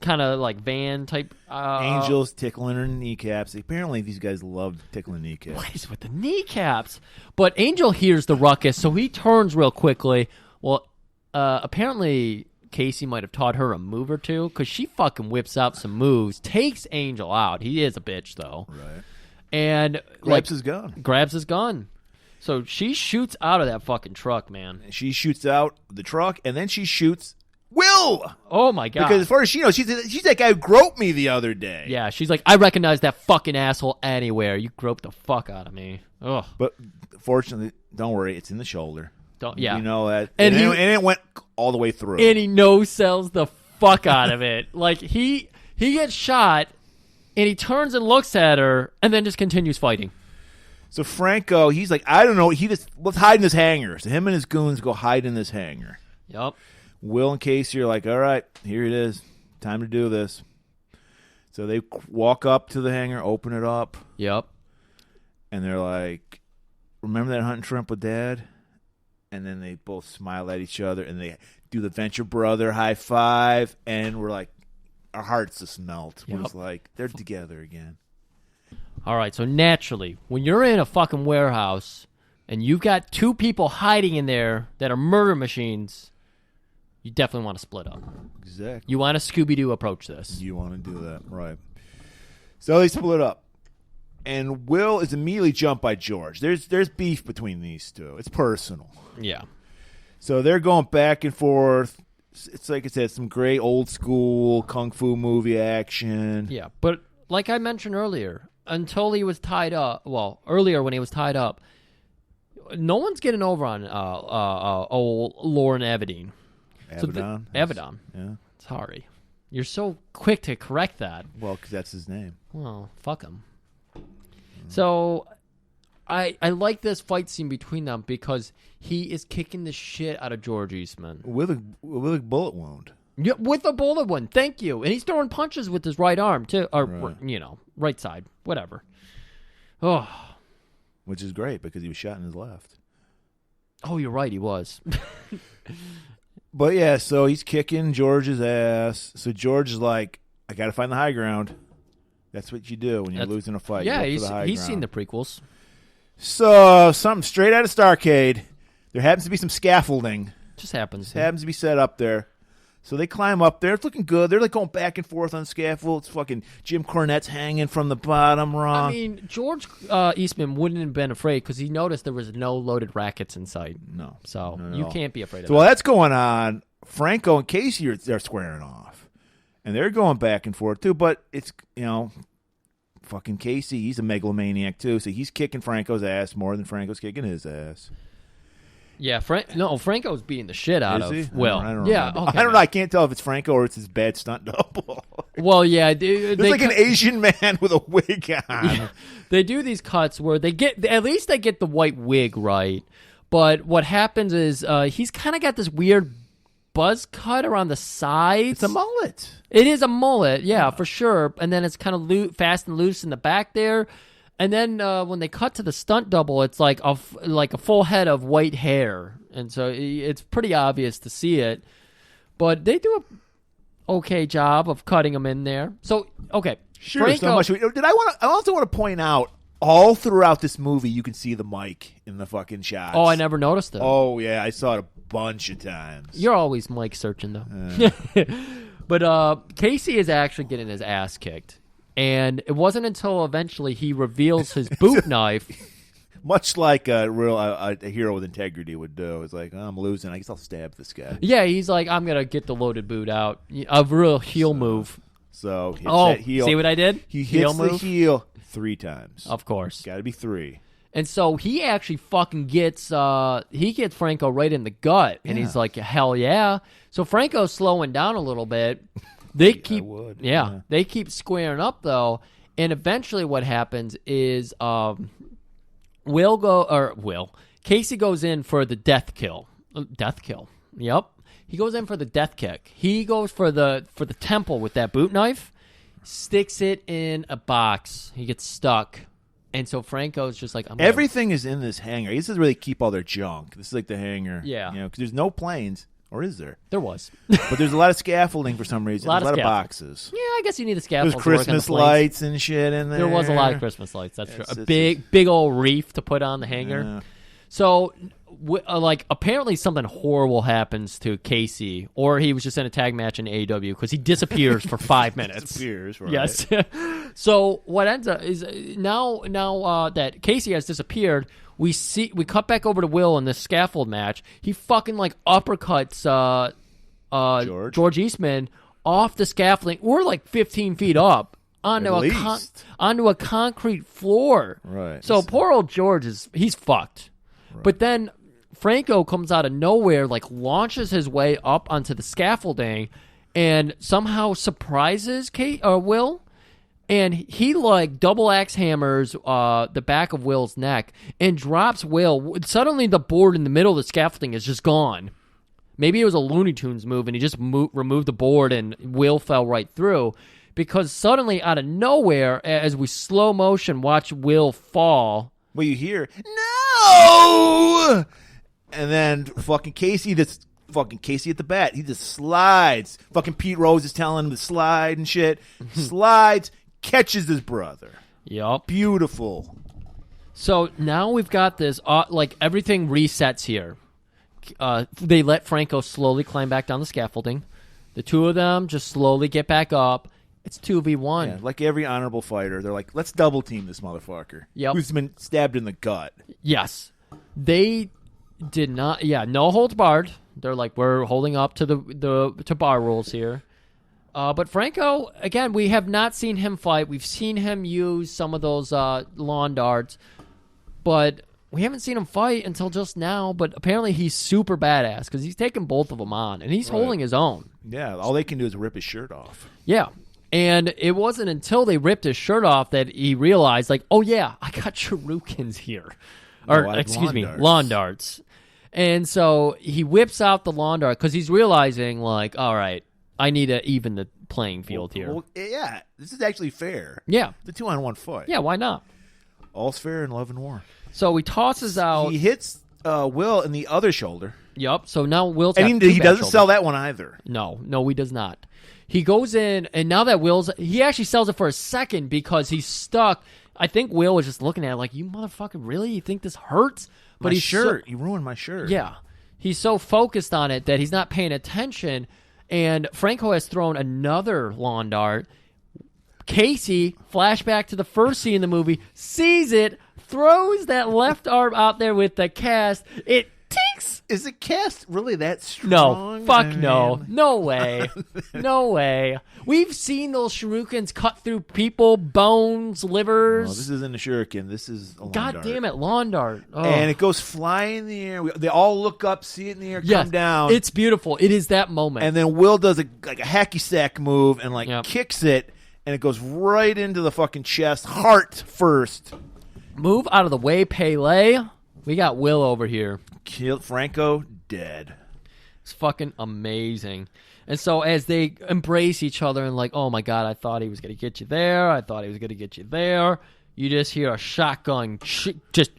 kind of like van type. Angel's tickling her kneecaps. Apparently, these guys love tickling kneecaps. What is with the kneecaps? But Angel hears the ruckus, so he turns real quickly. Well, apparently Casey might have taught her a move or two because she fucking whips out some moves, takes Angel out. He is a bitch, though. Right. And grabs his gun. Grabs his gun. So she shoots out of that fucking truck, man. She shoots out the truck, and then she shoots Will. Oh, my God. Because as far as she knows, she's that guy who groped me the other day. Yeah, she's like, I recognize that fucking asshole anywhere. You groped the fuck out of me. Ugh. But fortunately, don't worry, it's in the shoulder. Yeah. You know that. And it went all the way through. And he no-sells the fuck out of it. Like, he gets shot, and he turns and looks at her, and then just continues fighting. So Franco, he's like, I don't know. Let's hide in this hangar. So him and his goons go hide in this hangar. Yep. Will and Casey are like, all right, here it is. Time to do this. So they walk up to the hangar, open it up. Yep. And they're like, remember that hunting trip with Dad? And then they both smile at each other, and they do the Venture Brother high five, and we're like, our hearts just melt. Yep. We're just like, they're together again. All right, so naturally, when you're in a fucking warehouse and you've got two people hiding in there that are murder machines, you definitely want to split up. Exactly. You want to Scooby-Doo approach this. You want to do that, right. So they split up. And Will is immediately jumped by George. There's beef between these two. It's personal. Yeah. So they're going back and forth. It's like I said, some great old school kung fu movie action. Yeah, but like I mentioned earlier, until he was tied up, earlier when he was tied up, no one's getting over on old Lauren Avedon. Avedon? Avedon. Yeah. Sorry. You're so quick to correct that. Well, because that's his name. Well, fuck him. So I like this fight scene between them because he is kicking the shit out of George Eastman. With a bullet wound. Yeah, with a bullet wound. Thank you. And he's throwing punches with his right arm, too. Or, right. Right side. Whatever. Oh. Which is great because he was shot in his left. Oh, you're right. He was. But, yeah, so he's kicking George's ass. So George is like, I got to find the high ground. That's what you do when you're losing a fight. Yeah, he's seen the prequels. So, something straight out of Starcade. There happens to be some scaffolding. Just happens. Happens to be set up there. So they climb up there. It's looking good. They're like going back and forth on scaffold. It's fucking Jim Cornette's hanging from the bottom rung. I mean, George Eastman wouldn't have been afraid because he noticed there was no loaded rackets in sight. No. So no, you can't be afraid of that. So while that's going on, Franco and Casey are squaring off. And they're going back and forth too. But it's, fucking Casey, he's a megalomaniac too. So he's kicking Franco's ass more than Franco's kicking his ass. Yeah, Franco's beating the shit out Is he? of Will. I don't yeah, remember. okay. I don't know. I can't tell if it's Franco or it's his bad stunt double. Well, yeah, dude, It's like an Asian man with a wig on. Yeah, they do these cuts where they get at least they get the white wig right, but what happens is he's kind of got this weird buzz cut around the sides. It's a mullet. It is a mullet, yeah, for sure. And then it's kind of fast and loose in the back there. And then when they cut to the stunt double, it's like a full head of white hair, and so it's pretty obvious to see it. But they do a okay job of cutting them in there. So okay, Sure. Franco, So much. I also want to point out all throughout this movie, you can see the mic in the fucking shots. Oh, I never noticed it. Oh yeah, I saw it a bunch of times. You're always mic searching though. But Casey is actually getting his ass kicked. And it wasn't until eventually he reveals his boot knife. Much like a real a hero with integrity would do. It's like, oh, I'm losing. I guess I'll stab this guy. Yeah, he's like, I'm going to get the loaded boot out. A real heel move. So hits Oh, that heel. see what I did? He Heel hits the move? heel 3 times. Of course. Got to be 3. And so he actually fucking gets Franco right in the gut. And he's like, hell yeah. So Franco's slowing down a little bit. They keep, they keep squaring up though, and eventually what happens is Casey goes in for the death kill. Yep, he goes in for the death kick. He goes for the temple with that boot knife, sticks it in a box. He gets stuck, and so Franco's just like, everything is in this hangar. He doesn't really keep all their junk. This is like the hangar, because there's no planes. Or is there? There was. But there's a lot of scaffolding for some reason. There's a lot of boxes. Yeah, I guess you need the scaffold. There's Christmas lights and shit in there. There was a lot of Christmas lights. That's true. A big old wreath to put on the hangar. Yeah. So, apparently something horrible happens to Casey, or he was just in a tag match in AEW because he disappears for 5 minutes. Disappears, right? Yes. So what ends up is now that Casey has disappeared, we cut back over to Will in this scaffold match. He fucking uppercuts George Eastman off the scaffolding. We're like 15 feet up onto a concrete floor. Right. So poor old George he's fucked. Right. But then Franco comes out of nowhere, launches his way up onto the scaffolding, and somehow surprises Will. And he double axe hammers the back of Will's neck and drops Will. Suddenly the board in the middle of the scaffolding is just gone. Maybe it was a Looney Tunes move and he just removed the board and Will fell right through. Because suddenly out of nowhere, as we slow motion watch Will fall. Well, you hear, no! And then fucking Casey at the bat. He just slides. Fucking Pete Rose is telling him to slide and shit. Slides. Catches his brother. Yup. Beautiful. So now we've got this, everything resets here. They let Franco slowly climb back down the scaffolding. The two of them just slowly get back up. It's 2v1. Yeah, like every honorable fighter, they're like, let's double team this motherfucker. Yep. Who's been stabbed in the gut. Yes. They did not, no holds barred. They're like, we're holding up to the bar rules here. But Franco, again, we have not seen him fight. We've seen him use some of those lawn darts, but we haven't seen him fight until just now. But apparently he's super badass because he's taking both of them on, and he's holding his own. Yeah, all they can do is rip his shirt off. Yeah, and it wasn't until they ripped his shirt off that he realized, oh yeah, I got shurikens here. Lawn darts. And so he whips out the lawn dart because he's realizing, all right, I need to even the playing field here. Well, yeah, this is actually fair. Yeah. The 2-on-1 fight. Yeah, why not? All's fair in love and war. So he tosses out. He hits Will in the other shoulder. Yep. So now Will's and he doesn't sell that one either. No, he does not. He goes in, and now that he actually sells it for a second because he's stuck. I think Will was just looking at it you motherfucker, really? You think this hurts? But his shirt. You ruined my shirt. Yeah. He's so focused on it that he's not paying attention. And Franco has thrown another lawn dart. Casey, flashback to the first scene in the movie, sees it, throws that left arm out there with the cast. It tinks Max. Is the cast really that strong? No, fuck no. No way. No way. We've seen those shurikens cut through people, bones, livers. No, this isn't a shuriken. This is a lawn dart. God damn it, lawn dart. Oh. And it goes flying in the air. They all look up, see it in the air, come down. It's beautiful. It is that moment. And then Will does a hacky sack move and kicks it, and it goes right into the fucking chest, heart first. Move out of the way, Pele. We got Will over here. Killed Franco, dead. It's fucking amazing. And so as they embrace each other and like, oh my God, I thought he was going to get you there. I thought he was going to get you there. You just hear a shotgun just.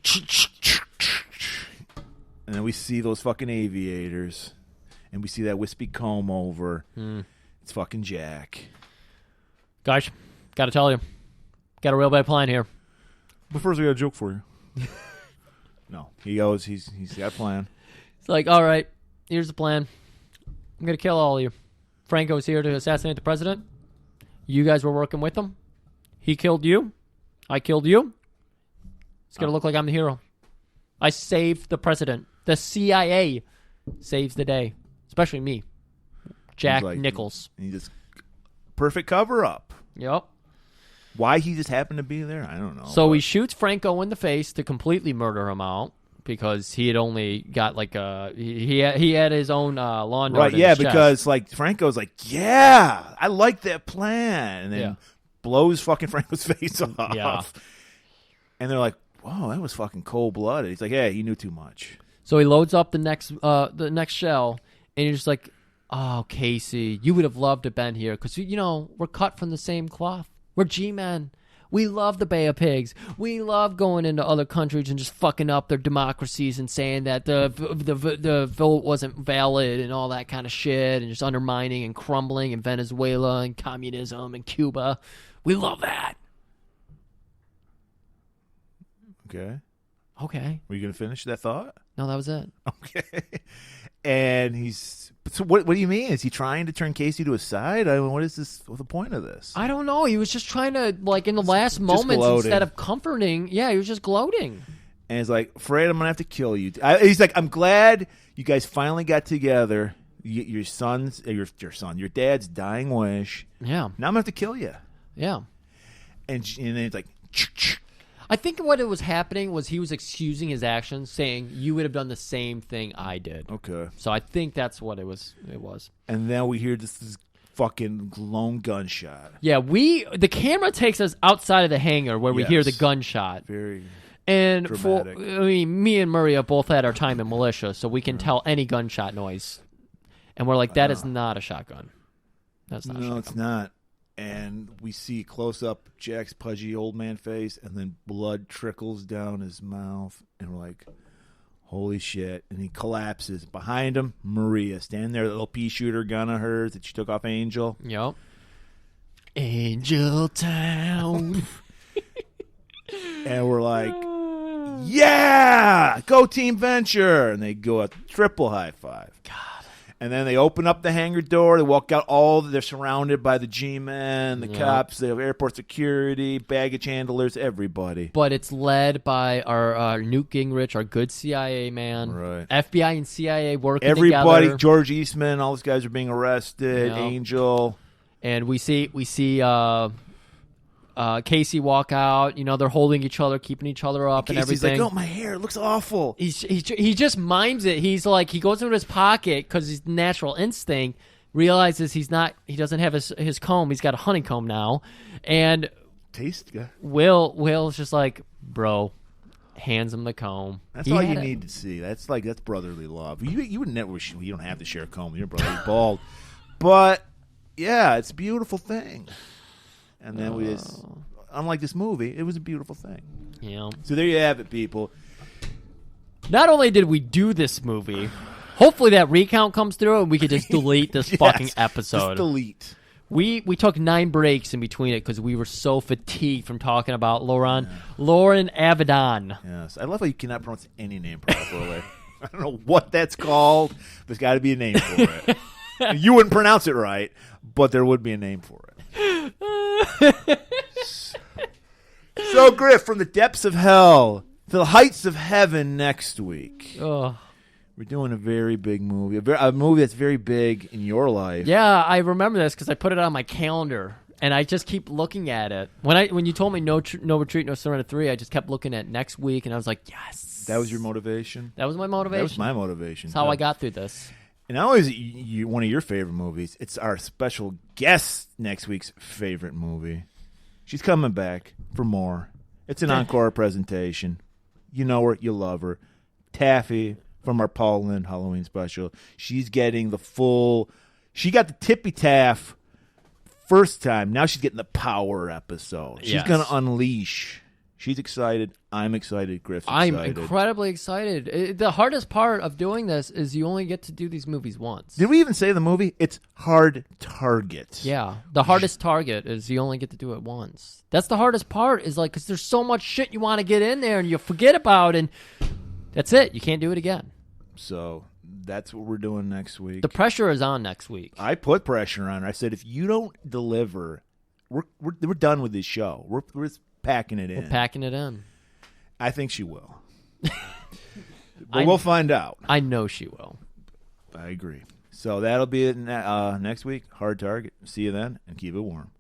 And then we see those fucking aviators. And we see that wispy comb over. It's fucking Jack. Guys, got to tell you. Got a real bad plan here. But first, we got a joke for you. No, he goes. He's got a plan. It's like, all right, here's the plan. I'm gonna kill all of you. Franco's here to assassinate the president. You guys were working with him. He killed you. I killed you. It's gonna look like I'm the hero. I saved the president. The CIA saves the day, especially me, Jack Nichols. He just perfect cover up. Yep. Why he just happened to be there, I don't know. So he shoots Franco in the face to completely murder him out because he had only got like he had his own lawn dart. Right, in yeah, his chest. because like Franco's like, yeah, I like that plan, and then blows fucking Franco's face off. Yeah. And they're like, whoa, that was fucking cold blooded. He's like, yeah, he knew too much. So he loads up the next shell, and he's just like, oh, Casey, you would have loved to have been here because we're cut from the same cloth. We're G-men. We love the Bay of Pigs. We love going into other countries and just fucking up their democracies and saying that the vote wasn't valid and all that kind of shit and just undermining and crumbling in Venezuela and communism and Cuba. We love that. Okay. Were you going to finish that thought? No, that was it. Okay. And so what do you mean? Is he trying to turn Casey to his side? I mean, what's the point of this? I don't know. He was just trying to, like, in the last moments, instead of comforting, he was just gloating. And he's like, Fred, I'm going to have to kill you. He's like, I'm glad you guys finally got together. Your dad's dying wish. Yeah. Now I'm going to have to kill you. Yeah. And then it's like, I think what it was happening was he was excusing his actions, saying, you would have done the same thing I did. Okay. So I think that's what it was. And then we hear this fucking lone gunshot. Yeah, the camera takes us outside of the hangar where we hear the gunshot. Very dramatic. And me and Maria both had our time in militia, so we can tell any gunshot noise. And we're like, that is not a shotgun. That's not a shotgun. No, it's not. And we see close up Jack's pudgy old man face, and then blood trickles down his mouth, and we're like, holy shit. And he collapses. Behind him, Maria, standing there, the little pea shooter gun of hers that she took off Angel. Yep. Angel Town. And we're like, yeah, go Team Venture. And they go a triple high five. God. And then they open up the hangar door. They walk out. They're surrounded by the G-men, the cops. They have airport security, baggage handlers, everybody. But it's led by our Newt Gingrich, our good CIA man. Right. FBI and CIA working everybody, together. George Eastman, all those guys are being arrested. Angel. And we see Casey walk out. They're holding each other, keeping each other up, and Casey's everything. like, oh, my hair, it looks awful. He just mimes it. He's like, he goes into his pocket because his natural instinct realizes he doesn't have his comb. He's got a honeycomb now, and taste. Yeah. Will's just like, bro, hands him the comb. That's all you need to see. That's brotherly love. You would never. You don't have to share a comb. Your brother's bald, but yeah, it's a beautiful thing. And then we just, unlike this movie, it was a beautiful thing. Yeah. So there you have it, people. Not only did we do this movie, hopefully that recount comes through and we could just delete this fucking episode. Just delete. We took 9 breaks in between it because we were so fatigued from talking about Lauren Avedon. Yes. I love how you cannot pronounce any name properly. I don't know what that's called. There's got to be a name for it. You wouldn't pronounce it right, but there would be a name for it. So, Griff, from the depths of hell to the heights of heaven next week. Oh. We're doing a very big movie, a movie that's very big in your life. Yeah, I remember this because I put it on my calendar, and I just keep looking at it. When you told me no retreat, no surrender 3, I just kept looking at next week, and I was like, yes. That was your motivation? That was my motivation. That was my motivation. That's how I got through this. And always one of your favorite movies. It's our special guest next week's favorite movie. She's coming back for more. It's an encore presentation. You know her, you love her. Taffy from our Paul Lynde Halloween special. She's getting the full. She got the tippy taff first time. Now she's getting the power episode. She's going to unleash. She's excited. I'm excited. Griff's excited. I'm incredibly excited. The hardest part of doing this is you only get to do these movies once. Did we even say the movie? It's Hard Target. Yeah. The hardest target is you only get to do it once. That's the hardest part is like because there's so much shit you want to get in there and you forget about and that's it. You can't do it again. So that's what we're doing next week. The pressure is on next week. I put pressure on her. I said, if you don't deliver, we're done with this show. We're just packing it in. We're packing it in. I think she will. But we'll find out. I know she will. I agree. So that'll be it next week. Hard Target. See you then, and keep it warm.